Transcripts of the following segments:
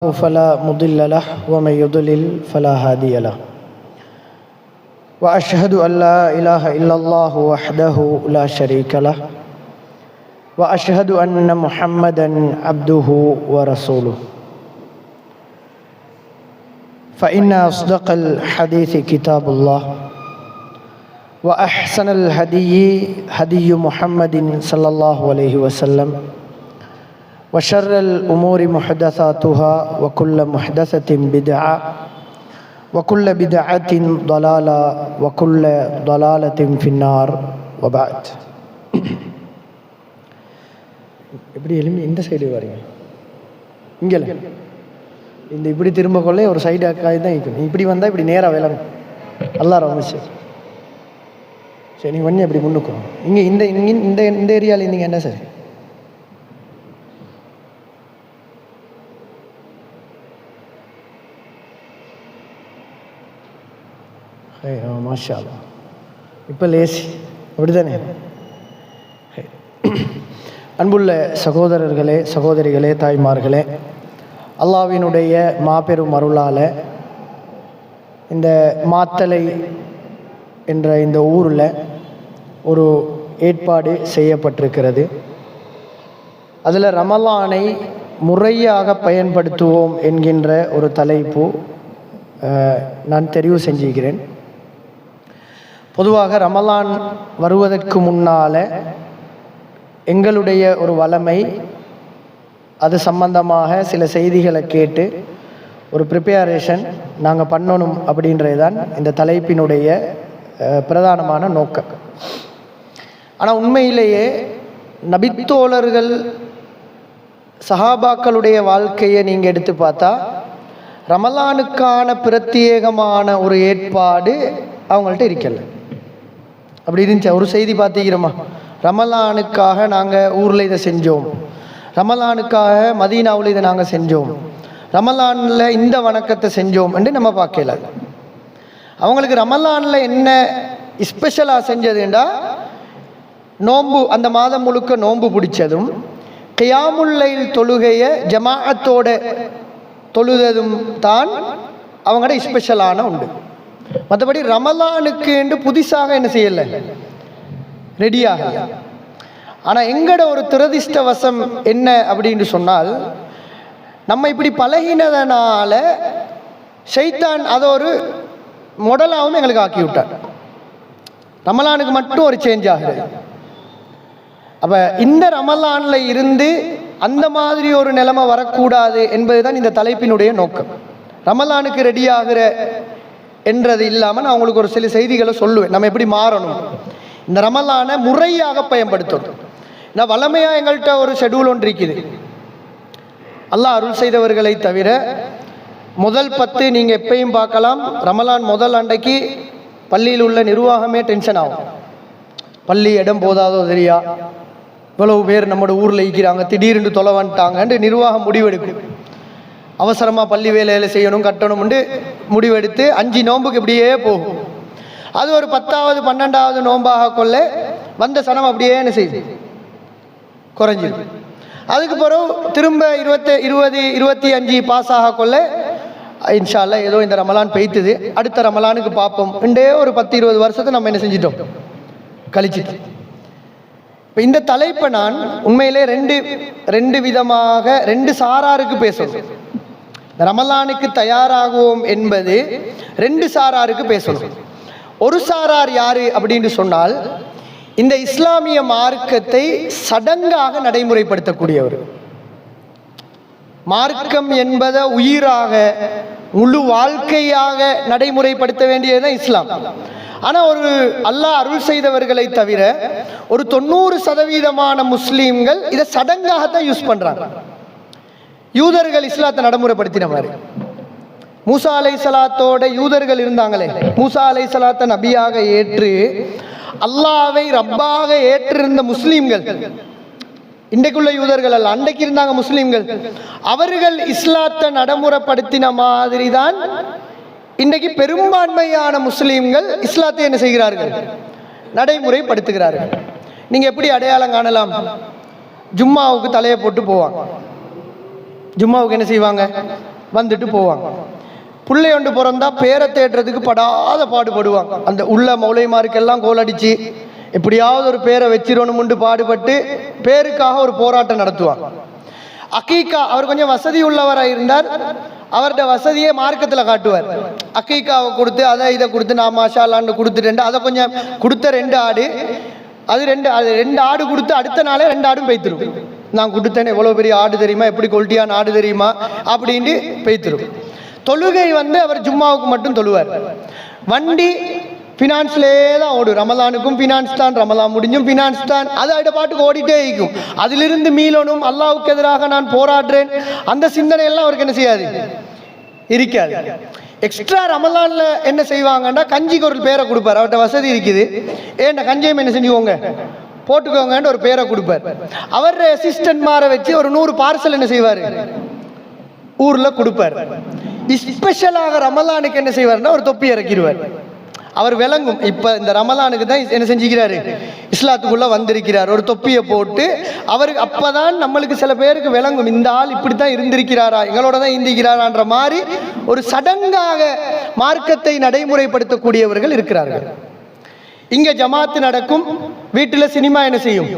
فلا مضل له ومن يضلل فلا هادي له وأشهد أن لا إله إلا الله وحده لا شريك له وأشهد أن محمدا عبده ورسوله فإن أصدق الحديث كتاب الله وأحسن الهدي هدي محمد صلى الله عليه وسلم وشر الأمور محدثاتها وكل محدثة بدعة وكل بدعة ضلالة وكل ضلالة في النار وبعد. இப்படி எலும்பி இந்த சைடு வரீங்க இங்கே இந்த இப்படி திரும்ப கொள்ள ஒரு சைடு அக்காய் தான் இருக்கணும். இப்படி வந்தால் இப்படி நேராக விளங்கும். நல்லா ரமிச்சு சரி நீங்கள் பண்ணி அப்படி முன்னுக்கும். இங்கே இந்த இந்த இந்த ஏரியாவில் இருந்தீங்க என்ன சார்? மாஷா அல்லாஹ். இப்போ லேசி அப்படி தானே? அன்புள்ள சகோதரர்களே, சகோதரிகளே, தாய்மார்களே, அல்லாஹ்வினுடைய மாபெரும் அருளால் இந்த மாத்தளை என்ற இந்த ஊரில் ஒரு ஏற்பாடு செய்யப்பட்டிருக்கிறது. அதில் ரமலானை முறையாக பயன்படுத்துவோம் என்கின்ற ஒரு தலைப்பு நான் தெரிவு செஞ்சுக்கிறேன். பொதுவாக ரமலான் வருவதற்கு முன்னால் எங்களுடைய ஒரு வளமை, அது சம்பந்தமாக சில செய்திகளை கேட்டு ஒரு ப்ரிப்பேரேஷன் நாங்கள் பண்ணணும் அப்படின்றது தான் இந்த தலைப்பினுடைய பிரதானமான நோக்கம். ஆனால் உண்மையிலேயே நபித்தோழர்கள் சஹாபாக்களுடைய வாழ்க்கையை நீங்கள் எடுத்து பார்த்தா ரமலானுக்கான பிரத்யேகமான ஒரு ஏற்பாடு அவங்கள்ட்ட இருக்கல. அப்படி இருந்துச்சு. ஒரு செய்தி பார்த்திக்கிறோமா, ரமலானுக்காக நாங்கள் ஊரில் இதை செஞ்சோம், ரமலானுக்காக மதீனாவில் இதை நாங்கள் செஞ்சோம், ரமலானில் இந்த வணக்கத்தை செஞ்சோம் என்று நம்ம பார்க்கல. அவங்களுக்கு ரமலானில் என்ன ஸ்பெஷலாக செஞ்சதுண்டா, நோன்பு, அந்த மாதம் முழுக்க நோன்பு பிடிச்சதும், கியாமுல் லைல் தொழுகையை ஜமாஅத்தோட தொழுததும் தான் அவங்களோட ஸ்பெஷலான உண்டு. மற்றபடி ரமலானுக்கு என்று புதுசாக என்ன செய்யலை, ரெடியாக. ஆனால் எங்கட ஒரு துரதிஷ்டவசம் என்ன அப்படின்னு சொன்னால், நம்ம இப்படி பழகினதனால ஷைத்தான் அதை ஒரு மொடலாகவும் எங்களுக்கு ஆக்கி விட்டார். ரமலானுக்கு மட்டும் ஒரு சேஞ்ச் ஆகுது. அப்போ இந்த ரமலானில் இருந்து அந்த மாதிரி ஒரு நிலைமை வரக்கூடாது என்பது தான் இந்த தலைப்பினுடைய நோக்கம். ரமலானுக்கு ரெடி ஆகிற என்றது இல்லாமல் நான் அவங்களுக்கு ஒரு சில செய்திகளை சொல்லுவேன். நம்ம எப்படி மாறணும், இந்த ரமலானை முறையாக பயன்படுத்தணும். நான் வளமையாக எங்கள்கிட்ட ஒரு ஷெடியூல் ஒன்று இருக்குது. அல்லாஹ் அருள் செய்தவர்களை தவிர முதல் 10 நீங்கள் எப்பயும் பார்க்கலாம், ரமலான் முதல் அன்றைக்கு பள்ளியில் உள்ள நிர்வாகமே டென்ஷன் ஆகும். பள்ளி இடம் போதாதோ தெரியா, இவ்வளவு பேர் நம்மளோட ஊரில் இருக்கிறாங்க, திடீர்னு தொலை வந்துட்டாங்கன்னு நிர்வாகம் முடிவெடுக்கும். அவசரமாக பள்ளி வேலையில் செய்யணும், கட்டணும்னு முடிவெடுத்து 5 நோன்புக்கு இப்படியே போகும். அது ஒரு 10வது 12வது நோன்பாக கொள்ள வந்த சனம் அப்படியே என்ன செய்யுது, குறைஞ்சிருக்கு. அதுக்கு பிறகு திரும்ப 20 25 பாஸ் ஆக கொள்ள இன்ஷா அல்லாஹ் ஏதோ இந்த ரமலான் பெய்த்துது, அடுத்த ரமலானுக்கு பார்ப்போம் இண்டே ஒரு 10-20 வருஷத்தை நம்ம என்ன செஞ்சிட்டோம், கழிச்சிட்டு. இப்போ இந்த தலைப்பை நான் உண்மையிலே ரெண்டு விதமாக 2 சாராருக்கு பேசணும். ரமலானுக்கு தயாராகுவோம் என்பது 2 சாராருக்கு பேசணும். ஒரு சாரார் யாரு அப்படின்னு சொன்னால், இந்த இஸ்லாமிய மார்க்கத்தை சடங்காக நடைமுறைப்படுத்தக்கூடியவர். மார்க்கம் என்பதை உயிராக முழு வாழ்க்கையாக நடைமுறைப்படுத்த வேண்டியதுதான் இஸ்லாம். ஆனால் ஒரு அல்லாஹ் அருள் செய்தவர்களை தவிர ஒரு 90% முஸ்லீம்கள் இதை சடங்காகத்தான் யூஸ் பண்றாங்க. யூதர்கள் இஸ்லாத்தை நடைமுறைப்படுத்தின மாதிரி, மூசா அலைஹிஸ்ஸலாத்தோட யூதர்கள் இருந்தாங்களே, மூசா அலைஹிஸ்ஸலாத்தை நபியாக ஏற்று அல்லாஹ்வை ரப்பாக ஏற்றிருந்த முஸ்லீம்கள், இன்றைக்குள்ள யூதர்கள் அல்ல, அன்றைக்கு இருந்தாங்க முஸ்லீம்கள், அவர்கள் இஸ்லாத்தை நடைமுறைப்படுத்தின மாதிரி தான் இன்றைக்கு பெரும்பான்மையான முஸ்லீம்கள் இஸ்லாத்தை என்ன செய்கிறார்கள், நடைமுறைப்படுத்துகிறார்கள். நீங்க எப்படி அடையாளம் காணலாம்? ஜும்மாவுக்கு தலையை போட்டு போவாங்க, ஜும்மாவுக்கு என்ன செய்வாங்க, வந்துட்டு போவாங்க. பிள்ளை ஒன்று பிறந்தா பேரை தேடுறதுக்கு படாத பாடுபடுவாங்க. அந்த உள்ள மௌலைமாருக்கெல்லாம் கோல் அடித்து எப்படியாவது ஒரு பேரை வச்சிடணும்னு பாடுபட்டு பேருக்காக ஒரு போராட்டம் நடத்துவாங்க. அக்கீக்கா, அவர் கொஞ்சம் வசதி உள்ளவராக இருந்தார், அவர்கிட்ட வசதியே மார்க்கத்தில் காட்டுவார். அக்கீக்காவை கொடுத்து அதை இதை கொடுத்து நான் மாஷாலான்னு கொடுத்துட்டேன். அதை கொஞ்சம் கொடுத்த 2 ஆடு, அது 2 ஆடு கொடுத்து அடுத்த நாளே 2 ஆடும் பெய்த்திரும். நான் கொடுத்தேன்னு எவ்வளோ பெரிய ஆடு தெரியுமா, எப்படி குவாலிட்டியான ஆடு தெரியுமா அப்படின்ட்டு பெய்த்திரும். தொழுகை அவர் ஜும்மாவுக்கு மட்டும் தொழுவார். வண்டி ஃபினான்ஸ்லேயே தான் ஓடும். ரமலானுக்கும் ஃபினான்ஸ் தான், ரமலான் முடிஞ்சும் ஃபினான்ஸ் தான். அது அட பாட்டுக்கு ஓடிட்டே இருக்கும். அதிலிருந்து மீளணும், அல்லாவுக்கு எதிராக நான் போராடுறேன், அந்த சிந்தனையெல்லாம் அவருக்கு என்ன செய்யாது, இருக்காது. எக்ஸ்ட்ரா ரமலானில் என்ன செய்வாங்கன்னா கஞ்சிக்கு ஒரு பேரை கொடுப்பார். அவர்கிட்ட வசதி இருக்குது, ஏன்டா கஞ்சியும் என்ன செஞ்சுக்கோங்க போட்டுக்கோங்கன்னு ஒரு பேரை கொடுப்பார். அவர் அசிஸ்டன்ட் மாற வச்சு ஒரு 100 பார்சல் என்ன செய்வார், ஊரில் கொடுப்பார். ஸ்பெஷலாக ரமலானுக்கு என்ன செய்வார்னா ஒரு தொப்பி இறக்கிடுவார். அவர் விளங்கும், இப்போ இந்த ரமலானுக்கு தான் என்ன செஞ்சுக்கிறாரு, இஸ்லாத்துக்குள்ளே வந்திருக்கிறார், ஒரு தொப்பியை போட்டு அவருக்கு அப்போதான் நம்மளுக்கு சில பேருக்கு விளங்கும், இந்த ஆள் இப்படி தான் இருந்திருக்கிறாரா, எங்களோட தான் இருந்திருக்கிறாரான்ற மாதிரி ஒரு சடங்காக மார்க்கத்தை நடைமுறைப்படுத்தக்கூடியவர்கள் இருக்கிறார்கள். இங்கே ஜமாத்து நடக்கும், வீட்டில் சினிமா என்ன செய்யும்,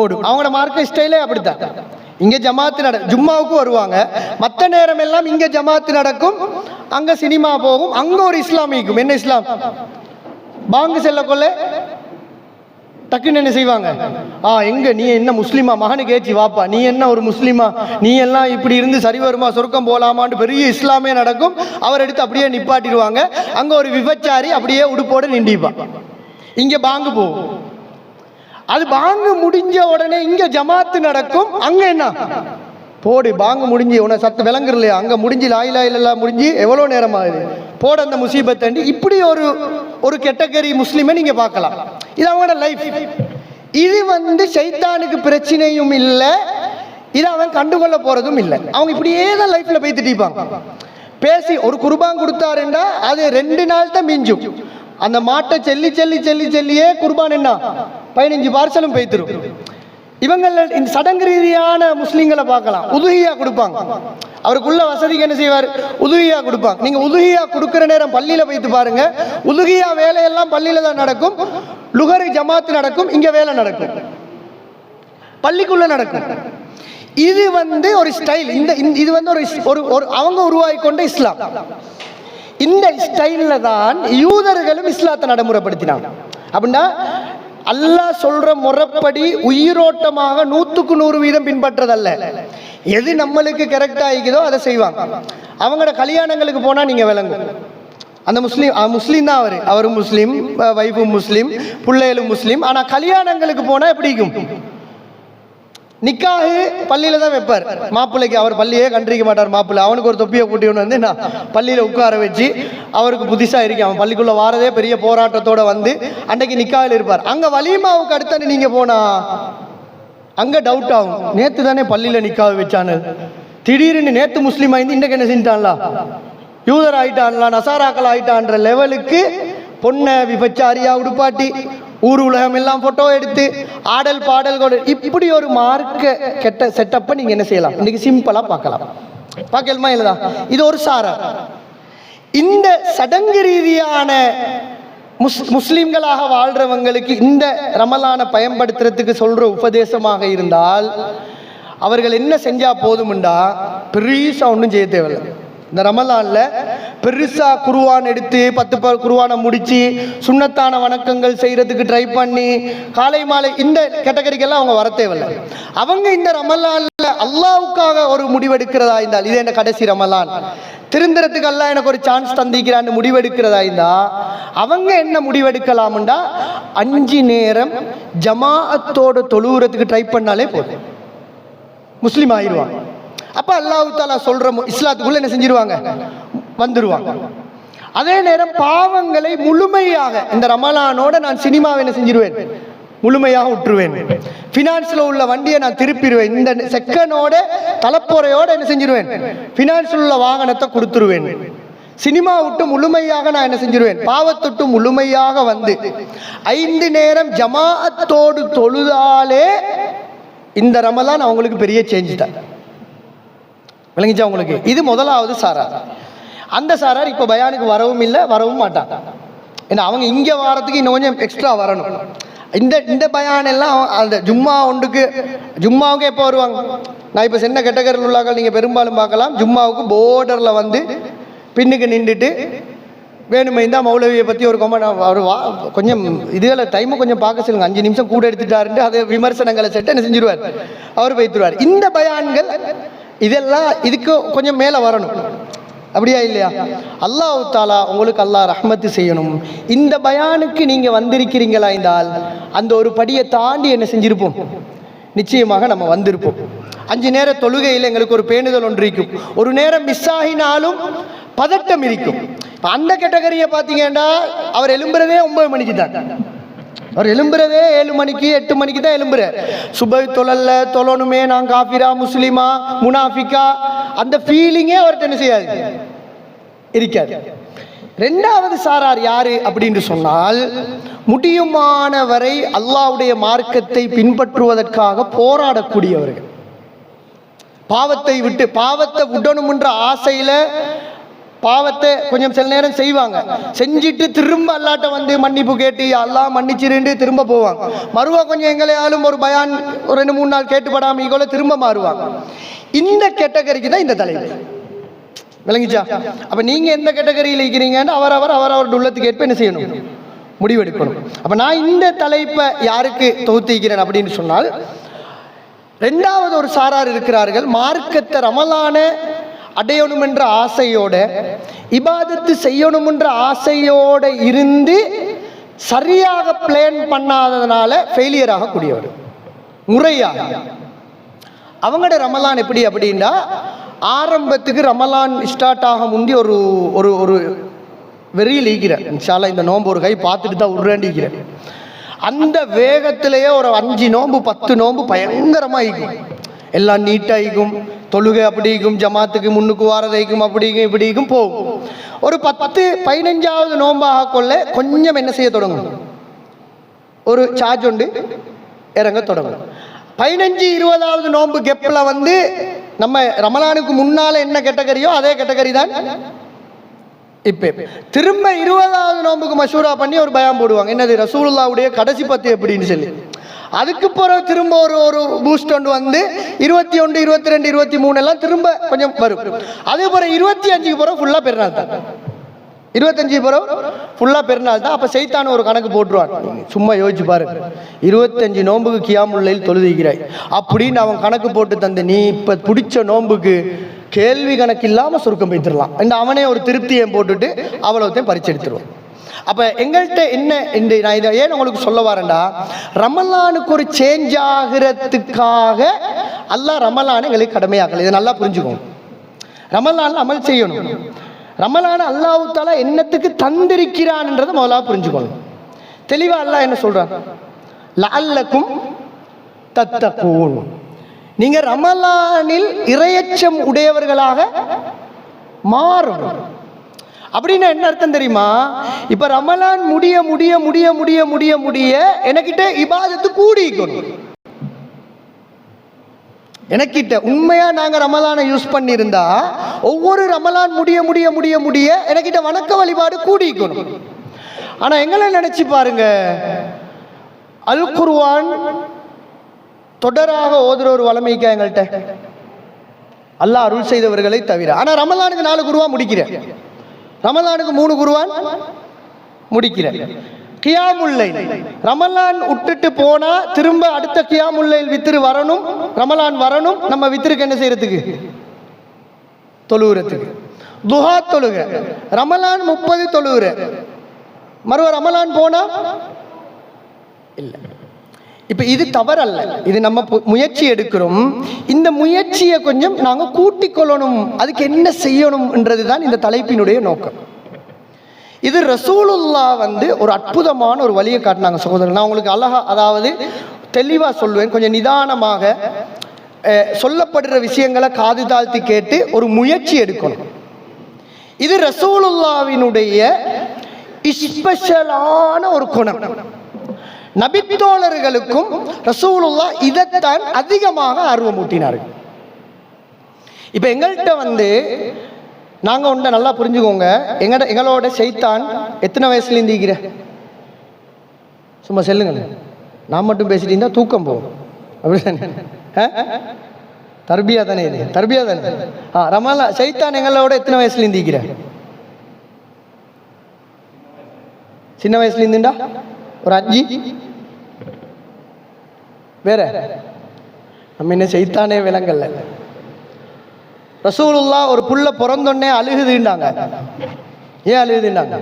ஓடும். அவங்களோட மார்க்க ஸ்டைலே அப்படித்தான். இங்கே ஜமாத்து ஜும்மாவுக்கு வருவாங்க, மற்ற நேரம் எல்லாம் இங்கே ஜமாத்து நடக்கும், அங்கே சினிமா போகும். அங்கே ஒரு இஸ்லாமிக்கும், என்ன இஸ்லாம், பாங்கு செல்லக்கொள்ள டக்குன்னு என்ன செய்வாங்க, எங்க நீ என்ன முஸ்லீமா, மகனுக்கு ஏற்றி வாப்பா, நீ என்ன ஒரு முஸ்லீமா, நீ எல்லாம் இப்படி இருந்து சரி வருமா, சொர்க்கம் போகலாமான்னு பெரிய இஸ்லாமே நடக்கும். அவர் எடுத்து அப்படியே நிப்பாட்டிடுவாங்க. அங்கே ஒரு விபச்சாரி அப்படியே உடுப்போடு நின்றுப்பான். இங்கே பாங்கு போகும். அது பாங்கு முடிஞ்ச உடனே இங்க ஜமாத்து நடக்கும். அங்க என்ன போடு, பாங்கு முடிஞ்சு உன சத்து விளங்குற இல்லையா, அங்க முடிஞ்சு லாயிலா இல்லா முடிஞ்சு எவ்வளவு நேரம் ஆகுது, போட அந்த முசீபத்தண்டி. இப்படி ஒரு கேட்டகரி முஸ்லிமை நீங்க பார்க்கலாம். இது அவங்களோட லைஃப். இது சைத்தானுக்கு பிரச்சனையும் இல்லை, இது அவன் கண்டுகொள்ள போறதும் இல்லை. அவங்க இப்படியே தான் லைஃப்ல போய் திட்டிப்பாங்க. பேசி ஒரு குர்பான் கொடுத்தாருண்டா அது 2 நாள் தான் மிஞ்சும். அந்த மாட்டை செல்லியே குர்பான் என்ன 15 பார்சலும் பெய்திரும். இவங்கள இந்த சடங்கு ரீதியான முஸ்லீம்களை பார்க்கலாம். உதுஹியா கொடுப்பாங்க, அவருக்குள்ள வசதிக்கு என்ன செய்வார், உதுஹியா கொடுப்பாங்க. நீங்க உதுஹியா கொடுக்குற நேரம் பள்ளியில போய்த்து பாருங்க, உதுஹியா வேலையெல்லாம் பள்ளியில தான் நடக்கும். லுகர் ஜமாத்து நடக்கும், இங்க வேலை நடக்கும், பள்ளிக்குள்ள நடக்கும். இது ஒரு ஸ்டைல். இது ஒரு அவங்க உருவாக்கி கொண்ட இஸ்லாம். இந்த ஸ்டைல்ல தான் யூதர்களும் இஸ்லாத்தை நடைமுறைப்படுத்தினாங்க. அப்படின்னா அல்லாஹ் சொல்ற முறைப்படி உயிரோட்டமாக 100% பின்பற்றதல்ல, எது நம்மளுக்கு கரெக்டா இருக்குதோ அதை செய்வாங்க. அவங்களோட கல்யாணங்களுக்கு போனா நீங்க விளங்கும், அந்த முஸ்லீம் தான் அவரும் முஸ்லீம், வைஃபும் முஸ்லீம், பிள்ளைகளும் முஸ்லீம். ஆனா கல்யாணங்களுக்கு போனா எப்படி இருக்கும், நிக்காஹு பள்ளியில தான் வைப்பார். மாப்பிள்ளைக்கு அவர் பள்ளியே கண்டிருக்க மாட்டார். மாப்பிள்ளை அவனுக்கு ஒரு தொப்பியை கூட்டி நான் பள்ளியில உட்கார வச்சு, அவருக்கு புதுசா இருக்கு, அவன் பள்ளிக்குள்ள வாரதே பெரிய போராட்டத்தோட அன்னைக்கு நிக்காவில் இருப்பார். அங்க வலிமாவுக்கு அடுத்து நீங்க போனா அங்க டவுட் ஆகும், நேத்து தானே பள்ளியில நிக்காவை வச்சானு, திடீர்னு நேத்து முஸ்லீம் ஆயிருந்து இன்றைக்கு என்ன செஞ்சிட்டான்லா, யூதர் ஆயிட்டான்லாம், நசாராக்கள் ஆயிட்டான்ற லெவலுக்கு பொண்ணை விபச்சாரியா உடுப்பாட்டி ஊர் உலகம் எல்லாம் போட்டோ எடுத்து ஆடல் பாடல்கள், இப்படி ஒரு மார்க்க கெட்ட செட்டப்பை நீங்க என்ன செய்யலாம், இன்னைக்கு சிம்பிளா பார்க்கலாம். பார்க்கலாமா இல்லதா? இது ஒரு சாரா. இந்த சடங்கு ரீதியான முஸ்லிம்களாக வாழ்றவங்களுக்கு இந்த ரமலானை பயன்படுத்துறதுக்கு சொல்ற உபதேசமாக இருந்தால் அவர்கள் என்ன செஞ்சா போதும்டா, பெருசா ஒன்றும் செய்ய தேவையில்லை. இந்த ரமலான்ல பெருசா குர்ஆன் எடுத்து 10 குர்ஆனை முடிச்சு சுன்னத்தான வணக்கங்கள் செய்யறதுக்கு ட்ரை பண்ணி காலை மாலை இந்த கேட்டகரிக்கெல்லாம் அவங்க வர தேவையில்லை. அவங்க இந்த ரமலான்ல அல்லாஹ்வுக்காக ஒரு முடிவெடுக்கிறதா இருந்தால், இது என்ன கடைசி ரமலான், திருந்துறதுக்கு அல்லாஹ் எனக்கு ஒரு சான்ஸ் தந்திக்கிறான்னு முடிவெடுக்கிறதா இருந்தா அவங்க என்ன முடிவெடுக்கலாம்டா, 5 நேரம் ஜமாஅத்தோட தொழுகிறதுக்கு ட்ரை பண்ணாலே போதும், முஸ்லீம் ஆயிடுவாங்க. அப்ப அல்லாஹ் தஆலா சொல்ற இஸ்லாத்துக்குள்ள என்ன செஞ்சிருவாங்க, வந்துருவாங்க. அதே நேரம் பாவங்களை முழுமையாக இந்த ரமலானோட நான் சினிமாவை என்ன செஞ்சிருவேன், முழுமையாக விட்டுருவேன். பினான்ஸ்ல உள்ள வண்டியை நான் திருப்பிடுவேன். இந்த செகண்டோட தலைப்போரையோட என்ன செஞ்சிருவேன், பினான்ஸ்ல உள்ள வாகனத்தை கொடுத்துருவேன். சினிமா விட்டு முழுமையாக நான் என்ன செஞ்சிருவேன், பாவத்தொட்டு முழுமையாக 5 நேரம் ஜமாஅத்தோடு தொழுதாலே இந்த ரமலான் அவங்களுக்கு பெரிய சேஞ்ச் தான். விளங்கிச்சா உங்களுக்கு? இது முதலாவது சாரார். அந்த சாரார் இப்போ பயானுக்கு வரவும் இல்லை, வரவும் மாட்டாங்க. ஏன்னா அவங்க இங்கே வாரத்துக்கு இன்னும் கொஞ்சம் எக்ஸ்ட்ரா வரணும். இந்த பயான் எல்லாம் அந்த ஜும்மா ஒன்றுக்கு, ஜும்மாவுக்கு எப்போ வருவாங்க? நான் இப்போ சின்ன கேட்டகரியில் உள்ளாக்கள் நீங்கள் பெரும்பாலும் பார்க்கலாம், ஜும்மாவுக்கு போர்டரில் வந்து பின்னுக்கு நின்றுட்டு வேணுமே இந்த மௌலவியை பற்றி ஒரு அவர் கொஞ்சம் இதுகளை டைமை கொஞ்சம் பார்க்க சொல்லுங்க, 5 நிமிஷம் கூட எடுத்துட்டாருன்ட்டு அதை விமர்சனங்களை செட்டு என்ன செஞ்சிருவார், அவர் வைத்துருவார். இந்த பயான்கள் இதெல்லாம் இதுக்கு கொஞ்சம் மேலே வரணும். அப்படியா இல்லையா? அல்லாஹ் தாலா உங்களுக்கு அல்லாஹ் ரஹ்மத்து செய்யணும். இந்த பயானுக்கு நீங்கள் வந்திருக்கிறீங்களா என்றால் அந்த ஒரு படியை தாண்டி என்ன செஞ்சிருப்போம், நிச்சயமாக நம்ம வந்திருப்போம். 5 நேர தொழுகையில் எங்களுக்கு ஒரு பேணுதல் ஒன்று இருக்கும். ஒரு நேரம் மிஸ் ஆகினாலும் பதட்டம் இருக்கும். இப்போ அந்த கேட்டகரியை பார்த்தீங்கன்னா அவர் எழும்புறதே 9 மணிக்கு தான். அவர் எழும்புறதே 7 மணிக்கு 8 மணிக்கு தான் எழும்புறார். சுபை தொழல்ல தொழணுமே, நான் காஃபிரா முஸ்லிமா முனாஃபிகா அந்த ஃபீலிங்கே அவர்கிட்ட என்ன செய்யாது, இருக்காது. 2வது சாரார் யாரு அப்படின்னு சொன்னால், முடியுமான வரை அல்லாஹ்வுடைய மார்க்கத்தை பின்பற்றுவதற்காக போராடக்கூடியவர்கள். பாவத்தை விட்டு பாவத்தை விடணும்ன்ற ஆசையில பாவத்தை கொஞ்சம் சில நேரம் செய்வாங்க, செஞ்சுட்டு திரும்ப அல்லாட்ட வந்து மன்னிப்பு கேட்டு அல்லாஹ் மன்னிச்சிருந்து திரும்ப போவாங்க. மறுவா கொஞ்சம் எங்களையாலும் ஒரு பயான் ஒரு 2-3 நாள் கேட்டுப்படாம இகோல திரும்ப மாறுவாங்க. இந்த கேட்டகரிக்கு தான் இந்த தலைப்பு. விளங்கிச்சா? அப்ப நீங்க எந்த கேட்டகரியில் இருக்கிறீங்கன்னு அவர் உள்ளத்துக்கு ஏற்ப என்ன செய்யணும், முடிவெடுக்கணும். அப்ப நான் இந்த தலைப்பை யாருக்கு தொகுத்திக்கிறேன் அப்படின்னு சொன்னால், 2வது ஒரு சாரார் இருக்கிறார்கள், மார்க்கத்தை ரமலான அடையணும் என்ற ஆசையோட, இபாதத்து செய்யணும் என்ற ஆசையோட இருந்து சரியாக பிளான் பண்ணாததுனால ஃபெயிலியர் ஆகக்கூடியவர். முறையாக அவங்களோட ரமலான் எப்படி அப்படின்னா, ஆரம்பத்துக்கு ரமலான் ஸ்டார்ட் ஆக முந்தி ஒரு ஒரு ஒரு வெறியில் ஈக்கிறேன். இன்ஷால்லா இந்த நோன்பு ஒரு கை பார்த்துட்டு தான் உருண்டிக்கிறேன். அந்த வேகத்திலேயே ஒரு 5 நோன்பு 10 நோன்பு பயங்கரமாக ஈக்கும். எல்லாம் நீட்டாகிக்கும், தொழுகை அப்படிக்கும், ஜமாத்துக்கு முன்னுக்கு வாரதைக்கும், அப்படிக்கும் இப்படிக்கும் போகும். ஒரு 10-15வது நோன்பாக கொள்ள கொஞ்சம் என்ன செய்ய தொடங்கும், ஒரு சார்ஜ் உண்டு இறங்க தொடங்கும். 15-20வது நோன்பு கெப்பில் வந்து நம்ம ரமலானுக்கு முன்னால என்ன கேட்டகரியோ அதே கேட்டகரி தான் இப்போ திரும்ப 20வது நோன்புக்கு மஷூரா பண்ணி ஒரு பயான் போடுவாங்க. என்னது, ரசூலுல்லாஹ்வுடைய கடைசி 10 எப்படின்னு சொல்லி. அதுக்கு பிறகு திரும்ப ஒரு பூஸ்ட் ஒன்று வந்து 21, 22, 23 எல்லாம் திரும்ப கொஞ்சம் வரும். அதே போல 25க்கு பிறகு ஃபுல்லாக பெருநாள் தான். 25 பிறகு ஃபுல்லாக பெருநாள் தான். அப்போ செய்தான ஒரு கணக்கு போட்டுருவான். சும்மா யோசிச்சு பாருங்க, 25 நோன்புக்கு கியாமுல் லைல் தொழுதிக்கிறாய் அப்படின்னு அவன் கணக்கு போட்டு தந்து, நீ இப்போ பிடிச்ச நோன்புக்கு கேள்வி கணக்கு இல்லாமல் சுருக்கம் வைத்துடலாம். இந்த அவனே ஒரு திருப்தியை போட்டுட்டு அவ்வளோத்தையும் பறிச்சு எடுத்துருவான். அப்போ எங்கள்கிட்ட என்ன, நான் இதை ஏன் உங்களுக்கு சொல்ல வரேன்டா, ரமலானுக்கு ஒரு சேஞ்ச் ஆகிறதுக்காக அல்லாஹ் ரமலானை எங்களுக்கு கடமையாக்கல. இதை நல்லா புரிஞ்சுக்கணும். ரமலானில் அமல் செய்யணும். ரமலான அல்லாஹ் தஆலா என்னத்துக்கு தந்திருக்கிறான்ன்றதை முதலாக புரிஞ்சுக்கணும். தெளிவாக அல்லாஹ் என்ன சொல்றான், லஅல்லக்கும் தத்தகூன், நீங்க ரமலானில் இறையச்சம் உடையவர்களாக மாறணும். அப்படின்னு என்ன அர்த்தம் தெரியுமா? இப்ப ரமலான் முடிய முடிய முடிய முடிய முடிய முடிய எனக்கிட்ட இபாதத்து கூடிக்கணும். எனக்கிட்ட உண்மையா நாங்க ரமலானை யூஸ் பண்ணியிருந்தா ஒவ்வொரு ரமலான் முடிய முடிய முடிய முடிய எனக்கிட்ட வணக்க வழிபாடு கூடிக்கணும். ஆனா எங்களை நினைச்சு பாருங்க, அல் குர்ஆன் தொடராக ஓதுற ஒரு வளமைக்கா எங்கள்கிட்ட, அல்லாஹ் அருள் செய்தவர்களை தவிர. ஆனா ரமலானுக்கு 4 குர்ஆன் முடிக்கிறேன், ரமலானுக்கு 3 குர்ஆன் முடிக்கிறேன். கியாமுல் லைல் ரமலான் விட்டுட்டு போனா திரும்ப அடுத்த கியாமுல் லைல் வித்ரு வரணும், ரமலான் வரணும். நம்ம வித்ருக்கு என்ன செய்யறதுக்கு, தொழுகிறதுக்கு. துஹா தொழுக ரமலான் 30 தொழுகிற, மறுவ ரமலான் போனா இல்ல. இப்ப இது தவறல்ல, இது நம்ம முயற்சி எடுக்கிறோம். இந்த முயற்சியை கொஞ்சம் நாங்க கூட்டிக் கொள்ளணும். அதுக்கு என்ன செய்யணும்ன்றதுதான் இந்த தலைப்பினுடைய நோக்கம். இது ரசூலுல்லாஹ் வந்து ஒரு அற்புதமான ஒரு வழியை காட்டினாங்க சகோதரர். நான் உங்களுக்கு அழகா, அதாவது தெளிவா சொல்வேன், கொஞ்சம் நிதானமாக சொல்லப்படுற விஷயங்களை காது தாழ்த்தி கேட்டு ஒரு முயற்சி எடுக்கணும். இது ரசூலுல்லாஹ்வினுடைய ஸ்பெஷலான ஒரு குணம். நபித்தோழர்களுக்கும் ரசூலுல்லாஹ் இதைத்தான் அதிகமாக ஆர்வமூட்டினார்கள். இப்போ எங்கள்கிட்ட நாங்கள் ஒன்றை நல்லா புரிஞ்சுக்கோங்க. எங்களோட சைத்தான் எத்தனை வயசுல இருந்திக்கிற? சும்மா சொல்லுங்க. நான் மட்டும் பேசிட்டு இருந்தா தூக்கம் போகும். அப்படிதானே? தர்பியா தானே இது? தர்பியா தானே? ரமலா சைத்தான் எங்களோட எத்தனை வயசுல இருந்திக்கிற? சின்ன வயசுல இருந்துண்டா ஒரு 5. வேற நம்ம என்ன சைத்தானே விளங்கல்ல. ரசூலுல்லாஹ் ஒரு புள்ள பிறந்தோடனே அழுகுதுண்டாங்க. ஏன் அழுகுதுண்டாங்க?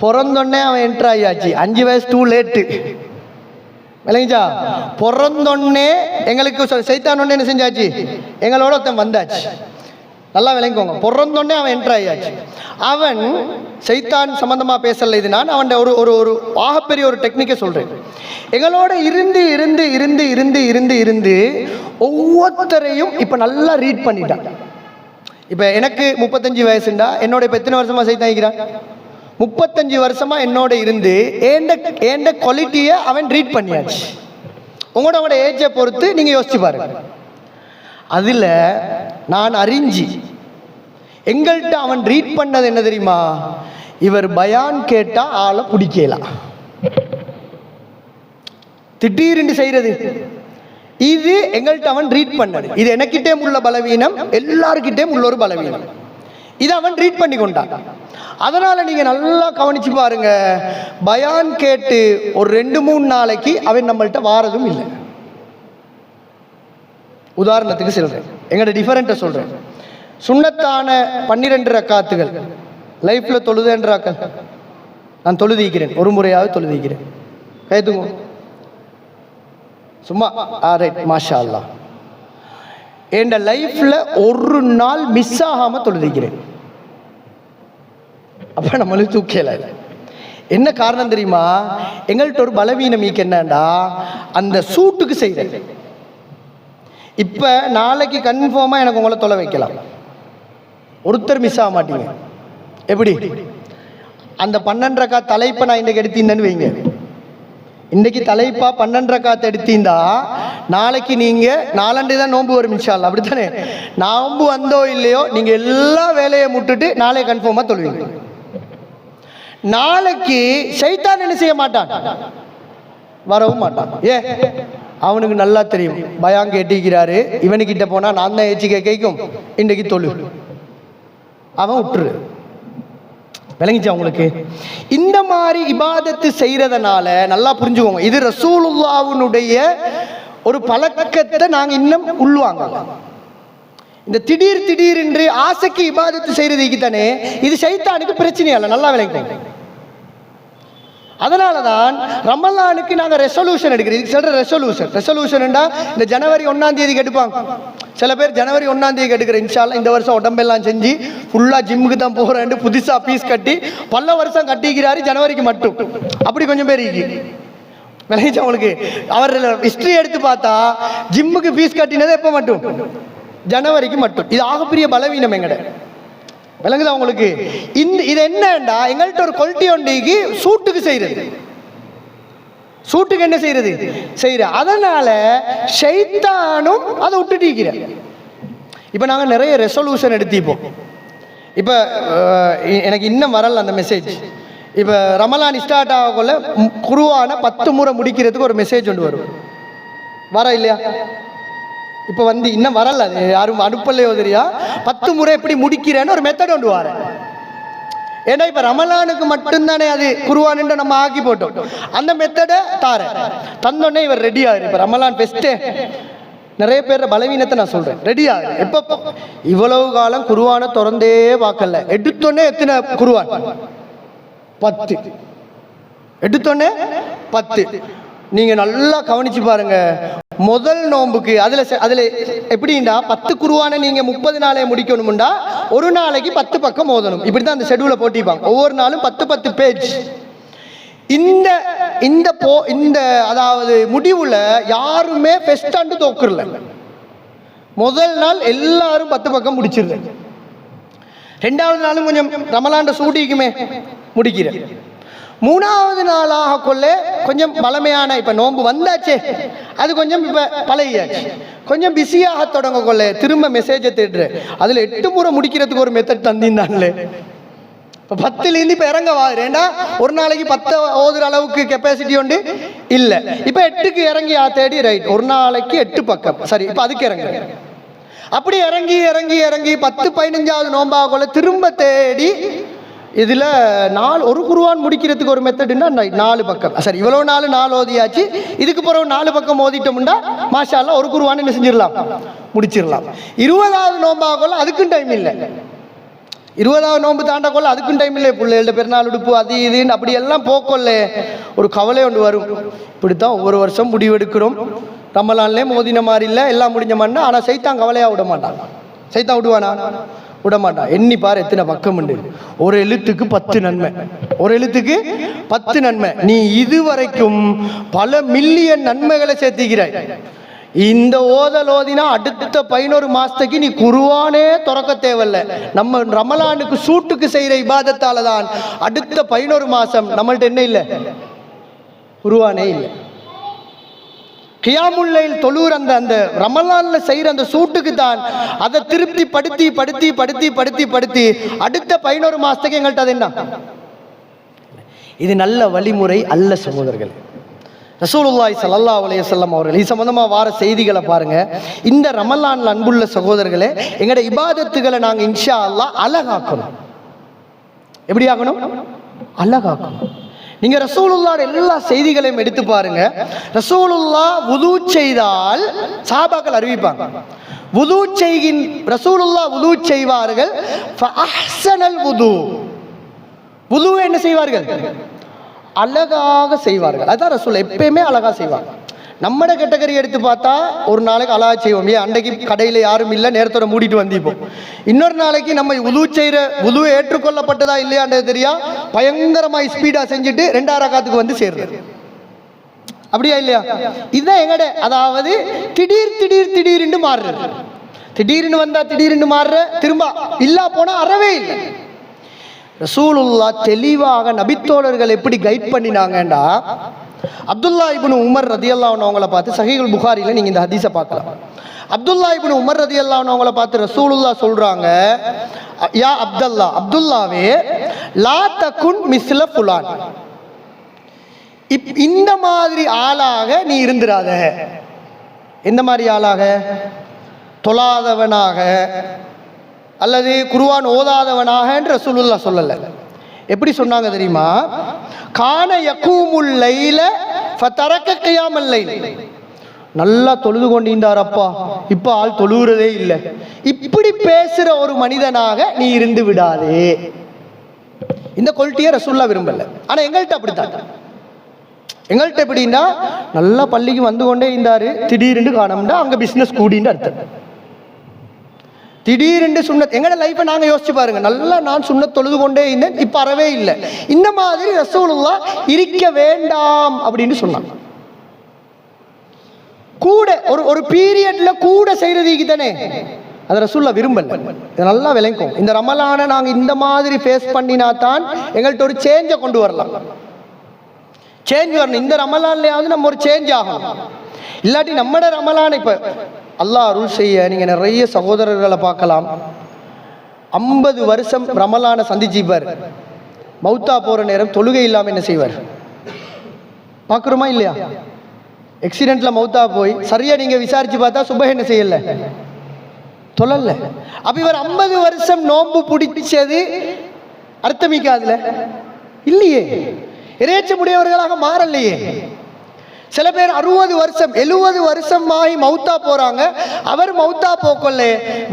பிறந்தோடனே அவன் என்ட்ரு ஆகியாச்சு. 5 வயசு டூ லேட்டு. விளங்கிச்சா? பிறந்தோடனே எங்களுக்கு சைத்தான் என்ன செஞ்சாச்சு? எங்களோட ஒருத்தன் வந்தாச்சு. நல்லா விளங்கிக்கோங்க. பிறந்தோடனே அவன் என்ட்ரு ஆகியாச்சு. அவன் சைத்தான் சம்பந்தமா பேசல. இது நான் அவன் ஒரு ஒரு ஆகப்பெரிய ஒரு டெக்னிக்கை சொல்றேன். எங்களோட இருந்து இருந்து இருந்து இருந்து இருந்து இருந்து ஒவ்வொருத்தரையும் இப்ப நல்லா ரீட் பண்ணிட்டான். இப்ப எனக்கு 35 வயசுண்டா என்னோட இப்ப எத்தனை வருஷமா சைத்தான் இருக்கிறான்? 35 வருஷமா என்னோட இருந்து ஏண்ட குவாலிட்டியை அவன் ரீட் பண்ணியாச்சு. உங்களோட ஏஜை பொறுத்து நீங்க யோசிச்சு பாருங்க. அதுல நான் அறிஞ்சி எங்கள்கிட்ட அவன் ரீட் பண்ணது என்ன தெரியுமா? இவர் பயான் கேட்டா ஆளை பிடிக்கலாம், திடீர்னு செய்யறது. இது எங்கள்கிட்ட அவன் ரீட் பண்ணது. இது எனக்கிட்டே உள்ள பலவீனம், எல்லாருக்கிட்டே உள்ள ஒரு பலவீனம். இது அவன் ரீட் பண்ணி கொண்டான். அதனால நீங்க நல்லா கவனிச்சு பாருங்க. பயான் கேட்டு ஒரு 2-3 நாளைக்கு அவன் நம்மள்கிட்ட வாரதும் இல்லை. உதாரணத்துக்கு சொல்றேன், எங்களோட டிஃபரெண்ட்டை சொல்றேன். சுன்னத்தான 12 ரக்காத்துகள் லைஃப்ல தொழுதுன்றாக்கள் நான் தொழுதிக்கிறேன். ஒரு முறையாவது தொழுதிக்கிறேன். கைதுங்க சும்மா. ரைட், மாஷா அல்லாஹ். என் லைஃப்ல ஒரு நாள் மிஸ் ஆகாம தொழுதிக்கிறேன். அப்ப நம்மளுக்கு தூக்கல. என்ன காரணம் தெரியுமா? எங்கள்கிட்ட ஒரு பலவீனம் என்னண்டா அந்த சூட்டுக்கு செய்யறது. இப்ப நாளைக்கு கன்ஃபார்மா எனக்கு உங்களை தொலை வைக்கலாம், ஒருத்தர் மிஸ் ஆக மாட்டீங்க. எப்படி? அந்த 12 ரக்காத் தலைப்பை நான் இன்னைக்கு எடுத்தீங்கன்னு வைங்க. இன்னைக்கு தலைப்பா 12 ரக்காத் எடுத்தீந்தா நாளைக்கு நீங்க 4 தான் நோன்பு வரும் இன்ஷா அல்லாஹ். அப்படித்தானே? நோன்பு வந்தோ இல்லையோ நீங்க எல்லா வேலையை முட்டுட்டு நாளை கன்ஃபார்மா தொழுவீங்க. நாளைக்கு ஷைத்தான் என்ன செய்ய மாட்டான்? வரவும் மாட்டான். அவனுக்கு நல்லா தெரியும் பயான் கேட்டிக்கிறாரு, இவனுக்கிட்ட போனா நான் தான் ஏச்சி கேட்கும், இன்னைக்கு தொழு, அவன் விட்டுரு. விளங்கிச்சா உங்களுக்கு? இந்த மாதிரி இபாதத்து செய்யறதுனால நல்லா புரிஞ்சுக்கோங்க, இது ரசூலுல்லாஹ்வுடைய ஒரு பழக்கத்தை நாங்க இன்னும் உள்வாங்க. இந்த திடீர் என்று ஆசைக்கு இபாதத்து செய்யறதுக்கு தானே இது சைத்தானுக்கு பிரச்சனை இல்லை. நல்லா விளங்கிக்கோங்க. அதனாலதான் ரமலானுக்கு நாங்க ரெசல்யூஷன் எடுக்கிறோம். சொல்ற ரெசல்யூஷன் இந்த ஜனவரி 1ஆம் தேதிக்கு எடுப்பாங்க. சில பேர் ஜனவரி 1ஆம் தேதிக்கு எடுக்கிற இன்ஷா அல்லாஹ் இந்த வருஷம் உடம்பெல்லாம் செஞ்சு ஃபுல்லா ஜிம்முக்கு தான் போறேன் புதுசா பீஸ் கட்டி பல வருஷம் கட்டிக்கிறாரு ஜனவரிக்கு மட்டும். அப்படி கொஞ்சம் பேர் விளையாச்சு அவங்களுக்கு. அவர் ஹிஸ்டரி எடுத்து பார்த்தா ஜிம்முக்கு பீஸ் கட்டினது எப்ப மட்டும்? ஜனவரிக்கு மட்டும். இது ஆகப்பெரிய பலவீனம் எங்கட. விளங்குதா உங்களுக்கு? இது என்னண்டா எங்கள்கிட்ட ஒரு குவாலிட்டி ஒன்றைக்கு சூட்டுக்கு செய்யறது, சூட்டுக்கு என்ன செய்யறது செய்யற. அதனால ஷைத்தானும் அதை விட்டுட்டிருக்கிற. இப்ப நாங்க நிறைய ரெசல்யூஷன் எடுத்திப்போம். இப்ப எனக்கு இன்னும் வரல அந்த மெசேஜ். இப்ப ரமலான் ஸ்டார்ட் ஆகக்குள்ள குர்ஆனை 10 முறை முடிக்கிறதுக்கு ஒரு மெசேஜ் ஒன்று வரும். வர இல்லையா? இப்ப இன்னும் வரல, யாரும் அனுப்பலையோ தெரியா. 10 முறை எப்படி முடிக்கிறேன்னு ஒரு மெத்தட் ஒன்று வர. ஏன்னா இப்ப ரமலானுக்கு மட்டும்தானே அது குர்ஆன் நம்ம ஆக்கி போட்டோம். அந்த மெத்தடை தந்தோடனே இவர் ரெடி ஆகுது. இப்ப ரமலான் பெஸ்டே நிறைய பேர் பலவீனத்தை நான் சொல்றேன். ரெடி ஆகுது. எப்ப இவ்வளவு காலம் குர்ஆனை திறந்தே பார்க்கல, எடுத்தோடனே எத்தனை குர்ஆன்? 10. எடுத்தோடனே 10. நீங்க நல்லா கவனிச்சு பாருங்க. முதல் நோம்புக்கு அதுல எப்படின்னா 10 குர்ஆனை நீங்க 30 நாளே முடிக்கணும்டா ஒரு நாளைக்கு 10 பக்கம் ஓதணும். இப்படிதான் அந்த ஷெட்யூலை போட்டிப்பாங்க. ஒவ்வொரு நாளும் 10 பேஜ். இந்த அதாவது முடிவுல யாருமே ஃபெஸ்ட் ஆண்டு தோக்குறல. முதல் நாள் எல்லாரும் 10 பக்கம் முடிச்சிருது. 2வது நாளும் கொஞ்சம் ரமலான் சூட்டிக்குமே முடிக்கிறேன். 3வது நாளாக கொள்ள கொஞ்சம் பழமையான இப்ப நோன்பு வந்தாச்சே அது கொஞ்சம் இப்ப பழகியாச்சு. கொஞ்சம் பிஸியாக தொடங்க கொள்ள திரும்ப மெசேஜை தேடுற. அதில் 8 முறை முடிக்கிறதுக்கு ஒரு மெத்தட் தந்திருந்தாங்களே. இப்போ 10லேருந்து இப்போ இறங்க வாருண்டா ஒரு நாளைக்கு 10 ஓதுற அளவுக்கு கெப்பாசிட்டி உண்டு இல்லை. இப்போ 8க்கு இறங்கி தேடி ரைட் ஒரு நாளைக்கு 8 பக்கம் சரி. இப்போ அதுக்கு இறங்க அப்படி இறங்கி இறங்கி இறங்கி 10-15வது நோம்பாக கொள்ள திரும்ப தேடி இதில் ஒரு குர்ஆன் முடிக்கிறதுக்கு ஒரு மெத்தடுன்னா 4 பக்கம் சரி. இவ்வளோ 4 ஓதியாச்சு. இதுக்கு பிறகு 4 பக்கம் ஓதிட்டோம்னா மாஷா அல்லாஹ் ஒரு குர்ஆன் என்ன செஞ்சிடலாம், முடிச்சிடலாம். 20வது நோம்பாக கொள்ள அதுக்கும் டைம் இல்லை. 20வது நோன்பு தாண்ட கொள்ள அதுக்கும் டைம் இல்லை. பிள்ளைகளோட பெருநாள் உடுப்பு அது இதுன்னு அப்படி எல்லாம் போக்கொள்ள ஒரு கவலை ஒன்று வரும். இப்படித்தான் ஒவ்வொரு வருஷம் முடிவெடுக்கிறோம். ரமலான்லேயே மோதின மாதிரி இல்லை, எல்லாம் முடிஞ்ச மாட்டா. ஆனால் சைத்தான் கவலையாக விட மாட்டான். சைத்தான் விடுவானா? விட மாட்டான். எண்ணி பாரு எத்தனை பக்கம் உண்டு. ஒரு எழுத்துக்கு 10 நன்மை, ஒரு எழுத்துக்கு 10 நன்மை. நீ இதுவரைக்கும் பல மில்லியன் நன்மைகளை சேர்த்திக்கிறாய். இந்த ஓதினா அடுத்த 11 மாசத்துக்கு நீ குர்ஆனே திறக்க தேவையில்ல. நம்ம ரமலானுக்கு சூட்டுக்கு செய்யற இபாதத்தால தான் அடுத்த 11 மாசம் நம்மள்ட்ட என்ன இல்லை, குர்ஆனே இல்லை. கியாமுல் லைல் தொழுற அந்த ரமலான்ல செய்யற அந்த சூட்டுக்கு தான் அதை திருப்தி படுத்தி படுத்தி படுத்தி படுத்தி படுத்தி அடுத்த 11 மாசத்துக்கு எங்கள்கிட்ட அது என்ன. இது நல்ல வழிமுறை அல்ல சகோதரர்கள். ரசூலுல்லாஹி ஸல்லல்லாஹு அலைஹி வஸல்லம் அவர்கள் இது சம்பந்தமா வார செய்திகளை பாருங்க. இந்த ரமலான்ல அன்புள்ள சகோதரர்களே, எங்களோட இபாதத்துகளை நாங்கள் இன்ஷா அல்லாஹ் அழகாக்கணும். எப்படி ஆகணும்? அழகாக்கணும். நீங்க ரசூலுல்லாஹ் எல்லா செய்திகளையும் எடுத்து பாருங்க. ரசூலுல்லாஹ் வுது செய்தால் சஹாபாக்கள் அறிவிப்பாங்க. வுது செய்கின் ரசூலுல்லாஹ் வுது செய்வார்கள். ஃபஅஹ்ஸனல் வுது, வுது என்ன செய்வார்கள்? அழகாக செய்வார்கள். அதான் ரசூல் எப்பயுமே அழகா செய்வாங்க. நம்மட கேட்டகரி எடுத்து பார்த்தா ஒரு நாளைக்கு அழகா செய்வோம். ஏன் அன்றைக்கு கடையில் யாரும் இல்லை, நேரத்தோட மூடிட்டு வந்திப்போம். இன்னொரு நாளைக்கு நம்ம உது செய்கிற உது ஏற்றுக்கொள்ளப்பட்டதா இல்லையான்றது தெரியா பயங்கரமாக ஸ்பீடாக செஞ்சுட்டு 2 ரகாத்துக்கு வந்து சேர்றது. அப்படியா இல்லையா? இதுதான் எங்கட, அதாவது திடீர் திடீர் திடீர்னு மாறுறது. திடீர்னு வந்தா திடீர்னு மாறுற, திரும்ப இல்லா போனா அறவே இல்லை. ரசூலுல்லாஹ் தெளிவாக நபித்தோழர்கள் எப்படி கைட் பண்ணினாங்கண்டா, அப்துல்லா இப்னு உமர் ரதியல்லாஹு அன்ஹு அவங்கள பார்த்து சஹீஹுல் புகாரில நீங்க இந்த ஹதீஸை பார்க்கலாம். அப்துல்லா இப்னு உமர் ரதியல்லாஹு அன்ஹு அவங்கள பார்த்து ரசூலுல்லாஹ் சொல்றாங்க, யா அப்துல்லா, அப்துல்லாவே லா தகுன் மிஸ்ல ஃபுலான், இந்த மாதிரி ஆளாக நீ இருந்திராத. எந்த மாதிரி ஆளாக? தொழாதவனாக அல்லது குர்ஆன் ஓதாதவனாக என்று ரசூலுல்லாஹ் சொல்லல. எப்படி சொன்னாங்க தெரியுமா? கான யகூமுல் லைல ஃபதரக கியாமல் லைல், நல்லா தொழுது கொண்டிருந்தாரப்பா, இப்ப ஆள் தொழுகிறதே இல்லை. இப்படி பேசுற ஒரு மனிதனாக நீ இருந்து விடாதே. இந்த குவாலிட்டியை ரசூலுல்லாஹ் விரும்பல. ஆனா எங்கள்கிட்ட அப்படித்தான். எங்கள்கிட்ட எப்படின்னா, நல்லா பள்ளிக்கு வந்து கொண்டே இருந்தாரு, திடீர்னு காணோம்னா அங்க பிசினஸ் கூடின்னு அர்த்தம். திடீரென்று சுன்னத், எங்களோட லைஃப்பை நாங்கள் யோசிச்சு பாருங்க. நல்லா நான் சுன்னத் தொழுது கொண்டே இருந்தேன், இப்போ அறவே இல்லை. இந்த மாதிரி ரசூலுல்லாஹ் இருக்க வேண்டாம் அப்படின்னு சொன்னாங்க. கூட ஒரு பீரியட்ல கூட செய்யறதுக்கு தானே அதை ரசூலுல்லாஹ் விரும்பல. இது நல்லா விளங்கும். இந்த ரமலானை நாங்கள் இந்த மாதிரி ஃபேஸ் பண்ணினா தான் எங்கள்கிட்ட ஒரு சேஞ்சை கொண்டு வரலாம். சேஞ்ச் வரணும். இந்த ரமலான்லயாவது நம்ம ஒரு சேஞ்ச் ஆகணும். இல்லாட்டி நம்மட ரமலான் இப்ப அல்லாஹ் அருள் செய்ய நீங்க நிறைய சகோதரர்களை பார்க்கலாம். 50 வருஷம் ரமலானை சந்திச்சுப்பார். மௌத்தா போற நேரம் தொழுகை இல்லாம என்ன செய்வார் பார்க்குறோமா இல்லையா? ஆக்சிடென்ட்ல மௌத்தா போய் சரியா நீங்க விசாரிச்சு பார்த்தா சுபஹ் என்ன செய்யல, தொழல. அப்ப இவர் 50 வருஷம் நோன்பு பிடிச்சது அர்த்தமிக்காதுல இல்லையே, இறைச்சமுடையவர்களாக மாறலையே. சில பேர் 60 வருஷம் 70 வருஷம் ஆகி மௌத்தா போறாங்க. அவர் மௌத்தா போக்கொள்ள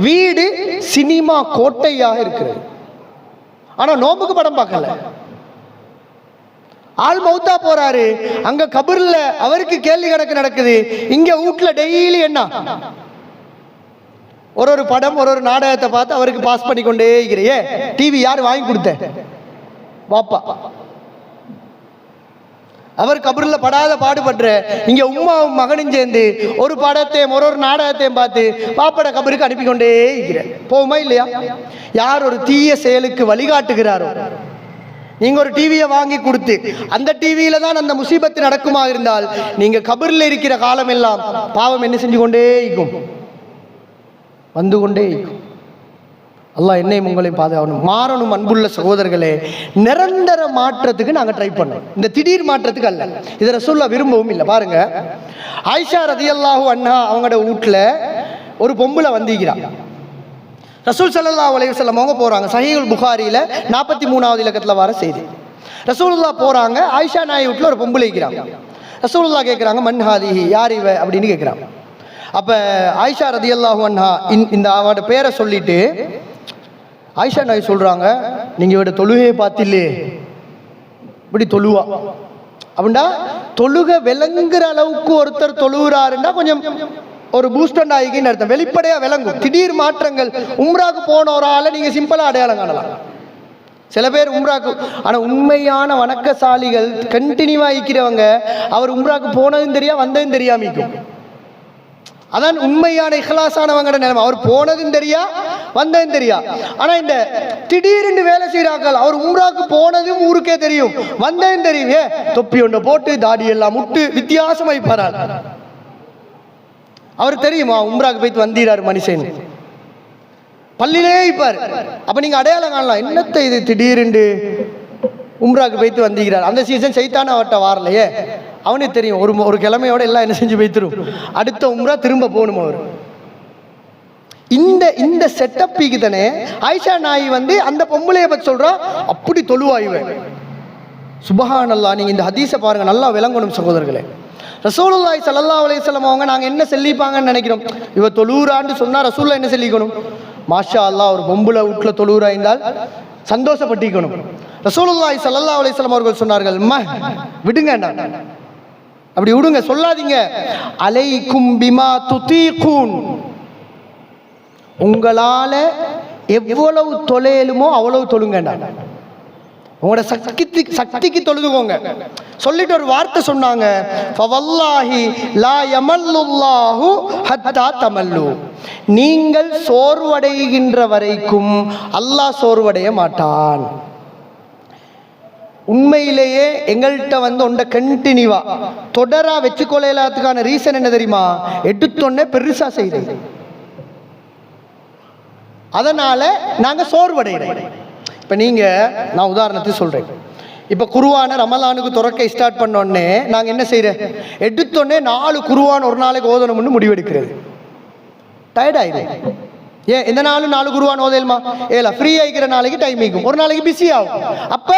வீடு சினிமா கோட்டையாக இருக்கிறது. ஆனா நோம்புக்கு படம் பார்க்கல. ஆள் மௌத்தா போறாரு, அங்க கபர்ல அவருக்கு கேள்வி கணக்கு நடக்குது. இங்க வீட்டுல டெய்லி என்ன ஒரு படம் ஒரு நாடகத்தை பார்த்து அவருக்கு பாஸ் பண்ணி கொண்டே இருக்கிறியே. டிவி யாரு வாங்கி கொடுத்த? வாப்பா. அவர் கபர்ல படாத பாடுபடுற, இங்க உம்மாவும் மகனும் சேர்ந்து ஒரு படத்தையும் ஒரு நாடகத்தையும் பார்த்து பாப்பட கபருக்கு அனுப்பி கொண்டே இருக்கிற. போகுமா இல்லையா? யார் ஒரு தீய செயலுக்கு வழிகாட்டுகிறாரோ, நீங்கள் ஒரு டிவியை வாங்கி கொடுத்து அந்த டிவியில் தான் அந்த முசீபத்து நடக்குமா இருந்தால் நீங்கள் கபரில் இருக்கிற காலம் எல்லாம் பாவம் என்ன செஞ்சு கொண்டே இருக்கும், வந்து கொண்டே இருக்கும். அல்லாஹ் என்னையும் உங்களையும் பாதுகாக்கணும். மாறணும் அன்புள்ள சகோதரர்களே. நிரந்தர மாற்றத்துக்கு நாங்கள் ட்ரை பண்ணோம், இந்த திடீர் மாற்றத்துக்கு அல்ல. இதை ரசூலுல்லாஹ் விரும்பவும் இல்லை. பாருங்க, ஆயிஷா ரலியல்லாஹு அன்ஹா அவங்களோட வீட்டில் ஒரு பொம்பளை வந்திருக்கிறான். ரசூல் ஸல்லல்லாஹு அலைஹி வஸல்லம் அவங்க போகிறாங்க. சஹீஹுல் புகாரியில் 43வது இலக்கத்தில் வர செய்தி. ரசூலுல்லாஹ் போகிறாங்க. ஆயிஷா நாய் வீட்டில் ஒரு பொம்பளை இருக்கிறாங்க. ரசூலுல்லாஹ் கேட்குறாங்க, மன் ஹாதிஹி, யார் இவ அப்படின்னு கேட்குறாங்க. அப்போ ஆயிஷா ரலியல்லாஹு அன்ஹா இந்த அவட பேரை சொல்லிட்டு ஆயிஷா நாய் சொல்கிறாங்க, நீங்கள் இவட தொழுகையை பார்த்தில்லே, இப்படி தொழுவா அப்படின்னா தொழுகை விளங்குற அளவுக்கு ஒருத்தர் தொழுகிறாருன்னா கொஞ்சம் ஒரு பூஸ்டண்ட் ஆகிக்கின்னு அர்த்தம். வெளிப்படையாக விளங்கும். திடீர் மாற்றங்கள். உம்ராக்கு போன ஒரு ஆளை நீங்கள் சிம்பிளாக அடையாளம் காணலாம். சில பேர் உம்ராக்கு, ஆனால் உண்மையான வணக்கசாலிகள் கண்டினியூவாக இருக்கிறவங்க அவர் உம்ராக்கு போனதும் தெரியா வந்ததும் தெரியாமிக்கும். அதான் உண்மையான இஹ்லாஸானவங்கட நிலைமை. அவர் போனதும் தெரியா வந்ததும் தெரியா. ஆனால் இந்த திடீர்னு வேலை செய்கிறார்கள், அவர் உம்ராக்கு போனதும் ஊருக்கே தெரியும், வந்ததும் தெரியும். தொப்பி ஒன்றை போட்டு தாடி எல்லாம் முட்டு வித்தியாசமாய் போறார். அவர் தெரியுமா உம்ராக்கு போய்த்து வந்தீரார் மனுஷன், பள்ளியிலே இருப்பார். அப்போ நீங்கள் அடையாளம் காணலாம், என்னத்தை இது திடீர்னு உம்ராக்கு போய்த்து வந்திருக்கிறார். அந்த சீசன் சைத்தான அவர்கிட்ட வரலையே, அவனுக்கு தெரியும் ஒரு கிழமையோட எல்லாம் என்ன செஞ்சு வைத்திரும், அடுத்த உம்ரா திரும்ப போகணும். அவர் இந்த செட்டப்பிக்கு தானே ஆயிஷா நாய் வந்து அந்த பொம்பளையை பற்றி சொல்றா, அப்படி தொழுவாயுவேன். சுபஹானல்லாஹ். நீங்கள் இந்த ஹதீஸை பாருங்க, நல்லா விளங்கணும் சகோதரர்களே. ரசூலுல்லாஹி ஸல்லல்லாஹு அலைஹி வஸல்லம் அவங்க நாங்கள் என்ன சொல்லிப்பாங்கன்னு நினைக்கிறோம். இவ தொழுறான்னு சொன்னால் ரசூலுல்லாஹ் என்ன சொல்லிக்கணும், மாஷா அல்லாஹ் ஒரு பொம்பளை வீட்டில் தொழுறா இருந்தால் சந்தோஷப்பட்டிக்கணும். ரசூலுல்லாஹி ஸல்லல்லாஹு அலைஹி வஸல்லம் அவர்கள் சொன்னார்கள், விடுங்க, அப்படி விடுங்க, சொல்லாதீங்க. அலைக்கும் பிமா துதீகூன், உங்களால எவ்வளவு தொலைலுமோ அவ்வளவு தொழுங்கண்டா, உங்களோட சக்திக்கு தொழுதுக்கோங்க. சொல்லிட்டு ஒரு வார்த்தை சொன்னாங்க, ஃபவல்லாஹி லா யமல்லுல்லாஹு ஹத்தா தமல்லு, நீங்கள் சோர்வடைகின்ற வரைக்கும் அல்லாஹ் சோர்வடைய மாட்டான். உண்மையிலேயே எங்கள்கிட்ட வந்து ஒன்றை கண்டினியூவா தொடரா வச்சுக்கொள்ளதுக்கான ரீசன் என்ன தெரியுமா, எடுத்தொன்னே பெருசா செய்யுது, அதனால நாங்க சோர்வடைகிறோம். இப்போ நீங்கள், நான் உதாரணத்துக்கு சொல்கிறேன், இப்போ குருவான ரமலானுக்கு துறக்க ஸ்டார்ட் பண்ணோடனே நாங்கள் என்ன செய்கிறோம், எடுத்தோடனே 4 குருவான் ஒரு நாளைக்கு ஓதணும்னு முடிவெடுக்கிறது. டயர்ட் ஆயிடும். ஏன் எந்த நாளும் 4 குருவான் ஓதலுமா, ஏல ஃப்ரீ ஆகிக்கிற நாளைக்கு டைம் ஆகும், ஒரு நாளைக்கு பிஸி ஆகும். அப்போ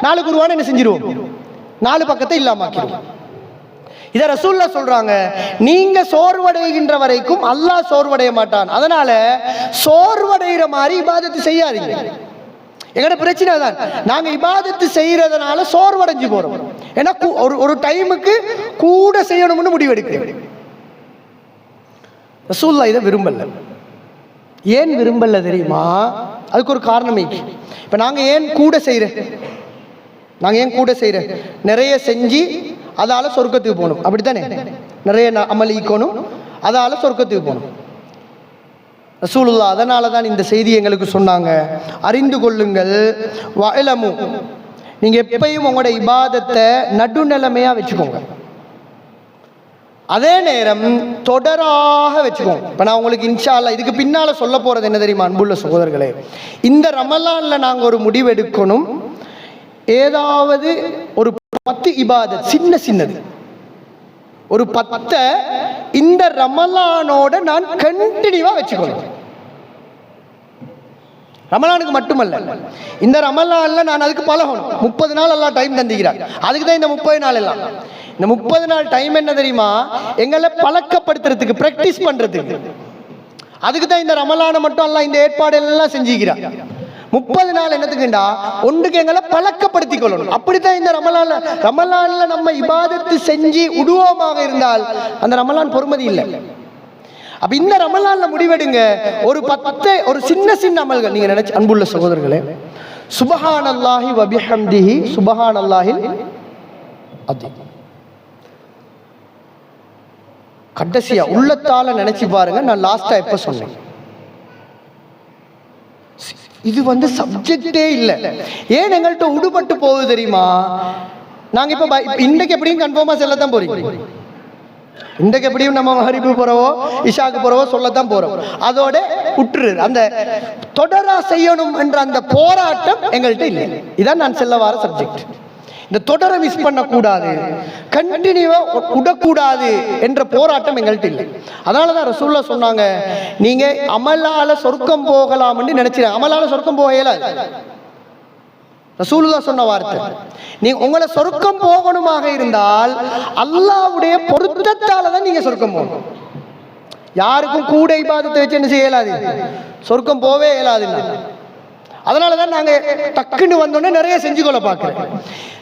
4 குருவான் என்ன செஞ்சிருவோம், 4 பக்கத்தை இல்லாமக்கிடுவோம். இதை ரசூலுல்லாஹ் சொல்றாங்க, நீங்க சோர்வடைகின்ற வரைக்கும் அல்லாஹ் சோர்வடைய மாட்டான். அதனால சோர்வடைகிற மாதிரி இபாதத்து செய்யாதீங்க. எங்கட பிரச்சனை தான், நாங்க இபாதத்து செய்யறதுனால சோர்வடைஞ்சு போறோம். ஏன்னா ஒரு டைமுக்கு கூட செய்யணும்னு முடிவெடுக்கிறேன். ரசூலுல்லாஹ் இதை விரும்பல. ஏன் விரும்பல தெரியுமா, அதுக்கு ஒரு காரணம். இப்ப நாங்க ஏன் கூட செய்யறோம், நிறைய செஞ்சு அதால சொர்க்கத்துக்கு போகணும், அப்படித்தானே? நிறைய அமலிக்கணும், அதால சொர்க்கத்துக்கு போகணும். ரசூலுல்லாஹ் அதனால தான் இந்த செய்தி எங்களுக்கு சொன்னாங்க, அறிந்து கொள்ளுங்கள், வஅலமு, நீங்க எப்பயும் உங்களோட இபாதத்தை நடுநிலைமையா வச்சுக்கோங்க, அதே நேரம் தொடராக வச்சுக்கோங்க. இப்போ நான் உங்களுக்கு இன்ஷா அல்லாஹ் இதுக்கு பின்னால சொல்ல போறது என்ன தெரியுமா அன்புள்ள சகோதரர்களே, இந்த ரமலான்ல நாங்க ஒரு முடிவு எடுக்கணும், ஏதாவது ஒரு 10 இபாதத், சின்னது ஒரு 10 இந்த ரமலானோட நான் கண்டினியூவா வச்சுக்கணும். ரமலானுக்கு மட்டுமல்ல, இந்த ரமலான்ல நான் அதுக்கு பழகணும். 30 நாள் எல்லாம் டைம் தந்திக்கிறார், அதுக்கு தான் இந்த 30 நாள் எல்லாம். இந்த 30 நாள் டைம் என்ன தெரியுமா, எங்களை பழக்கப்படுத்துறதுக்கு, பிராக்டிஸ் பண்றதுக்கு. அதுக்கு தான் இந்த ரமலானை மட்டும் எல்லாம் இந்த ஏற்பாடு எல்லாம் செஞ்சுக்கிறார். 30 நாள் என்னத்துக்குண்டா, ஒன்றுக்கு எங்களை பழக்கப்படுத்திக் கொள்ளணும். அப்படித்தான் இந்த ரமலான்ல நம்ம இபாதத்து செஞ்சு உடுவோமாக இருந்தால் அந்த ரமலான் பொறுமதி இல்லை. அப்ப இந்த ரமலான்ல முடிவெடுங்க, ஒரு 10 ஒரு சின்ன அமல்கள் நீங்க நினைச்சு. அன்புள்ள சகோதரர்களே, சுபஹானல்லாஹி வ பிஹம்திஹி சுபஹானல்லாஹில் அஸீம். கடைசியா உள்ளத்தால நினைச்சு பாருங்க, நான் லாஸ்டா எப்ப சொன்னேன், இது சப்ஜெக்டே இல்லை. ஏன் எங்கள்கிட்ட உடுபட்டு போகுது தெரியுமா? நாங்க இப்ப இன்றைக்கு எப்படியும் கன்ஃபார்மா செல்லத்தான் போறீங்க. இன்றைக்கு எப்படியும் நம்ம மகரிபு போறவோ இஷாக்கு போறவோ சொல்லத்தான் போறோம். அதோட உற்று அந்த தொடரா செய்யணும் என்ற அந்த போராட்டம் எங்கள்கிட்ட இல்லை. இதான் நான் செல்ல வார சப்ஜெக்ட். இந்த தொடரை மிஸ் பண்ணக்கூடாது, கண்டினியூவா விடக்கூடாது என்ற போராட்டம் எங்கள்கிட்ட இல்லை. அதனாலதான் ரசூலுல்லாஹ் சொன்னாங்க, நீங்க அமலால சொர்க்கம் போகலாம்னு நினைச்சிருங்க. அமலால சொர்க்கம் போக இயலாது. ரசூலுல்லாஹ் சொன்ன வார்த்தை. நீங்க உங்களை சொர்க்கம் போகணுமாக இருந்தால் அல்லாஹ்வுடைய பொருத்தத்தால தான் நீங்க சொர்க்கம் போகணும். யாருக்கும் கூட இபாதத்தை வச்சு என்ன செய்ய இயலாது, சொர்க்கம் போவே இயலாது. அதனாலதான் நாங்க டக்குன்னு வந்தோடனே நிறைய செஞ்சுக்கொள்ள பார்க்கிறேன்.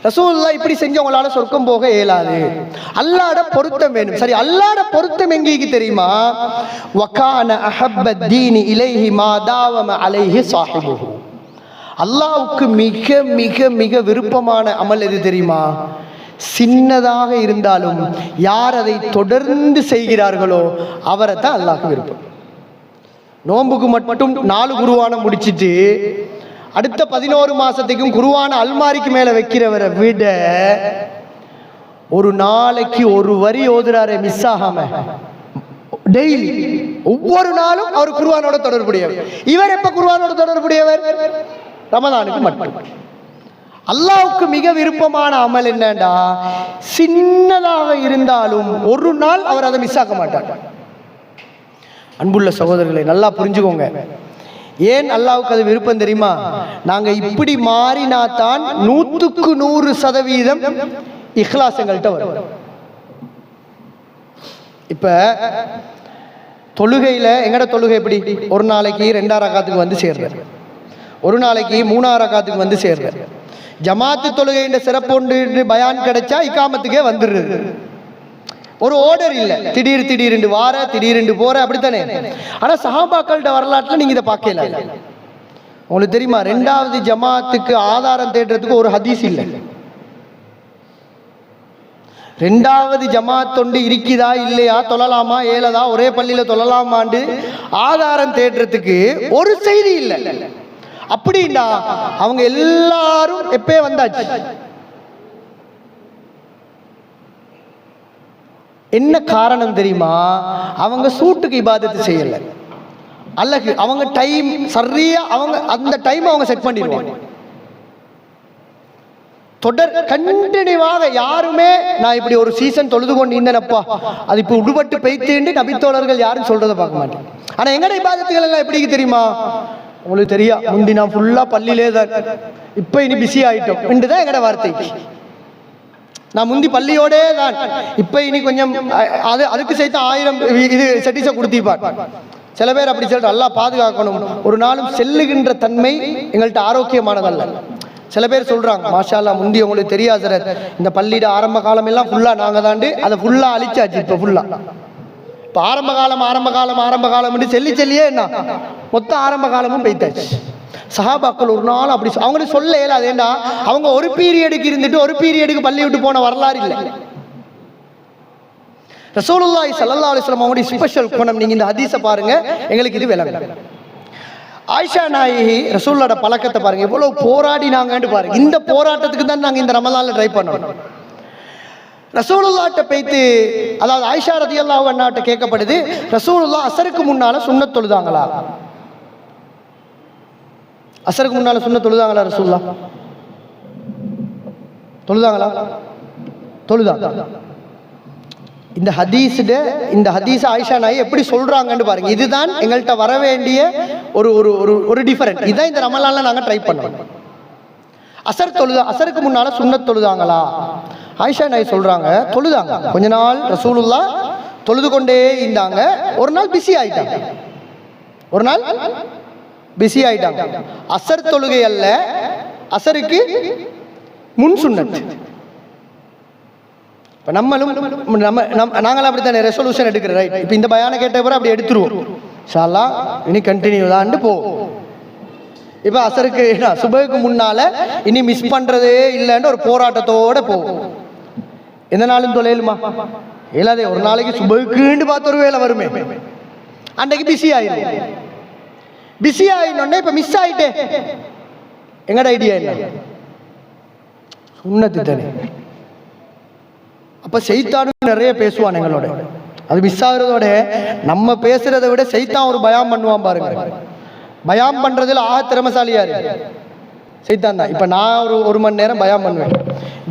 ரசூலுல்லாஹ் இப்படி செஞ்சவங்களால சொர்க்கம் போக இயலாது. அல்லாஹ்ட பொருத்தம் வேணும். சரி, அல்லாஹ்ட பொருத்தம் எங்கேக்கு தெரியுமா? வகான அஹப்பத் தீனி இலைஹி மா தாவம அலைஹி ஸாஹிபுஹு. அல்லாஹ்வுக்கு மிக மிக மிக விருப்பமான அமல் எது தெரியுமா? சின்னதாக இருந்தாலும் யார் அதை தொடர்ந்து செய்கிறார்களோ அவரை தான் அல்லாஹ்க்கு விருப்பம். நோன்புக்கு மட்டும் 4 குருவான முடிச்சிட்டு அடுத்த 11 மாசத்துக்கும் குருவான அல்மாரிக்கு மேல வைக்கிறவரை விட ஒரு நாளைக்கு ஒரு வரி ஓதுறாரே மிஸ் ஆகாம, டெய்லி ஒவ்வொரு நாளும் அவர் குர்ஆனோட தொடர்புடையவர். இவர் எப்ப குர்ஆனோட தொடர்புடையவர்? ரமலானுக்கு மட்டும். அல்லாஹ்வுக்கு மிக விருப்பமான அமல் என்னடா, சின்னதாக இருந்தாலும் ஒரு நாள் அவர் அதை மிஸ் ஆக்க மாட்டார். அன்புள்ள சகோதரர்களை நல்லா புரிஞ்சுக்கோங்க. ஏன் அல்லாஹ்வுக்கு அது விருப்பம் தெரியுமா? நாங்க இப்படி மாறினா தான் 100க்கு 100% இஹ்லாஸ் எங்கள்கிட்ட வரும். இப்ப தொழுகையில எங்கட தொழுகை எப்படி? ஒரு நாளைக்கு 2 ரக்காத்துக்கு வந்து சேர்றார், ஒரு நாளைக்கு 3 ரக்காத்துக்கு வந்து சேர்றார். ஜமாத்து தொழுகைன்ற சிறப்பு பயான் கிடைச்சா இக்காமத்துக்கே வந்துடுறது. ஒரு ஆர்டர் இல்லை, திடீர்னு வார திடீர்னு போற, அப்படித்தானே. ஆனா சஹாபாக்களோட வரலாற்றுல நீங்க இதை பார்க்கல. உங்களுக்கு தெரியுமா, 2வது ஜமாத்துக்கு ஆதாரம் தேடுறதுக்கு ஒரு ஹதீஸ் இல்லை. 2வது ஜமாத் தொண்டு இருக்குதா இல்லையா, தொழலாமா ஏலதா, ஒரே பள்ளியில தொழலாமாண்டு ஆதாரம் தேடுறதுக்கு ஒரு செய்தி இல்லை. அப்படின்னா அவங்க எல்லாரும் எப்பே வந்தாச்சு. என்ன காரணம் தெரியுமா? அவங்க சூட்டுக்கு இபாதத்து செய்யல. அல்லது அவங்க டைம் சரியா அவங்க அந்த டைம் அவங்க செட் பண்ணிடுவாங்க. தொடர் கண்டினியூவாக யாருமே நான் இப்படி ஒரு சீசன் தொழுது கொண்டு இருந்தேனப்பா அது இப்போ உடுபட்டு பெய்த்து நபித்தோழர்கள் யாரும் சொல்றதை பார்க்க மாட்டேன். ஆனா எங்கட இபாதத்துகள் எல்லாம் எப்படி தெரியுமா? உங்களுக்கு தெரியா, முந்தி நான் ஃபுல்லா பள்ளியிலே தான், இப்ப இனி பிஸி ஆயிட்டோம் என்றுதான் எங்கட வார்த்தை. நான் முந்தி பள்ளியோடே தான், இப்ப இனி கொஞ்சம் அதுக்கு சேர்த்து 1000 இது செட்டிஸை கொடுத்திப்பார். சில பேர் அப்படி சொல்ற, அல்லாஹ் பாதுகாக்கணும். ஒரு நாளும் செல்லுகின்ற தன்மை எங்கள்கிட்ட ஆரோக்கியமானதல்ல. சில பேர் சொல்றாங்க, மாஷா அல்லாஹ் முந்தி உங்களுக்கு தெரியாது சார், இந்த பள்ளியிட ஆரம்ப காலம் எல்லாம் ஃபுல்லா நாங்க தாண்டு அதை ஃபுல்லா அழிச்சாச்சு. இப்ப ஃபுல்லா இப்ப ஆரம்ப காலம் செல்லியே என்ன மொத்த ஆரம்ப காலமும் பெய்தாச்சு. சஹாபாக்கள் ஒரு நாள் அப்படி அவங்களுக்கு சொல்ல இயலாது. ஏண்டா அவங்க ஒரு பீரியடுக்கு இருந்துட்டு ஒரு பீரியடுக்கு பள்ளி விட்டு போன வரலாறு இல்லை. ரசூலுல்லாஹி ஸல்லல்லாஹு அலைஹி வஸல்லம் அவங்களுடைய ஸ்பெஷல் குணம் நீங்க இந்த ஹதீஸை பாருங்க, எங்களுக்கு இது விளங்கும். ஆயிஷா நாயகி ரசூலுல்லாஹ்வோட பழக்கத்தை பாருங்க, எவ்வளவு போராடினாங்கன்னு பாருங்க. இந்த போராட்டத்துக்கு தான் நாங்க இந்த ரமலான்ல ட்ரை பண்ணோம். ரசூலுல்லாஹ்ட்ட போய்த்து, அதாவது ஆயிஷா ரலியல்லாஹு அன்ஹாட்ட கேட்கப்படுது, ரசூலுல்லாஹ் அஸருக்கு முன்னால சுன்னத் தொழுதாங்களா? அஸருக்கு முன்னால சுன்னத் தொழுதாங்களா? ரசூலுல்லாஹ் தொழுதாங்களா? தொழுதாங்க. இந்த ஹதீஸ் ஆயிஷா நாயகி எப்படி சொல்றாங்கன்னு பாருங்க. இதுதான் எங்கள்கிட்ட வர வேண்டிய ஒரு ஒரு ஒரு டிஃபரெண்ட். இதான் இந்த ரமலான்ல நாங்க ட்ரை பண்ணோம். அஸருக்கு முன்னால சுன்னத் தொழுதாங்களா? ஆயிஷா நாயகி சொல்றாங்க தொழுதாங்க. கொஞ்ச நாள் ரசூலுல்லாஹ் தொழுது கொண்டே இருந்தாங்க. ஒரு நாள் பிஸி ஆயிட்டாங்க. அஸர் தொழுகை அல்ல, அஸருக்கு முன் சுன்னத். இப்போ நாங்களும் அப்படித்தானே ரெசல்யூஷன் எடுக்கிற, ரைட்? இப்போ இந்த பயானை கேட்ட பிறகு அப்படி எடுத்துருவோம், இன்ஷா அல்லாஹ் இனி கண்டினியூ தான் போவோம். இப்போ அஸருக்கு சுபஹுக்கு முன்னால இனி மிஸ் பண்றதே இல்லைன்னு ஒரு போராட்டத்தோட போவோம். எந்த நாளும் தொலைலுமா இல்லாதே, ஒரு நாளைக்கு சுபஹுக்குன்னு பார்த்து ஒரு வேலை வருமே, அன்றைக்கு பிஸி ஆயிரும். பிஸி ஆயினோடனே இப்ப மிஸ் ஆயிட்டே. எங்கட ஐடியா என்ன? சுன்னத்து தானே. அப்ப சைத்தானும் நிறைய பேசுவான் எங்களோட. அது மிஸ் ஆகுறதோட நம்ம பேசுறதை விட சைத்தான் ஒரு பயாம் பண்ணுவான் பாருங்க. பயாம் பண்றதுல திறமசாலியாரு சைத்தான் தான். இப்ப நான் ஒரு மணி நேரம் பயாம் பண்ணுவேன்,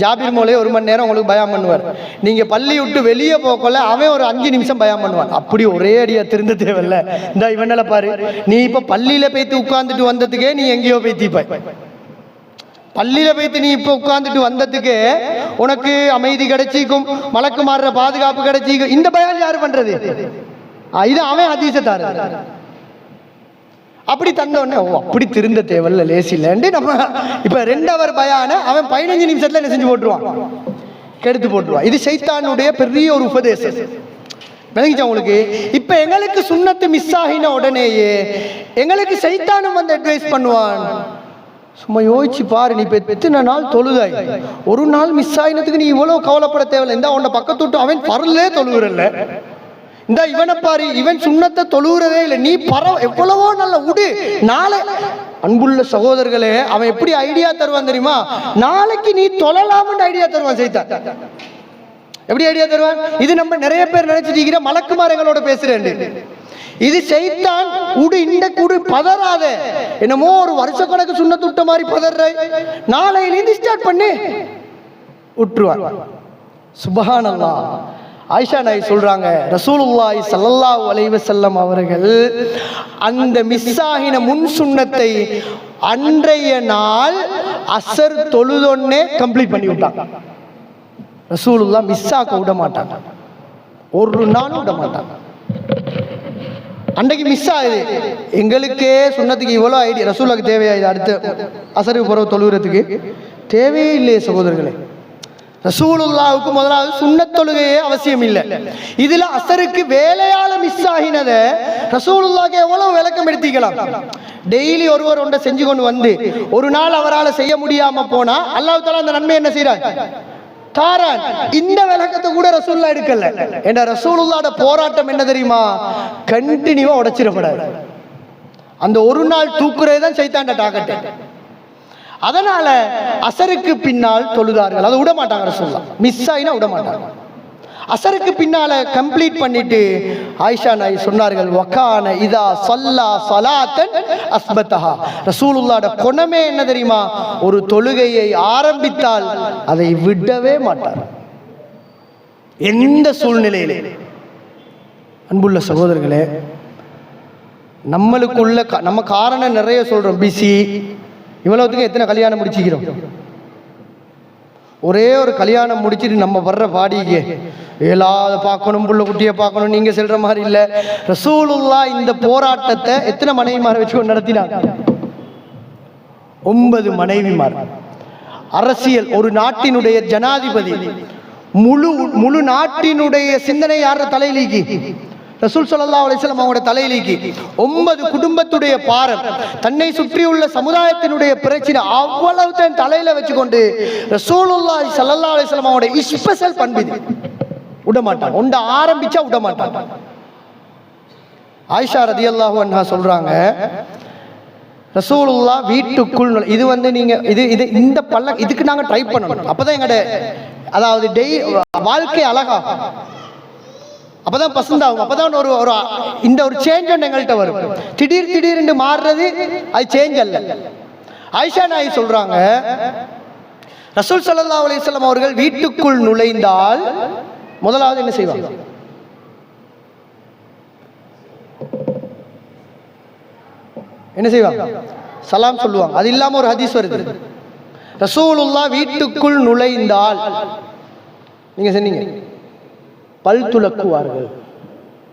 ஜாபீர் மோலே 1 மணி நேரம் உங்களுக்கு பயாம் பண்ணுவார். நீங்க பள்ளி விட்டு வெளியே போகல அவன் ஒரு 5 நிமிஷம் பயாம் பண்ணுவான். அப்படி ஒரே அடியா திருந்த தேவையில்ல. இந்த இவனால பாரு, நீ இப்ப பள்ளியில போய்த்து உட்கார்ந்துட்டு வந்ததுக்கே நீ எங்கேயோ போய்த்திப்பாய். பள்ளியில போய்த்து நீ இப்ப உட்கார்ந்துட்டு வந்ததுக்கு உனக்கு அமைதி கிடைச்சிக்கும், மலக்கு மாறுற பாதுகாப்பு கிடைச்சிக்கும். இந்த பயான் யாரு பண்றது? இது அவன் ஹதீஸத்தாரு. அப்படி தந்தோடனே அப்படி திருந்த தேவையில்ல, லேசில்லைன்னு நம்ம இப்ப 2 ஹவர் பயான அவன் 15 நிமிஷத்துல என்ன செஞ்சு போட்டுருவான், கெடுத்து போட்டுருவான். இது சைத்தானுடைய பெரிய ஒரு உபதேசம். விளங்கிச்சா உங்களுக்கு? இப்ப எங்களுக்கு சுன்னத்து மிஸ் ஆகின உடனேயே எங்களுக்கு சைத்தானும் வந்து அட்வைஸ் பண்ணுவான். சும்மா யோசிச்சு பாரு, நீ எத்தனை நாள் தொழுதாய், ஒரு நாள் மிஸ் ஆகினதுக்கு நீ இவ்வளவு கவலைப்பட தேவையில்லை. இந்த அவன பக்கத்து விட்டு அவன் பரலே தொழுகிறல்ல, இந்த இவனை பாரு, இவன் சுண்ணத்தை தொழுகிறதே இல்லை, நீ எவ்வளவோ நல்ல உடு. நாளை அன்புள்ள சகோதரர்களே, அவன் எப்படி ஐடியா தருவான் தெரியுமா? நாளைக்கு நீ தொழலாம்னு ஐடியா தருவான் சைத்தான். எப்படி ஐடியா தருவான்? இது நம்ம நிறைய பேர் நினைச்சிட்டு மலக்குமாரங்களோட பேசுறேன். இது சைத்தான். உடு, இந்த குடு, பதறாத. என்னமோ ஒரு வருஷ கணக்கு சுண்ணத்து விட்ட மாதிரி பதற, நாளையிலேருந்து ஸ்டார்ட் பண்ணி விட்டுருவான். சுப்ஹானல்லாஹ். ஆயிஷா நாய் சொல்றாங்க, ரசூலுல்லாஹி ஸல்லல்லாஹு அலைஹி வஸல்லம் அவர்கள் அந்த மிஸ் ஆகின முன் சுன்னத்தை அன்றைய நாள் அசர் தொழுதொன்னே கம்ப்ளீட் பண்ணி விட்டாங்க. ரசூலுல்லாஹ் மிஸ் ஆக்க விட மாட்டாங்க, ஒரு நாள் விட மாட்டாங்க. அன்றைக்கு மிஸ் ஆகுது, எங்களுக்கே சுன்னத்துக்கு இவ்வளோ ஐடியா, ரசூலுக்கு தேவையா? இது அடுத்த அசருக்கு பிறகு தொழுகிறதுக்கு தேவையே இல்லையே சகோதரர்களே. ரசூலுல்லாவுக்கு முதலாவது சுன்னத் தொழுகையே அவசியம் இல்லை. இதுல அசருக்கு வேலையால மிஸ் ஆகினத ரசூலுல்லாஹ்க்கு எவ்வளவு விளக்கம் எடுத்திக்கலாம். டெய்லி ஒருவர் ஒன்றை செஞ்சு கொண்டு வந்து ஒரு நாள் அவரால் செய்ய முடியாம போனா அல்லாஹ் தஆலா அந்த நன்மை என்ன செய்றார்? தாரான். இந்த விளக்கத்தை கூட ரசூலுல்லாஹ் எடுக்கல. என்ற ரசூலுல்லாஹ்வோட போராட்டம் என்ன தெரியுமா? கண்டினியூவா உடைச்சிடப்படாது. அந்த ஒரு நாள் தூக்குறதே தான் சைத்தான்ட டார்கெட். அதனால அசருக்கு பின்னால் தொழுதார்கள். அதை விட மாட்டாங்க ரசூலுல்லாஹ். மிஸ் ஆயினா விட மாட்டாங்க. அசருக்கு பின்னால கம்ப்ளீட் பண்ணிட்டு ஆயிஷா நாய் சொன்னார்கள், வகான இதா ஸல்லா ஸலாத்தன் அஸ்பதஹா. ரசூலுல்லாஹ்வோட குணமே என்ன தெரியுமா? ஒரு தொழுகையை ஆரம்பித்தால் அதை விடவே மாட்டார், எந்த சூழ்நிலையிலே. அன்புள்ள சகோதரர்களே, நம்மளுக்குள்ள நம்ம காரணம் நிறைய சொல்றோம். பிஸி, இவ்வளவுக்கு எத்தனை கல்யாணம் முடிச்சுக்கிறோம்? ஒரே ஒரு கல்யாணம் முடிச்சுட்டு நம்ம வர்ற பாடிக்கு ஏலாத பார்க்கணும், புள்ள குட்டியை பார்க்கணும், நீங்க சொல்ற மாதிரி இல்லை. ரசூலுல்லாஹ் இந்த போராட்டத்தை எத்தனை மனைவிமாரை வச்சு நடத்தினாங்க? 9 மனைவிமார். அரசியல், ஒரு நாட்டினுடைய ஜனாதிபதி, முழு நாட்டினுடைய சிந்தனை யார தலையிலேக்கு? ரசூல் ஸல்லல்லாஹு அலைஹி வஸல்லம் அவங்களுடைய தலையிலேக்கு. 9 குடும்பத்துடைய பாரம், தன்னை சுற்றியுள்ள சமுதாயத்தினுடைய பிரச்சனை அவ்வளவு தன் தலையில வச்சுக்கொண்டு ரசூலுல்லாஹி ஸல்லல்லாஹு அலைஹி வஸல்லம் அவங்களுடைய ஸ்பெஷல் பண்பு இது. விட மாட்டாங்க, ஒன்றை ஆரம்பிச்சா விட மாட்டாங்க. ஆயிஷா ரதியல்லாஹு அன்ஹா சொல்றாங்க, ரசூலுல்லாஹ் வீட்டுக்குள் இது நீங்க இது இந்த இதுக்கு நாங்க ட்ரை பண்ணணும். அப்பதான் எங்கட அதாவது வாழ்க்கை அழகாகும், அப்பதான் பசந்தாகும், அப்பதான் ஒரு இந்த ஒரு சேஞ்ச் ஒன்று எங்கள்கிட்ட வரும். திடீர்னு மாறுறது அது சேஞ்ச் அல்ல. ஆயிஷா நாய் சொல்றாங்க, ரசூல் ஸல்லல்லாஹு அலைஹி வஸல்லம் அவர்கள் வீட்டுக்குள் நுழைந்தால் முதலாவது என்ன செய்வாங்க? என்ன செய்வாங்க? சலாம் சொல்லுவாங்க. அது இல்லாம ஒரு ஹதீஸ் வருது, ரசூலுல்லாஹ் வீட்டுக்குள் நுழைந்தால் நீங்க சொன்னீங்க பல் துலக்குவார்கள்.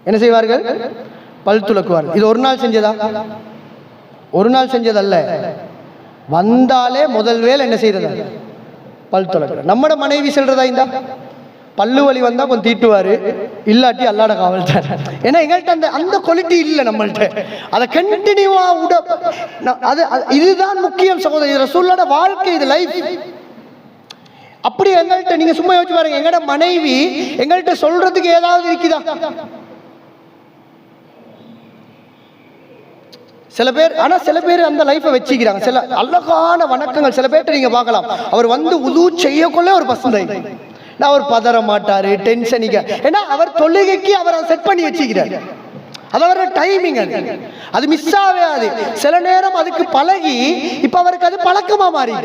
என்ன செய்வார்கள்? பல் துலக்குவார்கள். இது ஒரு நாள் செஞ்சதா? ஒரு நாள் செஞ்சதல்ல. வந்தாலே முதல் வேலை என்ன செய்யறதா? பல் துலக்குற. நம்மட மனைவி சொல்றதா? இந்த பல்லு வலி வந்தா கொஞ்சம் தீட்டுவாரு, இல்லாட்டி அல்லாட காவல் தான். ஏன்னா எங்கள்கிட்ட அந்த குவாலிட்டி இல்லை நம்மள்ட்ட. அதை கண்டினியூவா இதுதான் முக்கியம் சகோதரி. ரசூலுல்லாஹ்வோட வாழ்க்கை இது, லைஃப். அப்படி எங்கள்கிட்ட நீங்க சும்மா யோசிச்சு பாருங்க, எங்கட மனைவி எங்கள்கிட்ட சொல்றதுக்கு ஏதாவது இருக்குதா? சில பேர், ஆனால் சில பேர் அந்த லைஃப்பை வச்சுக்கிறாங்க. சில அழகான வணக்கங்கள் சில பேர்ட்ட நீங்கள் பார்க்கலாம். அவர் வந்து உது செய்யக்குள்ளே ஒரு பசந்தை, அவர் பதற மாட்டார், டென்ஷனிக்க. ஏன்னா அவர் தொழுகைக்கு அவர் செட் பண்ணி வச்சுக்கிறார். அது அவரோட டைமிங், அது மிஸ் ஆகாது. சில நேரம் அதுக்கு பழகி இப்போ அவருக்கு அது பழக்கமாக மாறி.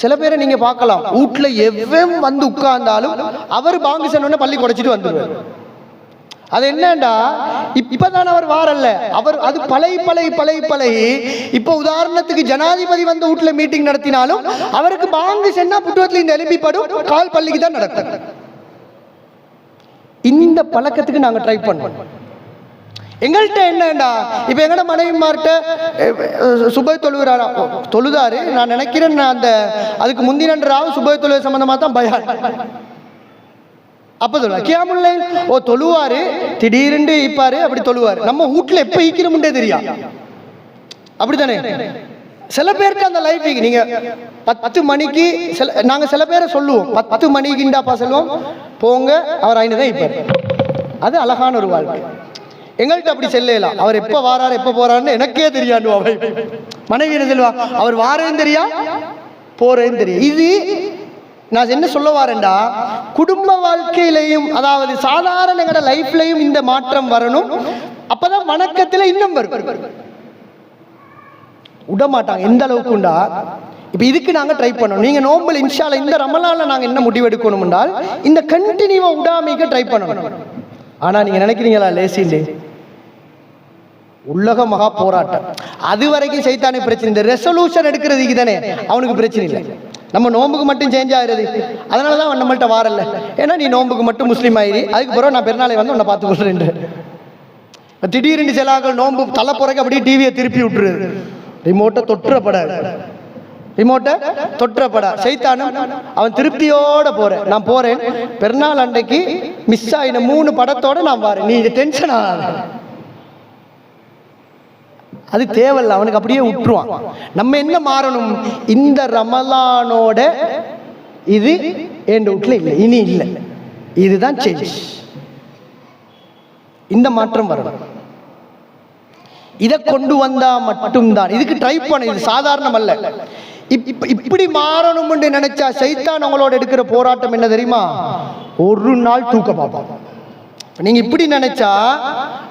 சில பேரை நீங்க பார்க்கலாம், வீட்டில் எவ்வளவு வந்து உட்கார்ந்தாலும் அவர் பாங்கு சொன்ன பள்ளி குடைச்சிட்டு வந்துடுவார். அது என்னண்டா, இப்பதான் அவர் வாரல்ல, அவர் அது பழகி இப்போ உதாரணத்துக்கு ஜனாதிபதி வந்து வீட்டில் மீட்டிங் நடத்தினாலும் அவருக்கு பாங்கு சென்னா புட்டுவத்தில் இந்த எலும்பிப்படும் கால் பள்ளிக்கு தான் நடக்கும். இந்த பழக்கத்துக்கு நாங்கள் ட்ரை பண்ணுவோம். எங்கள்கிட்ட என்னண்டா, இப்போ எங்கட மனைவிமார்கிட்ட சுபை தொழுதாரு. நான் நினைக்கிறேன் அந்த அதுக்கு முந்தினன்றாவும் சுபை தொழுகை சம்பந்தமாக தான் பயான். அப்போ சொல்லுவா கியாமுல்லை தொழுவாரு, திடீர்னு ஈப்பாரு, அப்படி தொழுவாரு. நம்ம வீட்டில் எப்போ ஈக்கிறோம்ன்றே தெரியும். அப்படித்தானே சில பேருக்கு அந்த லைஃப். நீங்க 10 மணிக்கு நாங்கள் சில பேரை சொல்லுவோம், 10 மணிக்குண்டாப்பா சொல்லுவோம், போங்க அவர் ஐநதான் ஈப்பாரு. அது அழகான ஒரு வாழ்க்கை. எங்கள்கிட்ட அப்படி செல்லலாம். அவர் எப்போ வாராரு எப்போ போறாருன்னு எனக்கே தெரியாது. மனைவி என்ன சொல்லுவா, அவர் வாரேன்னு தெரியா போறேன்னு தெரியும். இது நான் என்ன சொல்ல வாரேன்டா, குடும்ப வாழ்க்கையிலையும் அதாவது சாதாரண எங்கட லைஃப்லையும் இந்த மாற்றம் வரணும். அப்பதான் வணக்கத்துல இன்னும் வரும். விட மாட்டாங்க எந்த அளவுக்கு உண்டா. இப்ப இதுக்கு நாங்க ட்ரை பண்ணணும். நீங்க நோம்பல் இன்ஷால்ல இந்த ரமலான்ல நாங்க என்ன முடிவெடுக்கணும் என்றால் இந்த கண்டினியூவா விடாமைக்கு ட்ரை பண்ணணும். ஆனா நீங்க நினைக்கிறீங்களா லேசிலே, உலக மகா போராட்டம். அது வரைக்கும் சைத்தானே பிரச்சனை. இந்த ரெசல்யூஷன் எடுக்கிறதுக்கு தானே அவனுக்கு பிரச்சனை இல்லை. நம்ம நோம்புக்கு மட்டும் சேஞ்ச் ஆகிறது. அதனால தான் நம்மள்கிட்ட வாரல்ல. ஏன்னா நீ நோம்புக்கு மட்டும் முஸ்லீம் ஆயிரி, அதுக்கு பிறகு நான் பெருநாளை வந்து உன்னை பார்த்து கொள்றேன். திடீர்னு சிலாக்கள் நோம்பு தலை புறக்க அப்படியே டிவியை திருப்பி விட்டுருது. ரிமோட்டை தொற்றப்படா சைத்தானும் அவன் திருப்தியோட போறேன். நான் போறேன் பெருநாள் அன்றைக்கு மிஸ் ஆயின 3 படத்தோட நான் வாரேன், நீ டென்ஷன் ஆகாத. அது தேவையில்ல, அவனுக்கு அப்படியே விட்டுருவான். நம்ம என்ன மாறணும், இந்த ரமலானோட இது என் வீட்டில் இல்லை, இனி இல்லை, இதுதான் சேஞ்ச். இந்த மாற்றம் வரணும். இதை கொண்டு வந்தா மட்டும்தான். இதுக்கு ட்ரை பண்ண, இது சாதாரணம் அல்ல. இப்படி மாறணும் என்று நினைச்சா சைத்தான் உங்களோட எடுக்கிற போராட்டம் என்ன தெரியுமா, ஒரு நாள் தூக்க பார்ப்பான். நீங்க இப்படி நினைச்சா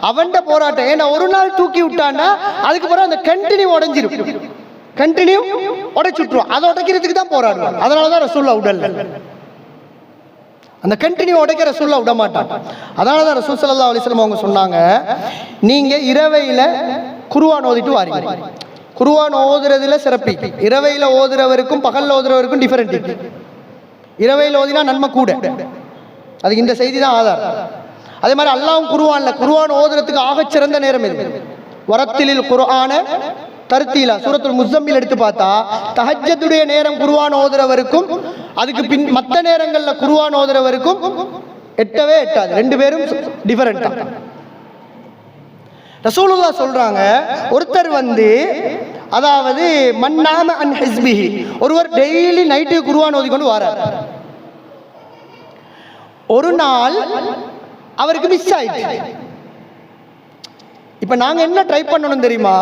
அவன்ட போராட்டம். ஏன்னா ஒரு நாள் தூக்கி விட்டான்னா அதுக்கு பிறகு அந்த கண்டினியூ உடைஞ்சிரும், கண்டினியூ உடைச்சுட்டுருவான். அதை உடைக்கிறதுக்கு தான் போராடுவான். அதனாலதான் ரசூல்லா உடல்ல அந்த கண்டினியூ உடைக்க ரசூல்லா விட மாட்டான். அதனாலதான் ரசூல் ஸல்லல்லாஹு அலைஹி வஸல்லம் அவங்க சொன்னாங்க, நீங்க இரவையில குர்ஆன் ஓதிட்டு வாரீங்க. குர்ஆன் ஓதுறதுல சிறப்பி. இரவையில ஓதுறவருக்கும் பகல்ல ஓதுறவருக்கும் டிஃபரெண்ட். இரவையில் ஓதினா நன்மை கூட, அதுக்கு இந்த செய்தி தான் ஆதாரம். அதே மாதிரி அல்லாஹ்வும் குர்ஆன் ஓதுறதுக்கு ஆகச் சிறந்த நேரம் இது. வரத்திலில் குர்ஆன தர்த்தீலா, சூரத்துல் முஸம்மில் எடுத்து பார்த்தா தஹஜ்ஜுடைய நேரம் குர்ஆன் ஓதுறவருக்கும் அதுக்கு பின் மற்ற நேரங்கள்ல குர்ஆன் ஓதுறவருக்கும் எட்டவே எட்டாது. 2 பேரும் டிஃபரெண்டா. ரசூலுல்லாஹ் சொல்றாங்க, ஒருத்தர் வந்து அதாவது மன்னாம அன் ஹிஸ்பிஹி, ஒருவர் டெய்லி நைட்டு குர்ஆன் ஓதிக்கொண்டு வரார். ஒரு நாள் அவருக்கு மிஸ் ஆயிடுச்சு. இப்ப நாங்க என்ன ட்ரை பண்ணணும் தெரியுமா,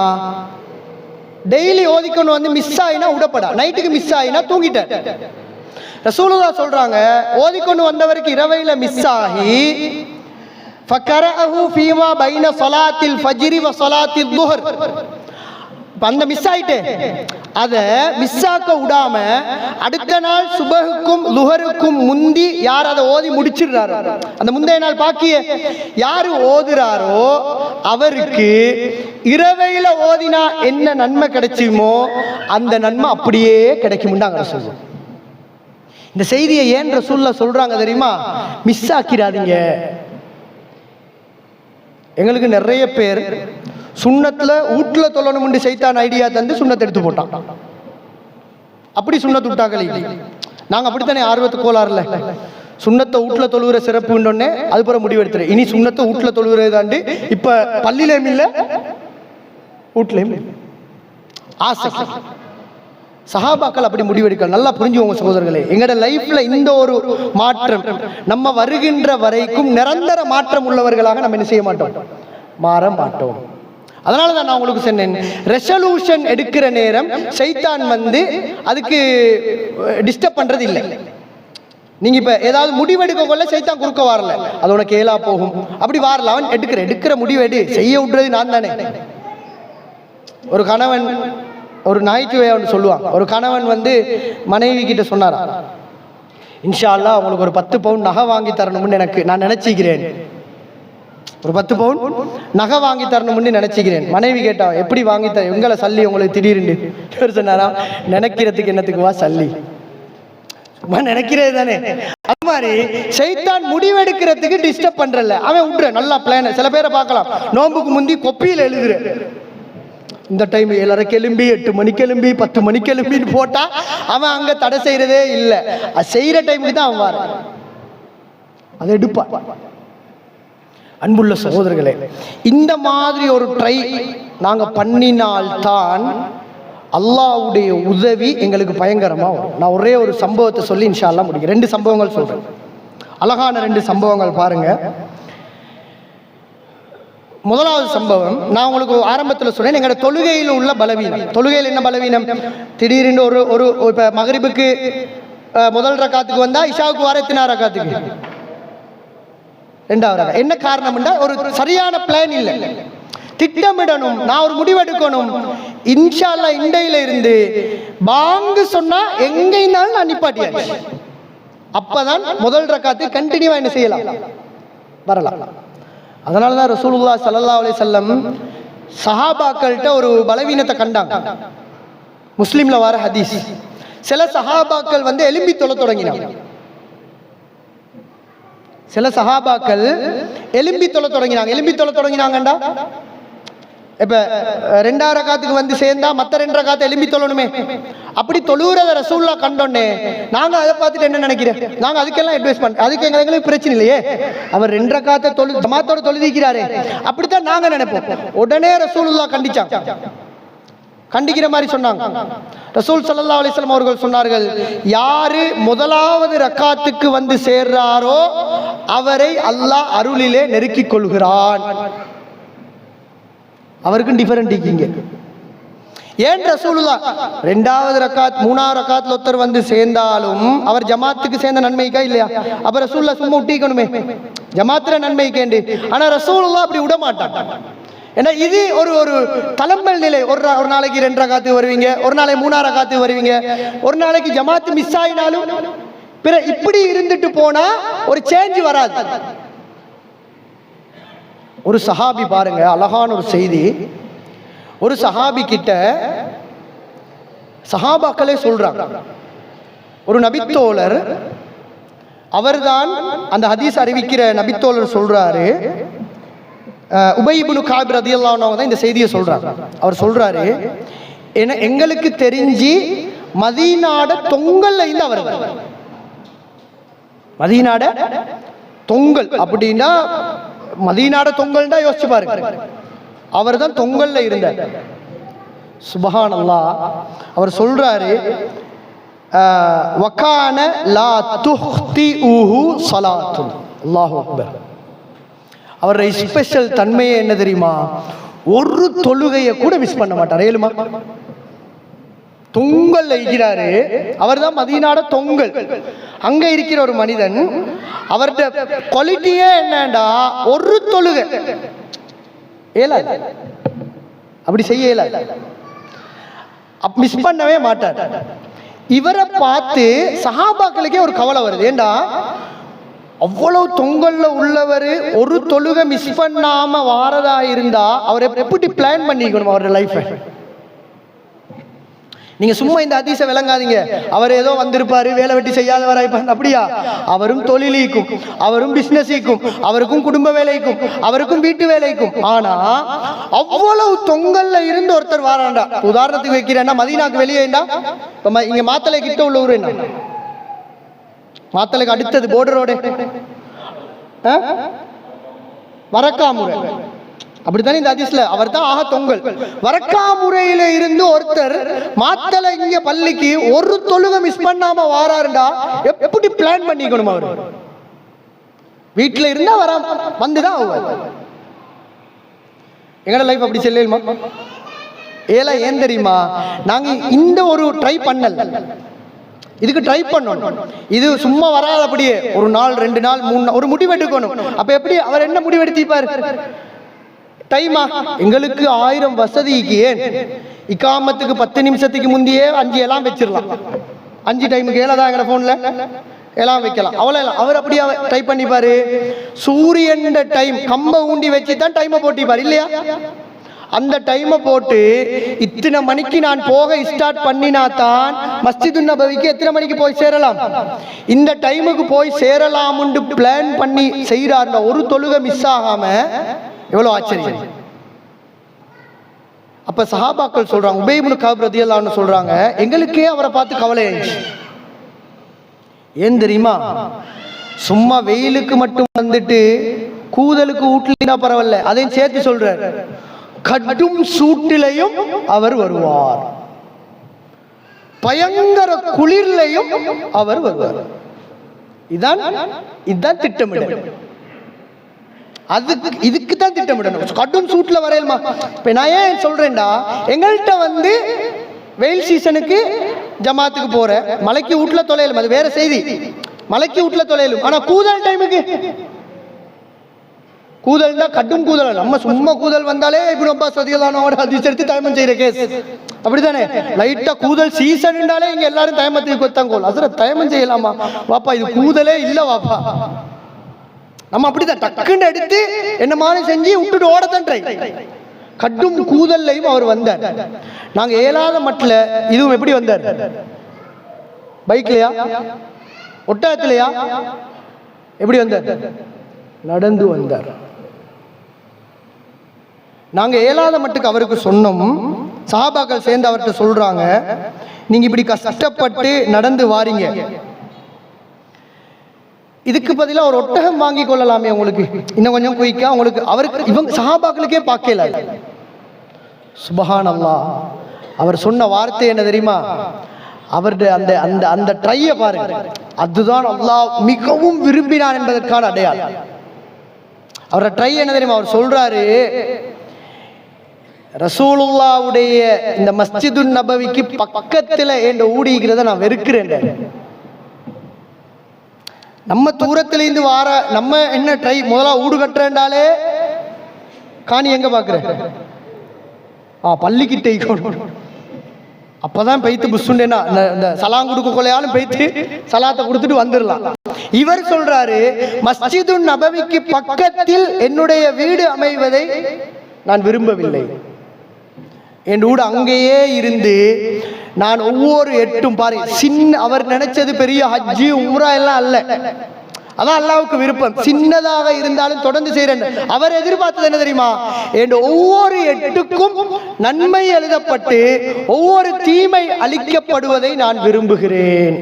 டெய்லி ஓதிக்கொண்டு வந்து மிஸ் ஆயினா உடப்படா, நைட்டுக்கு மிஸ் ஆயினா தூங்கிட்டார். ரசூலுல்லாஹ் சொல்றாங்க, ஓதிக்கொண்டு வந்தவருக்கு இரவையில மிஸ் ஆகி ஃபக்கரஹு ஃபீமா பைன ஸலாத்தில் ஃபஜ்ரி வ ஸலாத்தில் ظுஹர், அந்த மிஸ் ஆயிட்டு அதை மிஸ் ஆக்க விடாம அடுத்த நாள் சுபஹுக்கும் லுஹருக்கும் முந்தி யார் அதை ஓதி முடிச்சிடுறாரோ, அந்த முந்தைய நாள் பாக்கிய யாரு ஓதுறாரோ அவருக்கு இரவையில ஓதினா என்ன நன்மை கிடைச்சுமோ அந்த நன்மை அப்படியே கிடைக்கும்டாங்க ரசூல். இந்த செய்தியை ஏன் ரசூலுல்லாஹ் சொல்றாங்க தெரியுமா, மிஸ் ஆக்கிறாதீங்க. எங்களுக்கு நிறைய பேர் சுண்ணத்துல வீட்டுல தொழணும் சைத்தான் ஐடியா தந்து சுண்ணத்தை எடுத்து போட்டான். அப்படி சுண்ணத்து விட்டாக்கள் நாங்க அப்படித்தானே ஆர்வத்து கோளாறுல சுண்ணத்தை வீட்டுல தொழுகிற சிறப்புன்னொன்னே அது பிற முடிவு எடுத்துரு. இனி சுண்ணத்தை வீட்டுல தொழுகிறது தாண்டி இப்ப பள்ளியிலேயும் இல்லை வீட்லயும் ஆசை. சஹாபாக்கள் அப்படி முடிவெடுக்க நல்லா புரிஞ்சுவோங்க சகோதரர்களே. எங்களோட லைஃப்ல இந்த ஒரு மாற்றம் நம்ம வருகின்ற வரைக்கும் நிரந்தர மாற்றம் உள்ளவர்களாக நம்ம என்ன செய்ய மாட்டோம், மாற மாட்டோம். அதனால தான் நான் உங்களுக்கு சொன்னேன், ரெசல்யூஷன் எடுக்கிற நேரம் சைத்தான் வந்து அதுக்கு டிஸ்டர்ப் பண்றது இல்லை. நீங்க இப்ப ஏதாவது முடிவெடுக்க கொள்ள சைத்தான் குறுக்க வரல, அது உனக்கு ஏலா போகும் அப்படி வரல. அவன் எடுக்கிற முடிவெடு, செய்ய விடுறது நான் தானே. ஒரு கணவன் ஒரு நகைச்சுவையா ஒன்று சொல்லுவான். ஒரு கணவன் வந்து மனைவி கிட்ட சொன்னாரா, இன்ஷா அல்லாஹ் உங்களுக்கு ஒரு 10 பவுன் நகை வாங்கி தரணும்னு நான் நினைச்சிக்கிறேன். ஒரு 10 பவுன் நகை வாங்கி தரணும்னு நினைச்சிக்கிறேன். மனைவி கேட்டா, எப்படி வாங்கி தர, எங்களை சல்லி உங்களுக்கு திடீர்னு சொன்னாரா, நினைக்கிறதுக்கு என்னத்துக்குவா சல்லி, சும்மா நினைக்கிறது தானே. அது மாதிரி சைத்தான் முடிவெடுக்கிறதுக்கு டிஸ்டர்ப் பண்றல, அவன் விட்டுற நல்லா பிளான். சில பேரை பார்க்கலாம், நோம்புக்கு முந்தி கொப்பியில் எழுதுற, இந்த டைம் 7:30 கிளம்பி 8 மணிக்கு கிளம்பி 10 மணிக்கு கிளம்பின்னு போட்டா அவன் அங்க தடை செய்யறதே இல்லை. செய்யற டைமுக்கு தான் அவன் வார, அதை எடுப்பான். அன்புள்ள சகோதரர்களே, இந்த மாதிரி ஒரு ட்ரை நாங்க பண்ணினால்தான் அல்லாஹ்வுடைய உதவி எங்களுக்கு பயங்கரமா வரும். நான் ஒரே ஒரு சம்பவத்தை சொல்லி இன்ஷா அல்லாஹ் முடிக்கிறேன். 2 சம்பவங்கள் சொல்றேன், அழகான 2 சம்பவங்கள் பாருங்க. முதலாவது சம்பவம் நான் உங்களுக்கு ஆரம்பத்தில் சொன்னேன், எங்களோட தொழுகையில் உள்ள பலவீனம். தொழுகையில் என்ன பலவீனம்? திடீர்னு ஒரு இப்போ மகரிபுக்கு முதல் ரக்காத்துக்கு வந்தா இஷாவுக்கு வர எத்தனை ரக்காத்துக்கு? 2வது ரக்காத். என்ன காரணம்னா ஒரு சரியான பிளான் இல்லை, திட்டமிடணும். நான் ஒரு முடிவெடுக்கணும், இன்ஷா அல்லாஹ் இண்டையில இருந்து பாங்கு சொன்னா எங்க இருந்தாலும் நான் நிப்பாட்டியாச்சு. அப்பதான் முதல் ரக்காத்து கண்டினியூவா என்ன செய்யலாம், வரலாம். அதனால தான் ரசூலுல்லாஹ் ஸல்லல்லாஹு அலைஹி வஸல்லம் சஹாபாக்கள்கிட்ட ஒரு பலவீனத்தை கண்டாங்க. முஸ்லிம்ல வர ஹதீஸ், சில சஹாபாக்கள் வந்து எலும்பி தொழ தொடங்கினாங்க. சில சஹாபாக்கள் எலும்பி தொழ தொடங்கினாங்கண்டா, இப்ப 2வது ரக்காத்துக்கு வந்து சேர்ந்தா மற்ற 2 ரக்காத்தை எலும்பி தொழணுமே. அப்படி தொழுகிறத ரசூலுல்லாஹ் கண்டோன்னே நாங்க அதை பார்த்துட்டு என்ன நினைக்கிறேன், நாங்க அதுக்கெல்லாம் அட்வைஸ் பண்ண, அதுக்கு எங்களுக்கு பிரச்சனை இல்லையே, அவர் 2 ரக்காத்தை ஜமாத்தோட தொழுதிக்கிறாரே, அப்படித்தான் நாங்க நினைப்போம். உடனே ரசூலுல்லாஹ் கண்டிக்கிற மாதிரி சொன்னாங்க. ரசூல் ஸல்லல்லாஹு அலைஹி வஸல்லம் அவர்கள் சொன்னார்கள், யாரு முதலாவது ரக்காத்துக்கு வந்து சேர்றாரோ அவரை அல்லாஹ் அருளிலே நெருக்கிக் கொள்கிறான். அவருக்கும் டிஃபரெண்ட் இருக்கீங்க. ஏன் ரசூலுல்லாஹ் 2வது ரக்காத் 3வது ரக்காத்ல ஒருத்தர் வந்து சேர்ந்தாலும் அவர் ஜமாத்துக்கு சேர்ந்த நன்மைக்கா இல்லையா? அப்ப ரசூலுல்லாஹ் சும்மா விட்டிக்கணுமே, ஜமாத்துல நன்மைக்கேண்டு. ஆனா ரசூலுல்லாஹ் அப்படி விட மாட்டாங்க. ஏன்னா இது ஒரு தலம்பல் நிலை. ஒரு நாளைக்கு 2 ரக்காத்து வருவீங்க, ஒரு நாளைக்கு 3வது ரக்காத்து வருவீங்க, ஒரு நாளைக்கு ஜமாத்து மிஸ் ஆயினாலும் இப்படி இருந்துட்டு போனா ஒரு சேஞ்ச் வராது. ஒரு சஹாபி பாருங்க, அழகான ஒரு செய்தி. ஒரு சஹாபி கிட்ட சஹாபாக்களே சொல்றாங்க, ஒரு நபித்தோழர், அவர்தான் அந்த ஹதீஸ் அறிவிக்கிற நபித்தோழர் சொல்றாரு, உபய் இப்னு கஅப் ரலியல்லாஹு அன்ஹு தான் இந்த செய்தியை சொல்றாங்க. அவர் சொல்றாரு, எங்களுக்கு தெரிஞ்சு மதீனாட தொங்கல்ல இருந்து அவர் வர்றார். மதீனாட தொங்கல் அப்படின்னா, மதீனாட தொங்கல்னா யோசிச்சு பாருங்க, அவர் தான் தொங்கல்ல இருந்தார். சுப்ஹானல்லாஹ். அவர் சொல்றாரு, வகான லா துஹ்திஉஹு ஸலாத்துன். அல்லாஹு அக்பர். அவருடைய ஸ்பெஷல் தன்மையே என்ன தெரியுமா? ஒரு தொழுகையை கூட மிஸ் பண்ண மாட்டார். ஏழுமா தொங்கல் இருக்கிறாரு, அவர் தான் மதீனாட தொங்கல். அங்க இருக்கிற ஒரு மனிதன், அவருடைய குவாலிட்டியே என்னண்டா, ஒரு தொழுகை ஏலாது, அப்படி செய்ய இயலாது, மிஸ் பண்ணவே மாட்டார். இவரை பார்த்து சஹாபாக்களுக்கே ஒரு கவலை வருது. ஏண்டா அவ்வளவு தொங்கல்ல உள்ளவர் ஒரு தொழுகை மிஸ் பண்ணாம வாரதா இருந்தா அவர் எப்படி பிளான் பண்ணிக்கணும் அவருடைய லைஃபை? நீங்க சும்மா இந்த ஹதீஸை விளங்காதீங்க, அவர் ஏதோ வந்திருப்பாரு வேலை வெட்டி செய்யாதவராய்ப்பார், அப்படியா? அவரும் தொழிலுக்கும், அவரும் பிசினஸுக்கும், அவருக்கும் குடும்ப வேலைக்கும், அவருக்கும் வீட்டு வேலைக்கும். ஆனா அவ்வளவு தொங்கல்ல இருந்து ஒருத்தர் வாராண்டா. உதாரணத்துக்கு வைக்கிறேன்னா, மதீனாக்கு வெளியேண்டா, இங்க மாத்தலை கிட்ட உள்ள ஊர் என்ன, மாத்தலைக்கு அடுத்தது போர்டரோட வரக்காமுறை, அப்படித்தானே இந்த ஹதீஸ்ல அவர் தான் ஆக தொங்கல். வரக்காமுறையில இருந்து ஒருத்தர் மாத்தலை இங்க பள்ளிக்கு ஒரு தொழுகை மிஸ் பண்ணாம வாராருண்டா எப்படி பிளான் பண்ணிக்கணும்? அவரு வீட்டுல இருந்தா வர வந்துதான் ஆகுவார். எங்களோட லைஃப் அப்படி செல்லுமா? ஏல ஏன் தெரியுமா? நாங்க இந்த ஒரு ட்ரை பண்ணல, இதுக்கு ட்ரை பண்ணணும். இது சும்மா வராது அப்படியே. ஒரு நாள் 2 நாள் 3 நாள் ஒரு முடிவு எடுக்கணும். அப்ப எப்படி அவர் என்ன முடிவு எடுத்திப்பார்? டைமா எங்களுக்கு 1000 வசதிக்கு ஏன் இக்காமத்துக்கு 10 நிமிஷத்துக்கு முந்தையே 5 எல்லாம் வச்சிடலாம். 5 டைமுக்கு ஏழதான் எங்க போன்ல எல்லாம் வைக்கலாம். அவ்வளோ அவர் அப்படியே ட்ரை பண்ணிப்பாரு. சூரியன் டைம் கம்ப ஊண்டி வச்சு தான் டைமை போட்டிப்பார் இல்லையா? அந்த டைமை போட்டு இத்தனை மணிக்கு நான் போக ஸ்டார்ட் பண்ணினா தான் மஸ்ஜிது நபவிக்கு எத்தனை மணிக்கு போய் சேரலாம், இந்த டைமுக்கு போய் சேரலாம்னு பிளான் பண்ணி செய்யறார். ஒரு தொழுகை மிஸ் ஆகாம எவ்வளவு ஆச்சரியம். அப்ப சஹாபாக்கள் சொல்றாங்க, உபை இப்னு கஅப் ரலியல்லாஹு அன்ஹு சொல்றாங்க, எங்களுக்கே அவரை பார்த்து கவலை ஆயிடுச்சு. ஏன் தெரியுமா? சும்மா வெயிலுக்கு மட்டும் வந்துட்டு கூதலுக்கு ஊட்டலினா பரவாயில்ல, அதையும் சேர்த்து சொல்றார், கடும் சூட்டிலையும் அவர் வருவார், பயங்கர குளிர்லையும் அவர் வருவார். இதுதான் திட்டமிடல். அதுக்கு இதுக்கு தான் திட்டமிடணும். கடும் சூட்ல வரையலுமா? இப்ப நான் ஏன் சொல்றேன்டா, எங்கள்கிட்ட வந்து வெயில் சீசனுக்கு ஜமாத்துக்கு போற மலைக்கு வீட்டுல தொலையலும், அது வேற செய்தி. மலைக்கு வீட்டுல தொலையலும். ஆனா கூதல் டைமுக்கு கூதல் தான் கடும் கூதல். நம்ம சும்மா கூதல் வந்தாலே இப்னு அப்பாஸ் ரலியல்லாஹு அன்ஹு ஹதீஸ் எடுத்து தயமம் செய்யற கேஸ் அப்படிதானே. லைட்டா கூதல் சீசன்னாலே இங்க எல்லாரும் தயமத்துக்கு கொத்தாங்கோல். ஹஸ்ரத் தயமம் செய்யலாமா வாப்பா? இது கூதலே இல்ல வாப்பா. நம்ம அப்படிதான் டக்குன்னு எடுத்து என்ன மாதிரி செஞ்சு விட்டுட்டு ஓடத்தான் ட்ரை. கடும் கூதல்லையும் அவர் வந்தார். நாங்க ஏழாத மட்டில் இதுவும் எப்படி வந்தார்? பைக்லையா, ஒட்டகத்திலையா, எப்படி வந்தார்? நடந்து வந்தார். நாங்க ஏழாத மட்டுக்கு அவருக்கு சொன்னோம். சஹாபாக்கள் சேர்ந்து அவர்கிட்ட சொல்றாங்க, நீங்க இப்படி கஷ்டப்பட்டு நடந்து வாரீங்க, இதுக்கு பதிலாக ஒரு ஒட்டகம் வாங்கி கொள்ளலாமே, உங்களுக்கு இன்னும் கொஞ்சம் குயிக்கா உங்களுக்கு. அவருக்கு இவங்க சஹாபாக்களுக்கே பார்க்கல. சுப்ஹானல்லாஹ். அவர் சொன்ன வார்த்தை என்ன தெரியுமா? அவருடைய அந்த அந்த அந்த ட்ரையை பாருங்க, அதுதான் அல்லாஹ் மிகவும் விரும்பினான் என்பதற்கான அடையாளம். அவரோட ட்ரை என்ன தெரியுமா? அவர் சொல்றாரு, ரசூலுல்லாஹ்வுடைய இந்த மஸ்ஜிது நபவிக்கு பக்கத்துல என்ற ஊடிக்கிறத நான் வெறுக்கிறேன். நம்ம தூரத்துல இருந்து வார நம்ம என்ன ட்ரை, முதல்ல ஊடு கட்டுறேன்டாலே காணி எங்க பாக்குற, பள்ளிக்கிட்டே அப்பதான் பெய்த்து புஷ்ண்டேன்னா இந்த சலாம் கொடுக்க கொள்ளையாலும் பெய்த்து சலாத்தை கொடுத்துட்டு வந்துடலாம். இவர் சொல்றாரு, மஸ்ஜிது நபவிக்கு பக்கத்தில் என்னுடைய வீடு அமைவதை நான் விரும்பவில்லை. என் வீடு அங்கேயே இருந்து நான் ஒவ்வொரு எட்டும் பாருங்க, சின்ன அவர் நினைச்சது பெரிய ஹஜ்ஜி உம்ரா எல்லாம் அல்ல, அதான் அல்லாஹ்வுக்கு விருப்பம். சின்னதாக இருந்தாலும் தொடர்ந்து செய்யறேன். அவர் எதிர்பார்த்தது என்ன தெரியுமா? என் ஒவ்வொரு எட்டுக்கும் நன்மை எழுதப்பட்டு ஒவ்வொரு தீமை அளிக்கப்படுவதை நான் விரும்புகிறேன்.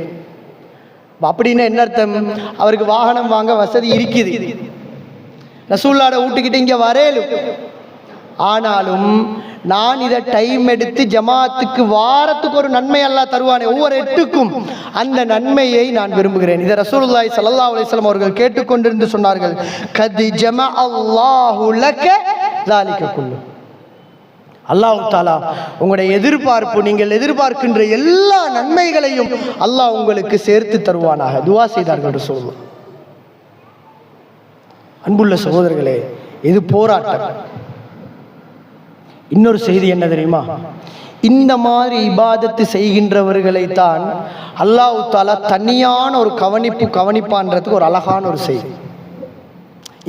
அப்படின்னு என்ன அர்த்தம்? அவருக்கு வாகனம் வாங்க வசதி இருக்குது, ரசூலுல்லாஹ்வோட வீட்டுக்கிட்ட இங்க வரேலும், ஆனாலும் நான் இதை டைம் எடுத்து ஜமாத்துக்கு வாரத்துக்கு ஒரு நன்மை அல்லாஹ் தருவானே ஒவ்வொரு எட்டுக்கும், அந்த நன்மையை நான் விரும்புகிறேன். இதை ரசூலுல்லாஹி ஸல்லல்லாஹு அலைஹி வஸல்லம் அவர்கள் கேட்டுக்கொண்டிருந்து சொன்னார்கள், கதி ஜமா அல்லாஹு லக ذلك குல்லு. அல்லாஹ் தஆலா உங்களுடைய எதிர்பார்ப்பு, நீங்கள் எதிர்பார்க்கின்ற எல்லா நன்மைகளையும் அல்லாஹ் உங்களுக்கு சேர்த்து தருவானாக. துஆ செய்தார்கள் ரசூலுல்லாஹ். அன்புள்ள சகோதரர்களே, இது போராட்டம். இன்னொரு செய்தி என்ன தெரியுமா? இந்த மாதிரி இபாதத்து செய்கின்றவர்களை தான் அல்லாஹ் தஆலா தனியான ஒரு கவனிப்பான்றதுக்கு ஒரு அழகான ஒரு செய்தி.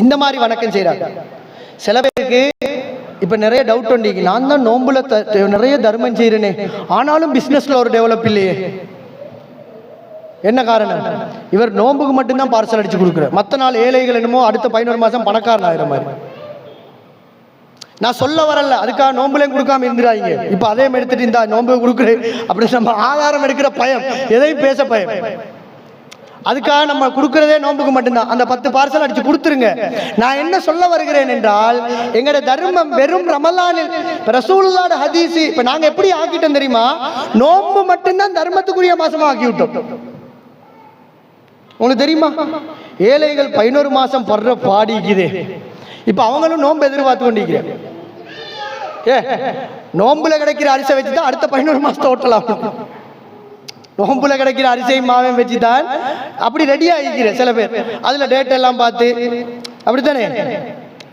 இந்த மாதிரி வணக்கம் செய்றாங்க. சில பேருக்கு இப்ப நிறைய டவுட் உண்டு, நான் தான் நோம்புல நிறைய தர்மம் செய்யறேனே, ஆனாலும் பிசினஸ்ல ஒரு டெவலப் இல்லையே. என்ன காரணம்? இவர் நோம்புக்கு மட்டும்தான் பார்சல் அடிச்சு கொடுக்குற, மற்ற நாள் ஏழைகள் என்னமோ அடுத்த 11 மாசம் பணக்காரன் ஆகிற மாதிரி. நான் சொல்ல வரல, அதுக்காக நோம்புலையும் கொடுக்காம இருந்துடாங்க. இப்ப அதே எடுத்துட்டு இந்த நோம்பு கொடுக்குறேன் அப்படி நம்ம ஆதாரம் எடுக்கிற பயம், எதையும் பேச பயம். அதுக்காக நம்ம கொடுக்கறதே நோம்புக்கு மட்டும்தான். அந்த 10 பார்சல் அடிச்சு கொடுத்துருங்க. நான் என்ன சொல்ல வருகிறேன் என்றால், எங்கட தர்மம் வெறும் ரமலானில் ரசூலுல்லாஹ்வோட ஹதீஸ் இப்ப நாங்க எப்படி ஆக்கிட்டோம் தெரியுமா? நோம்பு மட்டும்தான் தர்மத்துக்குரிய மாசமா ஆக்கி விட்டோம். உங்களுக்கு தெரியுமா? ஏழைகள் 11 மாசம் படுற பாடிக்குதே. இப்ப அவங்களும் நோம்பு எதிர்பார்த்து கொண்டிருக்கிறேன். நோம்புல கிடைக்கிற அரிசை வச்சு தான் அடுத்த 11 மாசத்தை ஓட்டலாம். நோம்புல கிடைக்கிற அரிசையும் மாவையும் வச்சு தான் அப்படி ரெடி ஆகிக்கிற சில பேர். அதில் டேட் எல்லாம் பார்த்து அப்படித்தானே.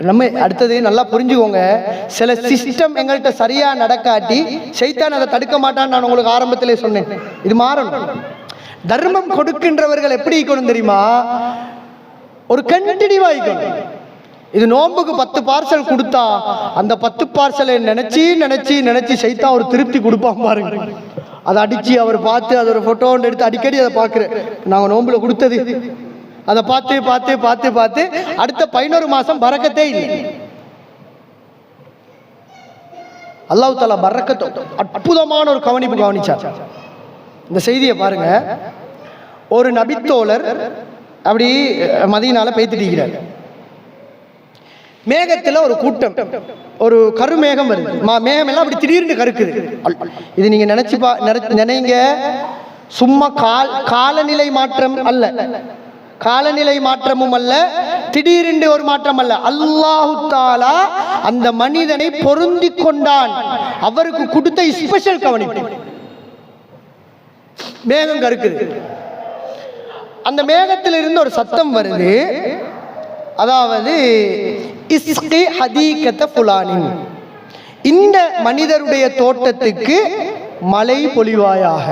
நம்ம அடுத்தது நல்லா புரிஞ்சுக்கோங்க, சில சிஸ்டம் எங்கள்கிட்ட சரியா நடக்காட்டி சைத்தான் அதை தடுக்க மாட்டான்னு நான் உங்களுக்கு ஆரம்பத்திலே சொன்னேன். இது மாறணும். தர்மம் கொடுக்கின்றவர்கள் எப்படி இருக்கணும் தெரியுமா? ஒரு கண்டினியூவா இருக்கணும். இது நோம்புக்கு 10 பார்சல் கொடுத்தா அந்த 10 பார்சலை நினைச்சு நினைச்சு நினைச்சு சைத்தான் ஒரு திருப்தி கொடுப்பான் பாருங்க. அதை அடிச்சு அவர் பார்த்து அதை ஒரு போட்டோ எடுத்து அடிக்கடி அதை பார்க்குறேன். நாங்கள் நோம்புல கொடுத்தது அதை பார்த்து பார்த்து பார்த்து பார்த்து அடுத்த 11 மாசம் பரக்கத்தே இல்லை. அல்லாஹ் தஆலா பரக்கத்தை அற்புதமான ஒரு கவனிச்சார். இந்த செய்தியை பாருங்க. ஒரு நபித்தோழர் அப்படி மதீனால பேத்திட்டிருக்கிறார். மேகத்துல ஒரு கூட்டம், ஒரு கருமேகம் வருது. மேகம் எல்லாம் அப்படி திடீர்னு கருக்குது. இது நீங்க நினைங்க, சும்மா காலநிலை மாற்றம் அல்ல, காலநிலை மாற்றமும் அல்ல, திடீரென்று ஒரு மாற்றம் அல்ல. அல்லாஹு தஆலா அந்த மனிதனை பொருந்தி கொண்டான். அவருக்கு கொடுத்த ஸ்பெஷல் கவனிப்பு. மேகம் கருக்குது. அந்த மேகத்திலிருந்து ஒரு சத்தம் வருது. அதாவது இஸ்கி ஹதீகத ஃபுலானின், இந்த மனிதருடைய தோட்டத்துக்கு மழை பொழிவாயாக.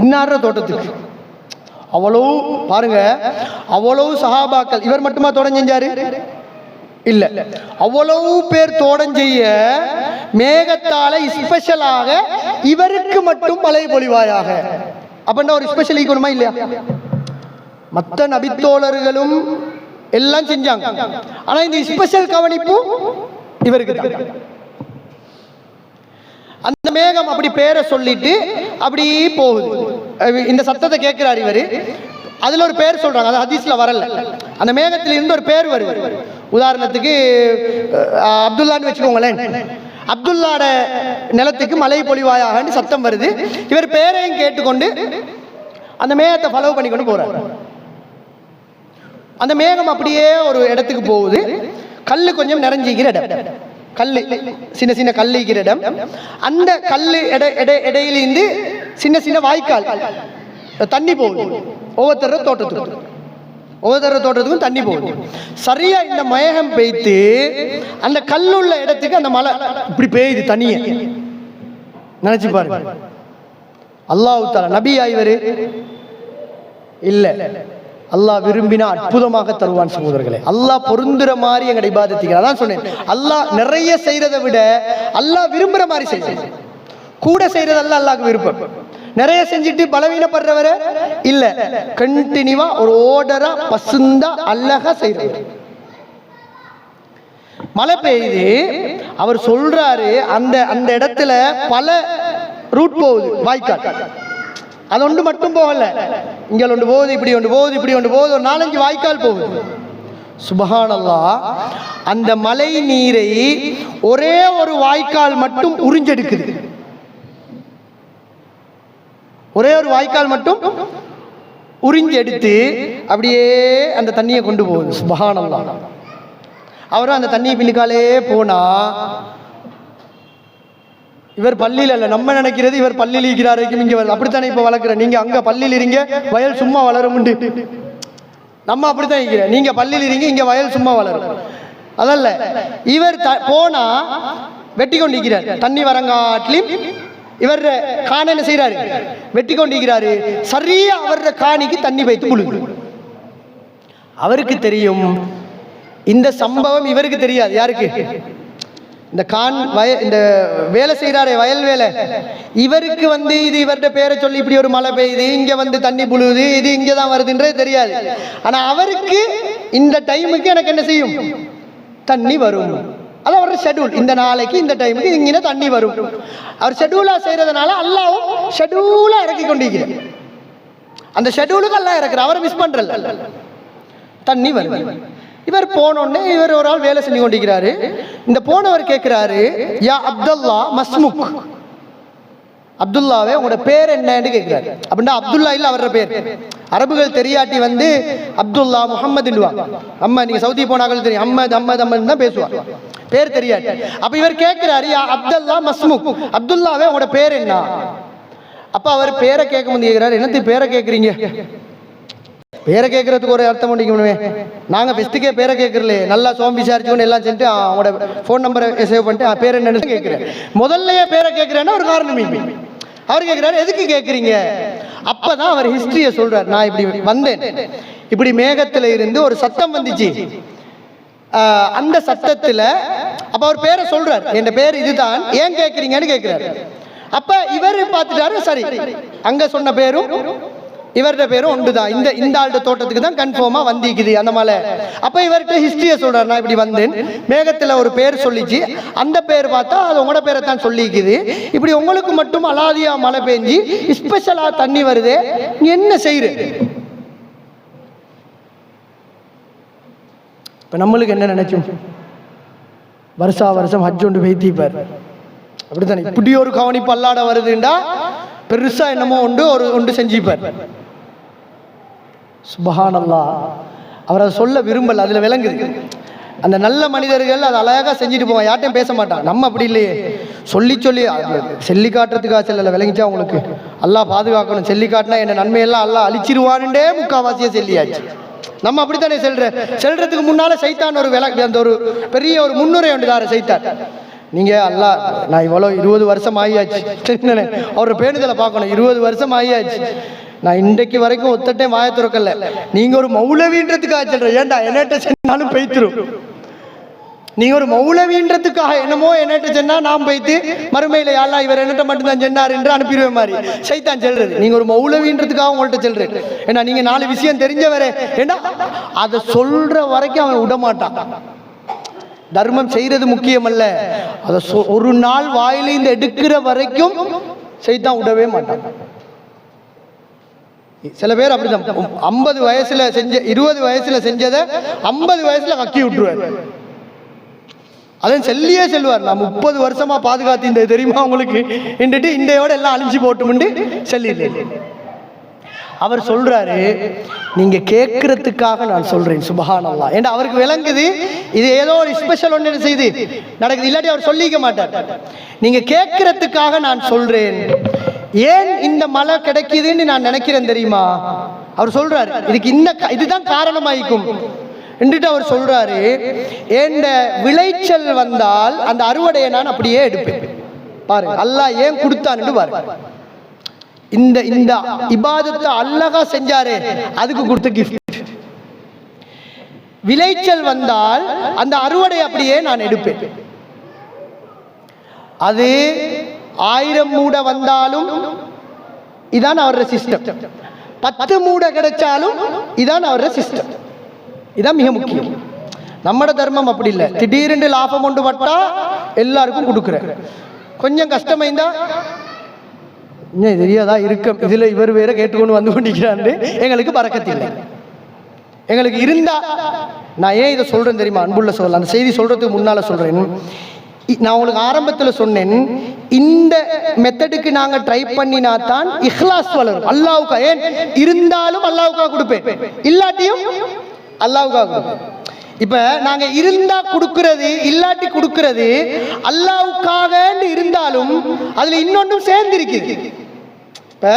இன்னார தோட்டத்துக்கு அவ்வளவு பாருங்க, அவ்வளவு சஹாபாக்கள். இவர் மட்டுமா தோட்டம் செஞ்சாரு? இல்ல, அவ்வளவு பேர் தோட்டம் செய்ய மேகத்தால ஸ்பெஷலாக இவருக்கு மட்டும் மழை பொழிவாயாக. அப்படின்னா ஒரு ஸ்பெஷல் ஈக்கணுமா இல்லையா? மற்ற நபித்தோழர்களும் எல்லாம் செஞ்சாங்க, ஆனா இந்த ஸ்பெஷல் கவனிப்பு இவருக்கு தான். அந்த மேகம் அப்படி பேரை சொல்லிட்டு அப்படி போகுது. இந்த சத்தத்தை கேட்கிறார் இவரு. அதுல ஒரு பேர் சொல்றாங்க, அது ஹதீஸ்ல வரல. அந்த மேகத்துல இருந்து ஒரு பேர் வருது. உதாரணத்துக்கு அப்துல்லான்னு வச்சுக்கோங்களேன். அப்துல்லாட நிலத்துக்கு மழை பொழிவாயாகன்னு சத்தம் வருது. இவர் பேரையும் கேட்டுக்கொண்டு அந்த மேகத்தை ஃபாலோ பண்ணி கொண்டு போறாரு. அந்த மேகம் அப்படியே ஒரு இடத்துக்கு போகுது. கல்லு கொஞ்சம் நிறைஞ்சிக்கிற இடம், கல்லு சின்ன சின்ன கல்லுக்கிற இடம். அந்த கல்லு இடையிலிருந்து சின்ன சின்ன வாய்க்கால் தண்ணி போகுது. ஒவ்வொருத்தர தோட்டத்துக்கும் தண்ணி போகுது. சரியா இந்த மேகம் பெய்து அந்த கல்லுள்ள இடத்துக்கு அந்த மழை இப்படி பெய்யுது தண்ணிய. நினைச்சு பாருங்க. அல்லாஹ் தஆலா நபியா இவரு இல்ல, அல்லாஹ் விரும்பினா அற்புதமாக தருவான் சகோதரர்களே. அல்லாஹ் பொருந்துற மாதிரி எங்க இபாதத்துக்கு. அதான் சொன்னேன், அல்லாஹ் நிறைய செய்யறதை விட அல்லாஹ் விரும்புற மாதிரி செய்யறது. கூட செய்யறதல்ல அல்லாஹ்க்கு விருப்பம். நிறைய செஞ்சுட்டு பலவீனப்படுறவர இல்ல, கண்டினியூவா ஒரு ஓர்டரா பசுந்தா அழகா செய்யறது. மழை பெய்யுது. அவர் சொல்றாரு, அந்த அந்த இடத்துல பல ரூட் போகுது, வாய்க்கால். அது ஒன்று மட்டும் போகல, இங்க ஒன்று போகுது, இப்படி ஒன்று போகுது, இப்படி ஒன்று போகுது, ஒரு 4-5 வாய்க்கால் போகுது. சுப்ஹானல்லாஹ். அந்த மழை நீரை ஒரே ஒரு வாய்க்கால் மட்டும் உறிஞ்செடுக்குது. ஒரே ஒரு வாய்க்கால் மட்டும் உறிஞ்செடுத்து அப்படியே அந்த தண்ணியை கொண்டு போகுது. சுப்ஹானல்லாஹ். அவரும் அந்த தண்ணியை பின்னுக்காலே போனா, இவர் பள்ளியில் அல்ல, நம்ம நினைக்கிறது இவர் பள்ளியில் இருக்கிறாரு இங்க வருது. அப்படித்தானே இப்ப வளர்க்குற. நீங்க அங்க பள்ளியில் இருங்க, வயல் சும்மா வளரும். நம்ம அப்படித்தான் இருக்கிற. நீங்க பள்ளியில் இருங்க, இங்க வயல் சும்மா வளரும். அதல்ல, இவர் போனா வெட்டி கொண்டிருக்கிறார். தண்ணி வரங்காட்டிலும் இவர் காண என்ன செய்யறாரு, வெட்டி கொண்டிருக்கிறாரு. சரியா அவர காணிக்கு தண்ணி வைத்து முழுகு. அவருக்கு தெரியும் இந்த சம்பவம், இவருக்கு தெரியாது. யாருக்கு? இந்த இந்த வேலை செய்யறாரே, வயல் வேலை, இவருக்கு இது இவர்கிட்ட பேரை சொல்லி இப்படி ஒரு மழை பெய்யுது, இங்க தண்ணி புழுவுது, இது இங்கதான் வருதுன்றது தெரியாது. ஆனா அவருக்கு இந்த டைமுக்கு எனக்கு என்ன செய்யும், தண்ணி வரும். அது அவரோட ஷெட்யூல். இந்த நாளைக்கு இந்த டைமுக்கு இங்கே தண்ணி வரும். அவர் ஷெட்யூலா செய்யறதுனால அல்லாவும் ஷெட்யூலா இறக்கி கொண்டிருக்கிறார். அந்த ஷெட்யூலுக்கு அல்லாஹ் இறக்குற, அவரை மிஸ் பண்றல. தண்ணி வரும். இவர் போனோடனே இவர் ஒரு ஆள் வேலை செஞ்சு கொண்டிருக்கிறாரு. இந்த போனவர் கேட்கிறாரு, யா அப்துல்லா மஸ்முக், அப்துல்லாவே உங்களோட பேர் என்னன்னு கேட்கிறாரு. அப்படின்னா அப்துல்லா இல்ல அவரோட பேர். அரபுகள் தெரியாட்டி வந்து அப்துல்லா முஹம்மதுன்னுவாங்க. அம்மா நீங்க சவுதி போனாக்கள் தெரியும், அம்மது அம்மது அம்மது தான் பேசுவாங்க, பேர் தெரியாது. அப்ப இவர் கேட்கிறாரு, அப்துல்லா மஸ்முக், அப்துல்லாவே உங்களோட பேர் என்ன? அப்ப அவர் பேரை கேட்க முடியும் கேட்கிறாரு, என்னத்துக்கு பேரை கேட்குறீங்க? பேரை கேட்கறதுக்கு ஒரு அர்த்தம் பண்ணிக்கணுமே, நாங்க பெஸ்ட்டுக்கே பேரை கேட்கறல, நல்லா சோம்பி விசாரிச்சுக்கணும் எல்லாம் செஞ்சு அவங்களோட ஃபோன் நம்பரை சேவ் பண்ணிட்டு பேர் என்னன்னு கேட்கிறேன். முதல்லயே பேரை கேட்கிறேன்னா ஒரு காரணம் இல்லை. அவர் கேட்கிறாரு, எதுக்கு கேட்குறீங்க? அப்பதான் அவர் ஹிஸ்டரியை சொல்றாரு. நான் இப்படி வந்தேன், இப்படி மேகத்துல இருந்து ஒரு சத்தம் வந்துச்சு, அந்த சத்தத்துல அப்ப அவர் பேரை சொல்றாரு, என் பேர் இதுதான், ஏன் கேட்குறீங்கன்னு கேட்கிறாரு. அப்ப இவர் பார்த்துட்டாரு, சரி அங்க சொன்ன பேரும் இவருடைய பேரும் ஒன்றுதான், இந்த ஆளுடைய தோட்டத்துக்கு தான் கன்ஃபார்மா வந்திக்குது அந்த மலை. அப்ப இவர்கிட்ட ஹிஸ்டரியை சொல்றாரு, நான் இப்படி வந்தேன், மேகத்துல ஒரு பேர் சொல்லிச்சு, அந்த பேர் பார்த்தா அது உங்களோட பேரை தான் சொல்லிக்குது, இப்படி உங்களுக்கு மட்டும் அலாதியா மழை பெஞ்சு ஸ்பெஷலா தண்ணி வருது, என்ன செய்யுற? இப்ப நம்மளுக்கு என்ன நினைச்சோம், வருஷா வருஷம் ஹஜ் ஒன்று வைத்திப்பார், அப்படித்தானே? இப்படி ஒரு கவனிப்பு அல்லாட வருதுண்டா பெருசா என்னமோ ஒன்று செஞ்சுப்பார். சுபஹானல்லாஹ். அவர் அதை சொல்ல விரும்பல, அதுல விளங்குது. அந்த நல்ல மனிதர்கள் அதை அழகா செஞ்சுட்டு போவாங்க, யார்ட்டையும் பேச மாட்டாங்க. நம்ம அப்படி இல்லையே, சொல்லி செல்லி காட்டுறதுக்காக செல்லல. விளங்கிச்சா உங்களுக்கு? அல்லாஹ் பாதுகாக்கணும். செல்லி காட்டினா என்ன நன்மையெல்லாம் அல்லாஹ் அழிச்சிருவான்டே முக்காவாசியா செல்லியாச்சு. நம்ம அப்படித்தானே செல்றதுக்கு முன்னால சைத்தான் ஒரு அந்த ஒரு பெரிய ஒரு முன்னுரை ஒன்றுதாரு சைத்தான். நீங்க அல்லாஹ், நான் இவ்வளோ 20 வருஷம் ஆகியாச்சு, அவரோட பேணுதலை பார்க்கணும், 20 வருஷம் ஆகியாச்சு, நான் இன்றைக்கு வரைக்கும் ஒத்தட்டே வாய துறக்கல, நீங்க ஒரு மௌலவின்றதுக்காக சொல்ற, ஏன்டா என்னட்ட சொன்னாலும் பெய்த்துரும், நீங்க ஒரு மௌலவின்றதுக்காக என்னமோ என்னட்ட சொன்னா நான் போய்த்து மறுமையில யாழ்லா இவர் என்னட்ட மட்டும்தான் சொன்னார் என்று அனுப்பிடுவேன் மாதிரி சைத்தான் செல்றது. நீங்க ஒரு மௌலவின்றதுக்காக உங்கள்கிட்ட செல்றேன், ஏன்னா நீங்க 4 விஷயம் தெரிஞ்சவரே, ஏன்னா அதை சொல்ற வரைக்கும் அவன் விடமாட்டான். தர்மம் செய்யறது முக்கியம் அல்ல, அதை ஒரு நாள் வாயிலிருந்து எடுக்கிற வரைக்கும் சைத்தான் விடவே மாட்டான். சில பேர் அப்படிதான் 50 வயசுல செஞ்ச 20 வயசுல செஞ்சதை 50 வயசுல கக்கி விட்டுருவார். அதான் செல்லியே செல்வார், நான் 30 வருஷமா பாதுகாத்து இந்த தெரியுமா உங்களுக்கு இன்றைட்டு இண்டையோட எல்லாம் அழிஞ்சு போட்டுமுண்டு செல்லில்லை. அவர் சொல்றாரு, நீங்க கேட்கறதுக்காக நான் சொல்றேன். சுபஹானல்லாஹ். ஏன்னா அவருக்கு விளங்குது இது ஏதோ ஒரு ஸ்பெஷல் ஒன்று செய்து நடக்குது, இல்லாட்டி அவர் சொல்லிக்க மாட்டார். நீங்க கேட்கறதுக்காக நான் சொல்றேன். ஏன் இந்த மழை கிடைக்குதுன்னு நான் நினைக்கிறேன் தெரியுமா? அவர் சொல்றாரு, இதுக்கு இதுதான் காரணமாயிக்கும் என்றுட்டு அவர் சொல்றாரு, என்ற விளைச்சல் வந்தால் அந்த அறுவடையை நான் அப்படியே எடுப்பேன். பாருங்க அல்லாஹ் ஏன் கொடுத்தான்னு பாருங்க. இந்த இபாதத்தை அல்லாஹ் செஞ்சாரே அதுக்கு கொடுத்த கிஃப்ட். விளைச்சல் வந்தால் அந்த அறுவடை அப்படியே நான் எடுப்பேன். அது 1000 மூட வந்தாலும் இதான் அவருடைய சிஸ்டம், 10 மூட கிடைச்சாலும் இதான் அவருடைய சிஸ்டம். இதான் மிக முக்கியம். நம்மட தர்மம் அப்படி இல்லை, திடீரென்று லாபம் கொண்டு பட்டா எல்லாருக்கும் கொடுக்குற, கொஞ்சம் கஷ்டமைந்தா தெரியாதா இருக்க இதுல இவர் வேற கேட்டுக்கொண்டு வந்து கொண்டிருக்கிறாரு, எங்களுக்கு பறக்கத்தில்லை. எங்களுக்கு இருந்தா, நான் ஏன் இதை சொல்றேன் தெரியுமா அன்புள்ள சொல்ல, அந்த செய்தி சொல்றதுக்கு முன்னால சொல்றேன். நான் உங்களுக்கு ஆரம்பத்தில் சொன்னேன், இந்த மெத்தடுக்கு நாங்க ட்ரை பண்ணினா தான் இஹ்லாஸ் வளரும். அல்லாஹ்வுக்கா, ஏன் இருந்தாலும் அல்லாஹ்வுக்கா கொடுப்பேன், இல்லாட்டியும் அல்லாஹ்வுக்கா கொடுப்பேன். இப்ப நாங்க இருந்தா கொடுக்கிறது இல்லாட்டி கொடுக்கிறது அல்லாஹ்வுக்காக இருந்தாலும் அதுல இன்னொன்றும் சேர்ந்து இருக்குது. இப்ப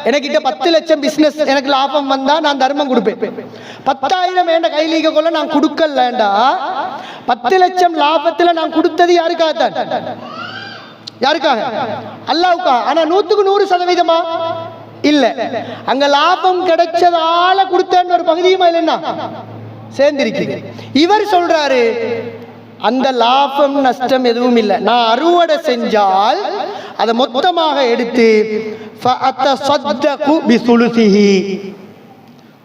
எனக்கிட்ட 10 லட்சம் பிசினஸ் எனக்கு லாபம் வந்தா நான் தர்மம் கொடுப்பேன். 10,000 என்ற கையில கொள்ள நான் கொடுக்கலண்டா 10 லட்சம் லாபத்துல நான் கொடுத்தது யாருக்காக? யாருக்காக? அல்லாஹ்வுக்காக. ஆனா 100க்கு 100% இல்ல, அங்க லாபம் கிடைச்சதால கொடுத்தேன்னு ஒரு பகுதியுமா இல்லைன்னா சேர்ந்திருக்கிறது. இவர் சொல்றாரு, அந்த லாபம் நஷ்டம் எதுவும் இல்லை, நான் அறுவடை செஞ்சால் அதை மொத்தமாக எடுத்து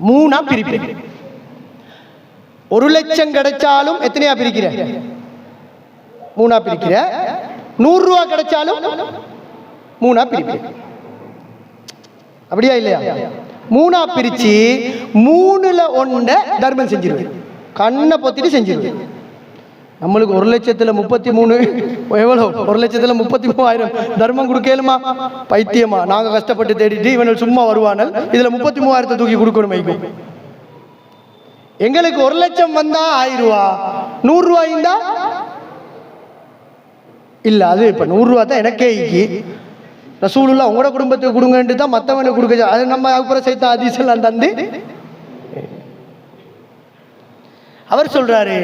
3 பிரிப்பேன். 1 லட்சம் கிடைச்சாலும் எத்தனையா பிரிக்கிற? 3 பிரிக்கிற. 100 ரூபா கிடைச்சாலும் 3 பிரிப்பேன். அப்படியா இல்லையா? 3 பிரிச்சு 3ல் 1 தர்மம் செஞ்சிருவேன், கண்ணை பொத்திட்டு செஞ்சிருவேன். நம்மளுக்கு 1,33,000 எவ்வளோ 1,33,000 தர்மம் கொடுக்கலுமா? பைத்தியமா? நாங்கள் கஷ்டப்பட்டு தேடிட்டு இவன் சும்மா வருவானல், இதில் 33,000 தூக்கி கொடுக்கணும். வைக்கும் எங்களுக்கு 1,00,000 வந்தா 1000 ரூபா, 100 ரூபாய்ந்தா இல்லை. அது இப்போ 100 ரூபா தான் எனக்கே ரசூலுல்லாஹ் உங்களோட குடும்பத்துக்கு கொடுங்கன்ட்டு தான் மற்றவனுக்கு கொடுக்க. அது நம்ம அப்புறம் சேர்த்து அதிசெல்லாம் தந்து அவர் சொல்றாரு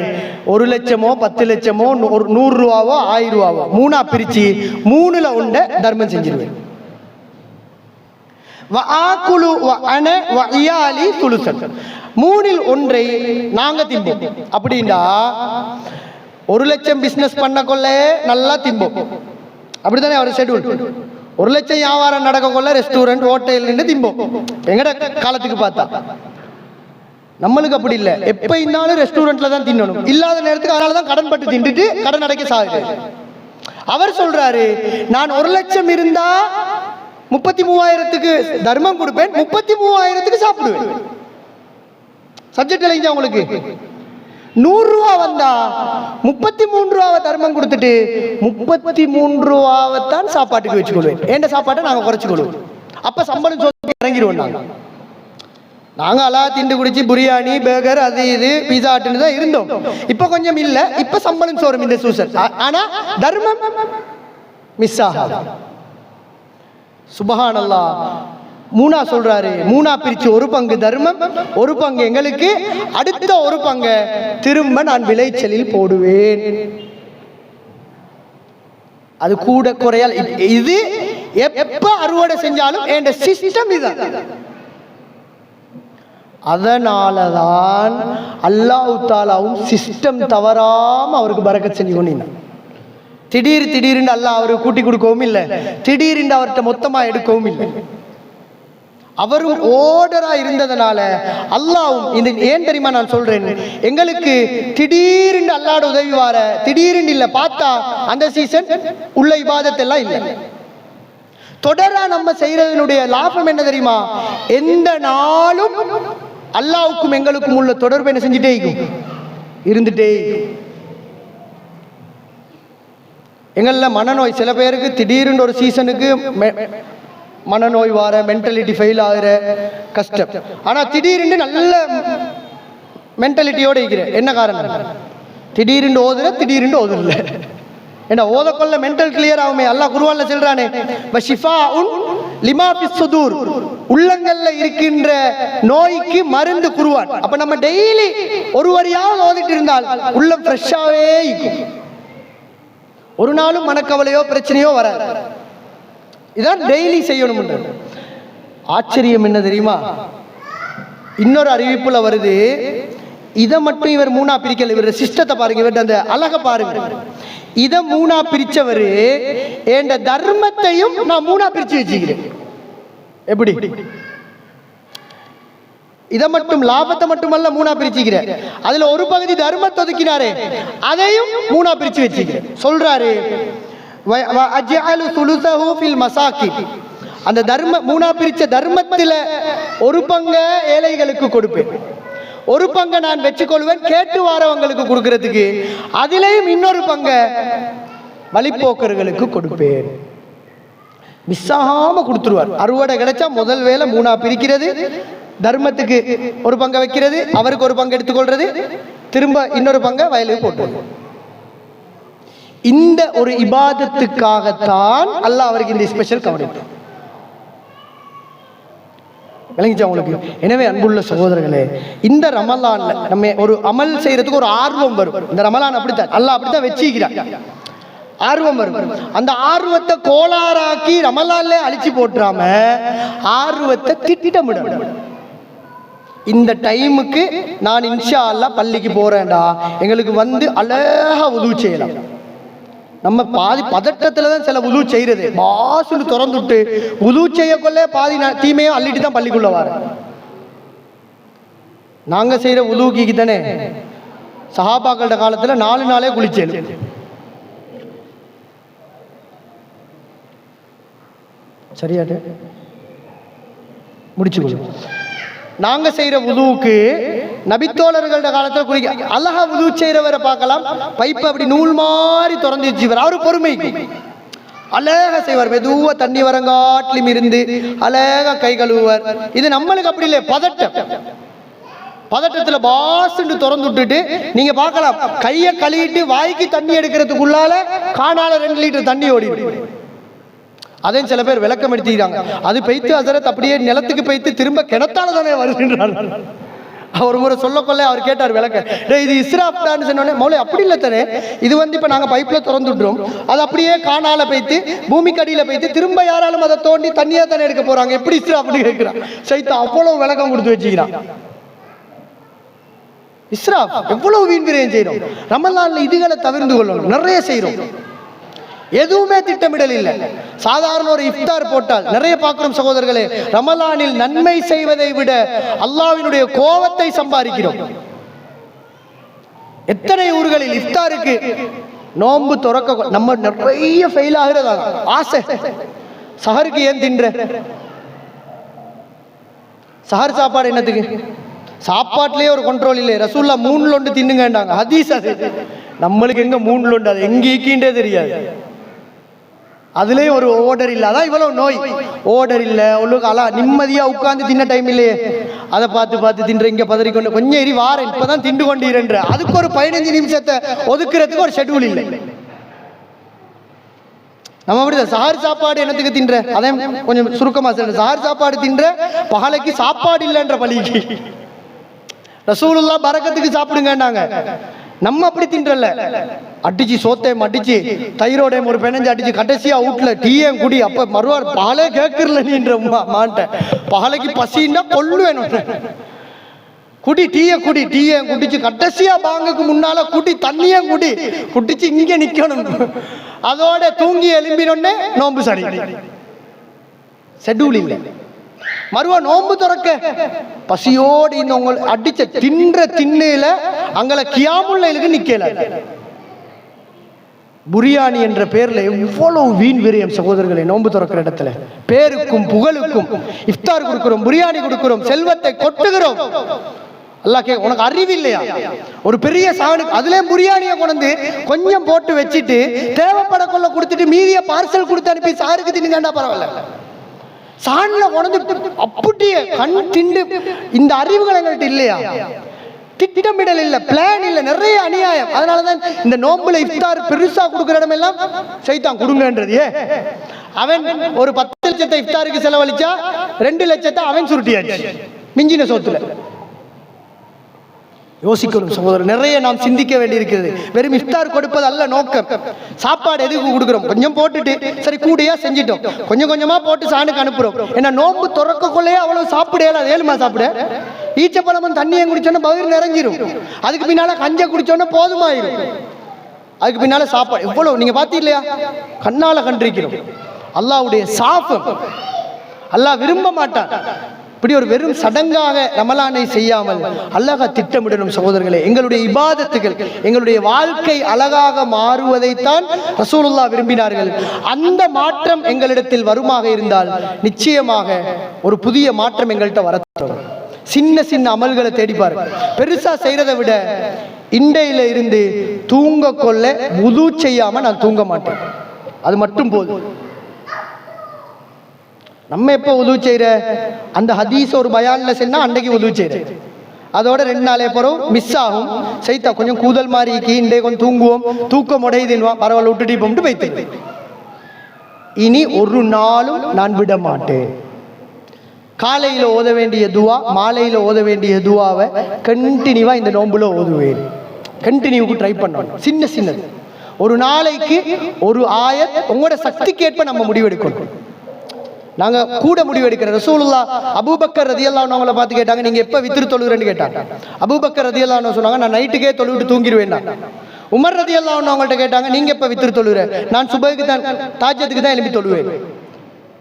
1,00,000 10 லட்சமோ 100 ரூபாவோ 1000 ரூபாவோ 3ஆ பிரிச்சு 3ல ஒன்றை தர்மம் செஞ்சிருவேன். மூணில் ஒன்றை நாங்க திம்போம். அப்படின்னா 1,00,000 பிசினஸ் பண்ண கொள்ள நல்லா திம்போம். அப்படித்தானே அவர் ஷெட்யூல். 1,00,000 வியாபாரம் நடக்க கொள்ள ரெஸ்டாரண்ட் ஹோட்டல் நின்று திம்போம். எங்கட காலத்துக்கு பார்த்தா நம்மளுக்கு அப்படி இல்லை. எப்ப இருந்தாலும் ரெஸ்டாரண்ட்ல தான் தின்னணும். இல்லாத நேரத்துக்கு அதனால தான் கடன் பட்டு தின்னுட்டு கடன் அடைக்க சாகுது. அவர் சொல்றாரு நான் 1,00,000 இருந்தா 33,000க்கு தர்மம் கொடுப்பேன், 33,000க்கு சாப்பிடுவேன். சப்ஜெக்ட் இல்லைங்க உங்களுக்கு. 100 ரூபா வந்தா 33 ரூபாவை தர்மம் கொடுத்துட்டு 33 ரூபாவை தான் சாப்பாட்டுக்கு வச்சுக்கொள்வேன். ஏண்ட சாப்பாட்டை நாங்கள் குறைச்சிக்கொள்வோம். அப்ப சம்பளம் இறங்கிடுவோம். நாங்கள் எல்லாம் திண்டு குடிச்சு பிரியாணி பர்கர் அது இது பீஸா ஹட்டுன்னு தான் இருந்தோம். இப்ப கொஞ்சம் இல்லை. இப்ப சம்பளம் சோறும் இந்த சூசன். ஆனா தர்மம் மிஸ் ஆகாது. சுபஹானல்லாஹ். 3ஆ சொல்றாரு, 3ஆ பிரிச்சு 1 பங்கு தர்மம், 1 பங்கு எங்களுக்கு, அடுத்த 1 பங்கு திரும்ப நான் விளைச்சலில் போடுவேன். அது கூட குறையால். இது எப்ப அறுவடை செஞ்சாலும் என்ற சிஸ்டம் இதுதான். அதனாலதான் அல்லாஹ் தஆலாவும் சிஸ்டம் தவறாம அவருக்கு பரக்கத் செஞ்சு கொண்டிருந்தார். திடீர்னு அல்லாஹ் அவருக்கு கூட்டி கொடுக்கவும் இல்லை, திடீர்னு அவர்கிட்ட மொத்தமா எடுக்கவும் இல்லை. அவரும் ஓர்டரா இருந்ததனால அல்லாஹ்வும் இந்த ஏன் தெரியுமா நான் சொல்றேன், எங்களுக்கு திடீர்னு அல்லாஹ்வோட உதவி வர திடீர்னு இல்லை. பார்த்தா அந்த சீசன் உள்ள இபாதத்தெல்லாம் இல்லை. தொடரா நம்ம செய்யறதனுடைய லாபம் என்ன தெரியுமா? எந்த நாளும் அல்லாஹ்வுக்கும் எங்களுக்கும் உள்ள தொடர்பு என்ன செஞ்சுட்டே இருந்துட்டே. எங்கள மனநோய் சில பேருக்கு திடீர்னு ஒரு சீசனுக்கு மனநோய் வார, மென்டாலிட்டி ஃபெயில் ஆகிற கஷ்டம். ஆனா திடீர்னு நல்ல மென்டாலிட்டியோட இருக்கிற என்ன காரணம்? திடீர்னு திடீர்னு ஓதுல. என்ன ஓதக்கொள்ள மென்டல் கிளியர் ஆகுமே. அல்லாஹ் குர்ஆன்ல சொல்றானே வஷிஃபாஉன் லிமா ஃபிஸ் சுதூர், உள்ளங்கள்ல இருக்கின்ற நோய்க்கு மருந்து குர்ஆன். அப்ப நம்ம டெய்லி ஒரு வரியாவது ஓதிட்டு இருந்தால் உள்ளம் ஃப்ரெஷ்ஷாவே இருக்கும். ஒரு நாளும் மனக்கவலையோ பிரச்சனையோ வராது. இதான் டெய்லி செய்யணும். ஆச்சரியம் என்ன தெரியுமா? இன்னொரு அறிவிப்புல வருது, இதை மட்டும் இவர் 3ஆ பிரிக்கல. இவர் சிஸ்டத்தை பாருங்க, இவர் அந்த அழக பாருங்க. இதை 3ஆ பிரிச்சவரு என்ற தர்மத்தையும் நான் 3ஆ பிரிச்சு வச்சுக்கிறேன். எப்படி? இதை மட்டும் லாபத்தை மட்டுமல்ல 3ஆ பிரிச்சுக்கிறேன். அதுல ஒரு பகுதி தர்மத்தை ஒதுக்கினாரே அதையும் 3ஆ பிரிச்சு வச்சுக்கிறேன். சொல்றாரு அந்த தர்ம 3ஆ பிரிச்ச தர்மத்துல ஒரு பங்கு ஏழைகளுக்கு கொடுப்பேன், ஒரு பங்கை நான் வச்சுக்கொள்வேன் கேட்டு வாரவங்களுக்கு கொடுக்கறதுக்கு, அதிலேயும் இன்னொரு பங்கை வழிபோக்கர்களுக்கு கொடுப்பேன். மிஸ் ஆகாம கொடுத்துருவார். அறுவடை கிடைச்சா முதல் வேலை 3ஆ பிரிக்கிறது, தர்மத்துக்கு ஒரு பங்கை வைக்கிறது, அவருக்கு ஒரு பங்கு எடுத்துக்கொள்றது, திரும்ப இன்னொரு பங்கை வயலுக்கு போட்டு. இந்த ஒரு இபாதத்துக்காகத்தான் அல்லாஹ் அவருக்கு இந்த ஸ்பெஷல் கவனிப்பு. விளங்கிச்சா உங்களுக்கு? எனவே அன்புள்ள சகோதரர்களே, இந்த ரமலான்ல நம்ம ஒரு அமல் செய்யறதுக்கு ஒரு ஆர்வம் வரும். இந்த ரமலான் அப்படித்தான் அல்லாஹ் அப்படித்தான் வச்சிக்கிறான். ஆர்வம் வரும். அந்த ஆர்வத்தை கோளாறாக்கி ரமலான்ல அழிச்சு போட்டுறாம ஆர்வத்தை திட்டமிடணும். இந்த டைமுக்கு நான் இன்ஷா அல்லாஹ் பள்ளிக்கு போறேன்டா, எங்களுக்கு வந்து அழகா உது செய்யலாம். நம்ம பாதி பதட்டத்துல தான் சில உது செய்யறது. பாசுன்னு திறந்துட்டு உது செய்யக்கொள்ள பாதி தீமையும் அள்ளிட்டு தான் பள்ளிக்குள்ள வர. நாங்க செய்யற உதுக்கு தானே சஹாபாக்களோட காலத்துல 4 நாளே குளிச்சேன். சரியாட்டு முடிச்சுக்கொள்ளும். நாங்க செய்யற உதுவுக்கு நபித்தோழர்களோட காலத்தில் குளிக்க அழகா வுது செய்கிறவரை பார்க்கலாம். பைப்பை அப்படி நூல் மாதிரி திறந்து வச்சுவார். அவரு பொறுமைக்கு அழகா செய்வார். மெதுவா தண்ணி வரங்காட்டிலும் இருந்து அழகா கை கழுவுவார். இது நம்மளுக்கு அப்படி இல்லை, பதட்டத்துல பாசுன்னு திறந்து விட்டுட்டு நீங்க பார்க்கலாம், கையை கழுவிட்டு வாய்க்கு தண்ணி எடுக்கிறதுக்குள்ளால காணால 2 லிட்டர் தண்ணி ஓடிடும். அதே சில பேர் விளக்கம் எடுத்துக்கிறாங்க, அது பெய்த்து ஹசரத் அப்படியே நிலத்துக்கு பெய்த்து திரும்ப கிணத்தால தானே வருகின்றார். அவர் முறை சொல்லக்கொள்ள அவர் கேட்டார் விளக்க, இது இஸ்ராப் தான் சொன்னோன்னே, மௌலை அப்படி இல்லை தானே, இது இப்போ நாங்கள் பைப்பில் திறந்து விட்டுறோம், அது அப்படியே காணால பெய்த்து பூமிக்கு அடியில் பெய்த்து திரும்ப யாராலும் அதை தோண்டி தண்ணியாக தானே எடுக்க போறாங்க, எப்படி இஸ்ராப்னு கேட்கிறான். சைத்தா அவ்வளவு விளக்கம் கொடுத்து வச்சுக்கிறான். இஸ்ராப் எவ்வளவு வீண் விரயம் செய்யறோம். ரமலான்ல இதுகளை தவிர்த்து கொள்ளணும். நிறைய செய்யறோம், எதுவுமே திட்டமிடல் இல்லை. சாதாரண ஒரு இஃப்தார் போட்டால் நிறைய பார்க்கிறோம் சகோதரர்களே, ரமலானில் நன்மை செய்வதை விட அல்லாஹ்வினுடைய கோபத்தை சம்பாதிக்கிறோம். எத்தனை ஊர்களில் இஃப்தாருக்கு நோன்பு துறக்க நம்ம நிறைய ஃபெயில் ஆகிறதா ஆசை. சஹருக்கு ஏன் தின்ற? சஹர் சாப்பாடு என்னத்துக்கு? சாப்பாட்டிலேயே ஒரு கண்ட்ரோல் இல்லை. ரசூல்லா 3 லொண்டு தின்னுங்கண்டாங்க, ஹதீஸ் அது. நம்மளுக்கு எங்க 3 லொண்டு, அது எங்க ஈக்கின்றே தெரியாது. அதுலேயும் ஒரு ஓர்டர் இல்லை. அதான் இவ்வளவு நோய். ஓர்டர் இல்லை, ஒழுங்கு நிம்மதியா உட்கார்ந்து தின்ன டைம் இல்லையே, அதை பார்த்து தின்ற, இங்க பதறிக்கொண்டு கொஞ்சம் எரி வாரேன் இப்பதான் திண்டு கொண்டீரன்ற, அதுக்கு ஒரு 15 நிமிஷத்தை ஒதுக்குறதுக்கு ஒரு ஷெட்யூல் இல்லை. நம்ம அப்படிதான் சஹர் சாப்பாடு என்னத்துக்கு தின்ற, அதே கொஞ்சம் சுருக்கமா சொல்ற, சஹர் சாப்பாடு தின்ற பகலைக்கு சாப்பாடு இல்லைன்ற பலிக்கு. ரசூலுல்லாஹ் பரக்கத்துக்கு சாப்பிடுங்கன்னாங்க, நம்ம அப்படி தின்றல. அடிச்சு சோத்தையும் அடிச்சு தைரோடையும் ஒரு பெனஞ்சு அடிச்சு கடைசியா வீட்டுல டீயும் குடி. அப்ப மறுவார் பாலே கேட்கறல நீன்ற மாட்ட, பகலைக்கு பசின்னா கொல்லுவேன், குடி டீயும் குடிச்சு கடைசியா பாங்குக்கு முன்னால குடி தண்ணியும் குடிச்சு இங்க நிக்கணும். அதோட தூங்கி எழும்பினோடனே நோம்பு சரி, ஷெட்யூல் இல்லை. மறுவா நோம்பு துறக்க பசியோடு இன்னும் அடிச்ச தின்னுல அங்களை கியாமுல்லைக்கு நிக்கல. புரியாணி என்ற பேர்ல எவ்வளவு வீண் விரயம் சகோதரர்களை. நோன்பு துறக்கிற இடத்துல பேருக்கும் புகழுக்கும் இஃப்தார் கொடுக்கிறோம், புரியாணி கொடுக்கிறோம், செல்வத்தை கொட்டுகிறோம். அல்லாஹ் கே, உனக்கு அறிவு இல்லையா? ஒரு பெரிய சாணுக்கு அதுலயும் புரியாணியை கொண்டு கொஞ்சம் போட்டு வச்சுட்டு தேவைப்பட கொள்ள கொடுத்துட்டு மீதிய பார்சல் கொடுத்து அனுப்பி சாருக்கு தின்னுங்கண்டா பரவாயில்ல. சான்ல கொண்டு அப்படியே கண் திண்டு. இந்த அறிவுகள் எங்கள்கிட்ட இல்லையா? திட்டமிடல் இல்லை, பிளான் இல்லை, நிறைய அநியாயம். அதனாலதான் இந்த நோம்புல இஃப்தார் பெருசா கொடுக்குற இடம் எல்லாம் சைத்தான் கொடுங்கன்றது. அவன் ஒரு 10 லட்சத்தை இஃப்தாருக்கு செலவழிச்சா 2 லட்சத்தை அவன் சுருட்டியாச்சு மிஞ்சின சோத்துல. யோசிக்கணும் சகோதரர், நிறைய நாம் சிந்திக்க வேண்டியிருக்கிறது. வெறும் இஃப்தார் கொடுப்பது அல்ல நோக்கம். சாப்பாடு எதுக்கு கொடுக்குறோம்? கொஞ்சம் போட்டுட்டு சரி கூடியா செஞ்சிட்டோம், கொஞ்சம் கொஞ்சமா போட்டு சாணுக்கு அனுப்புறோம். ஏன்னா நோம்பு துறக்கக்குள்ளேயே அவ்வளவு சாப்பிடல. அது 7 மாசம் சாப்பிட ஈச்சப்பழமும் தண்ணியை குடிச்சோன்னா பகிர் நிறைஞ்சிரும். அதுக்கு பின்னால கஞ்சை குடிச்சோன்னா போதுமாயிரும். அதுக்கு பின்னால சாப்பாடு எவ்வளவு நீங்க பாத்தீங்க இல்லையா? கண்ணால கண்டிருக்கிறோம். அல்லாஹ்வுடைய சாபம். அல்லாஹ் விரும்ப மாட்டான். இப்படி ஒரு வெறும் சடங்காக ரமலானை செய்யாமல் அழகா திட்டமிடணும் சகோதரர்களே. எங்களுடைய இபாதத்துகள், எங்களுடைய வாழ்க்கை அழகாக மாறுவதைத்தான் ரசூலுல்லாஹ் விரும்பினார்கள். அந்த மாற்றம் எங்களிடத்தில் வருமாக இருந்தால் நிச்சயமாக ஒரு புதிய மாற்றம் எங்கள்கிட்ட வரத்தோம். சின்ன சின்ன அமல்களை தேடிப்பார். பெருசா செய்யறதை விட இண்டையில இருந்து தூங்க கொள்ள வுது செய்யாம நான் தூங்க மாட்டேன், அது மட்டும் போதும். நம்ம எப்போ உதவி செய்யற அந்த ஹதீஸ் ஒரு பயான்ல சொன்னா அன்றைக்கு உதவி செய்யற, அதோட 2 நாளே பிறகு மிஸ் ஆகும். சைத்தா கொஞ்சம் கூதல் மாதிரி இன்றைக்கு கொஞ்சம் தூங்குவோம், தூக்கம் உடையுதுன்னுவா, பரவாயில்ல விட்டுட்டு போட்டு வைத்து. இனி ஒரு நாளும் நான் விட மாட்டேன். காலையில ஓத வேண்டிய துவா, மாலையில ஓத வேண்டிய துவாவை கண்டினியூவா இந்த நோம்புல ஓதுவேன். கண்டினியூக்கு ட்ரை பண்ணணும். சின்ன சின்னது ஒரு நாளைக்கு ஒரு ஆயத் உங்களோட சக்திக்கு ஏற்ப நம்ம முடிவெடுக்கணும். நாங்க கூட முடிவெடுக்கிற ரசூலுல்லாஹ் அபூபக்கர் ரலியல்லாஹு அன்ஹு அவங்கள பார்த்து கேட்டாங்க, நீங்க எப்ப வித்ர் தொழுகிறேன்னு கேட்டாங்க. அபூபக்கர் ரலியல்லாஹு அன்ஹு சொன்னாங்க, நான் நைட்டுக்கே தொழுவிட்டு தூங்கிடுவேன். உமர் ரலியல்லாஹு அன்ஹு அவங்கள்ட்ட கேட்டாங்க, நீங்க எப்ப வித்ர் தொழுகிற? நான் சுபஹுக்கு தான் தாஜத்துக்கு தான் எழுப்பி தொழுவேன்.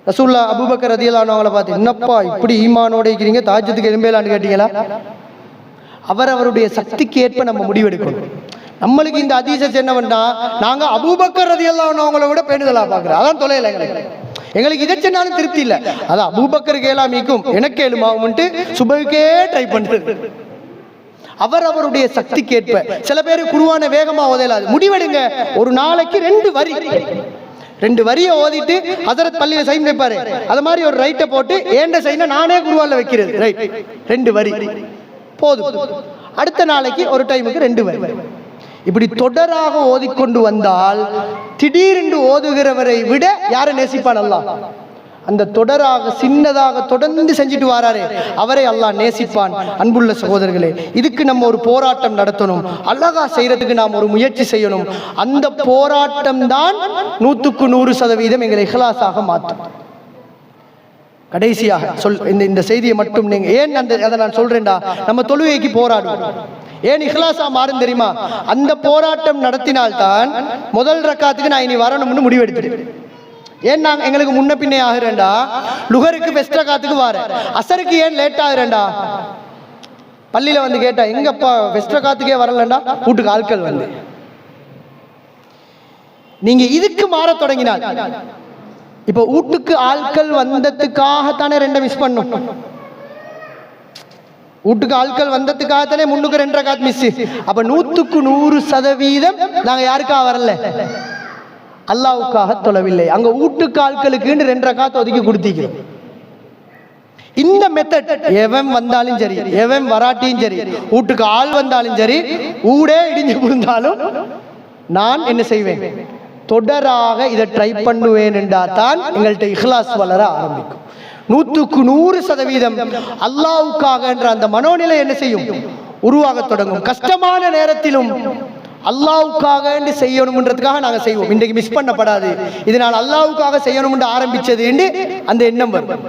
ரசூலுல்லாஹ் அபூபக்கர் ரலியல்லாஹு அன்ஹு அவங்கள பார்த்து, என்னப்பா இப்படி ஈமானோட இருக்கிறீங்க, தாஜத்துக்கு எழும்பலான்னு கேட்டீங்களா? அவருடைய சக்திக்கு ஏற்ப நம்ம முடிவெடுக்கணும். நம்மளுக்கு இந்த ஹதீஸ் என்னவென்னா, நாங்க அபூபக்கர் ரலியல்லாஹு அன்ஹு அவங்கள விட பேணுதலா பார்க்கிறோம். அதான் தொலைல எங்களுக்கு இதை சொன்னாலும் திருப்தி இல்லை. அதான் அபூபக்கருக்கு ஏலாமிக்கும் எனக்கு ஏழுமாவும்ட்டு சுபஹுக்கே ட்ரை பண்றது. அவருடைய சக்திக்கேற்ப. சில பேர் குர்ஆனை வேகமா ஓதலாது, முடிவெடுங்க, ஒரு நாளைக்கு 2 வரியை ஓதிட்டு ஹஜரத் பள்ளியில சைன் வைப்பாரு, அது மாதிரி ஒரு ரைட்டை போட்டு ஏண்ட சைனை நானே குர்ஆன்ல வைக்கிறது, ரைட் 2 வரி போதும். அடுத்த நாளைக்கு ஒரு டைமுக்கு 2 வரி. இப்படி தொடராக ஓதிக்கொண்டு வந்தால் திடீரென்று ஓதுகிறவரை விட யாரை நேசிப்பான் அல்லாஹ்? அந்த தொடராக சின்னதாக தொடர்ந்து செஞ்சுட்டு வராரே அவரை அல்லாஹ் நேசிப்பான். அன்புள்ள சகோதரர்களே, இதுக்கு நம்ம ஒரு போராட்டம் நடத்தணும். அழகா செய்யறதுக்கு நாம் ஒரு முயற்சி செய்யணும். அந்த போராட்டம் தான் 100% எங்களை இஹ்லாஸாக மாற்றும். கடைசியாக இந்த செய்தியை மட்டும் நீங்க ஏன் அதை நான் சொல்றேன்டா, நம்ம தொழுகைக்கு போராடுவோம். ஏன் இஹ்லாஸா மாறும் தெரியுமா? அந்த போராட்டம் நடத்தினால்தான் முதல் ரக்காத்துக்கு நான் இனி வரணும்னு முடிவெடுத்துட்டேன். ஏன் நாங்கள் எங்களுக்கு முன்ன பின்னே ஆகிறேன்டா, லுகருக்கு பெஸ்ட் ரக்காத்துக்கு வார, அசருக்கு ஏன் லேட் ஆகிறேன்டா, பள்ளியில வந்து கேட்டா எங்கப்பா பெஸ்ட் ரக்காத்துக்கே வரலண்டா, வீட்டுக்கு ஆட்கள் வந்து. நீங்க இதுக்கு மாற தொடங்கினால், இப்ப வீட்டுக்கு ஆட்கள் வந்ததுக்காகத்தானே 2 மிஸ் பண்ணும். வீட்டுக்கு ஆட்கள் வந்ததுக்காகத்தானே முன்னுக்கு 2 ரக்காத் மிஸ். அப்ப 100% நாங்க யாருக்கா வரல, அல்லாஹ்வுக்காக தொழவில்லை. அங்க வீட்டுக்கு ஆட்களுக்கு 2 ரக்காத் ஒதுக்கி கொடுத்திக்கிறோம். இந்த மெத்தட் எவன் வந்தாலும் சரி, எவன் வராட்டியும் சரி, வீட்டுக்கு ஆள் வந்தாலும் சரி, ஊடே இடிஞ்சு விழுந்தாலும் நான் என்ன செய்வேன், தொடராக இதை ட்ரை பண்ணுவேன் என்றா தான் எங்கள்கிட்ட இஹ்லாஸ் வளர ஆரம்பிக்கும். 100% அல்லாஹ்வுக்காக என்ற அந்த மனோநிலை என்ன செய்யும், உருவாக தொடங்கும். கஷ்டமான நேரத்திலும் அல்லாஹ்வுக்காக செய்யணும்ன்றதுக்காக நாங்கள் செய்வோம். இன்றைக்கு மிஸ் பண்ணப்படாது, இதனால் அல்லாஹ்வுக்காக செய்யணும் என்று ஆரம்பிச்சது என்று அந்த எண்ணம் வரும்.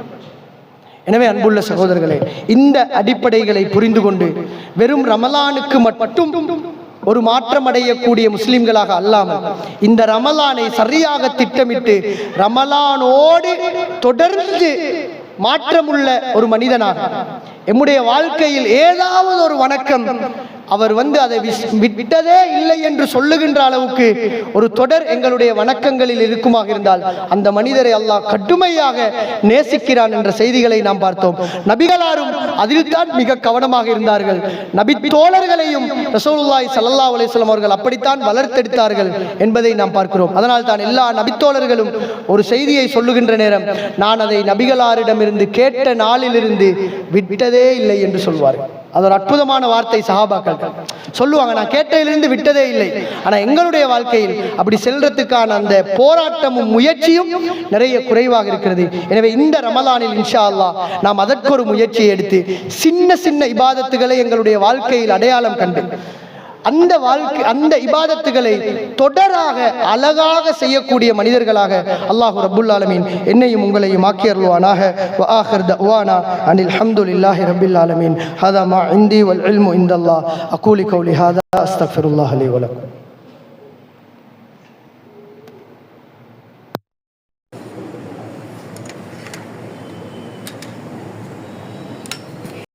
எனவே அன்புள்ள சகோதரர்களே, இந்த அடிப்படைகளை புரிந்து கொண்டு வெறும் ரமலானுக்கு மட்டும் ஒரு மாற்றம் அடையக்கூடிய முஸ்லிம்களாக அல்லாமல் இந்த ரமலானை சரியாக திட்டமிட்டு ரமலானோடு தொடர்ந்து மாற்றமுள்ள ஒரு மனிதனாக எம்முடைய வாழ்க்கையில் ஏதாவது ஒரு வணக்கம் அவர் அதை விட்டதே இல்லை என்று சொல்லுகின்ற அளவுக்கு ஒரு தொடர் எங்களுடைய வணக்கங்களில் இருக்குமாக இருந்தால் அந்த மனிதரை அல்லாஹ் கடுமையாக நேசிக்கிறான் என்ற செய்திகளை நாம் பார்த்தோம். நபிகளாரும் அதில் தான் மிக கவனமாக இருந்தார்கள். நபி தோழர்களையும் ரசூலுல்லாஹி ஸல்லல்லாஹு அலைஹி வஸல்லம் அவர்கள் அப்படித்தான் வளர்த்தெடுத்தார்கள் என்பதை நாம் பார்க்கிறோம். அதனால் தான் எல்லா நபித்தோழர்களும் ஒரு செய்தியை சொல்லுகின்ற நேரம் நான் அதை நபிகளாரிடமிருந்து கேட்ட நாளிலிருந்து விட்டதே இல்லை என்று சொல்வார்கள். அது ஒரு அற்புதமான வார்த்தை. சஹாபாக்கள் சொல்லுவாங்க, நான் கேட்டதிலிருந்து விட்டதே இல்லை. ஆனா எங்களுடைய வாழ்க்கையில் அப்படி செல்றதுக்கான அந்த போராட்டமும் முயற்சியும் நிறைய குறைவாக இருக்கிறது. எனவே இந்த ரமலானில் இன்ஷா அல்லாஹ் நாம் அதற்கு ஒரு முயற்சியை எடுத்து சின்ன சின்ன இபாதத்துகளை எங்களுடைய வாழ்க்கையில் அடையாளம் கண்டு அந்த இபாதத்துகளை தொடராக அழகாக செய்யக்கூடிய மனிதர்களாக அல்லாஹ் ரப்புல் ஆலமீன் என்னையும் உங்களையும் ஆக்கி அருள்வானாக. வ ஆகிர் தஅவானா அனில் ஹம்துலில்லாஹி ரப்பில் ஆலமீன். ஹதா மா இந்தி வல் இல்மு இந்தல்லாஹ். அகூலு கௌலி ஹாதா அஸ்தக்ஃபிருல்லாஹ் லி வ லக்கும்.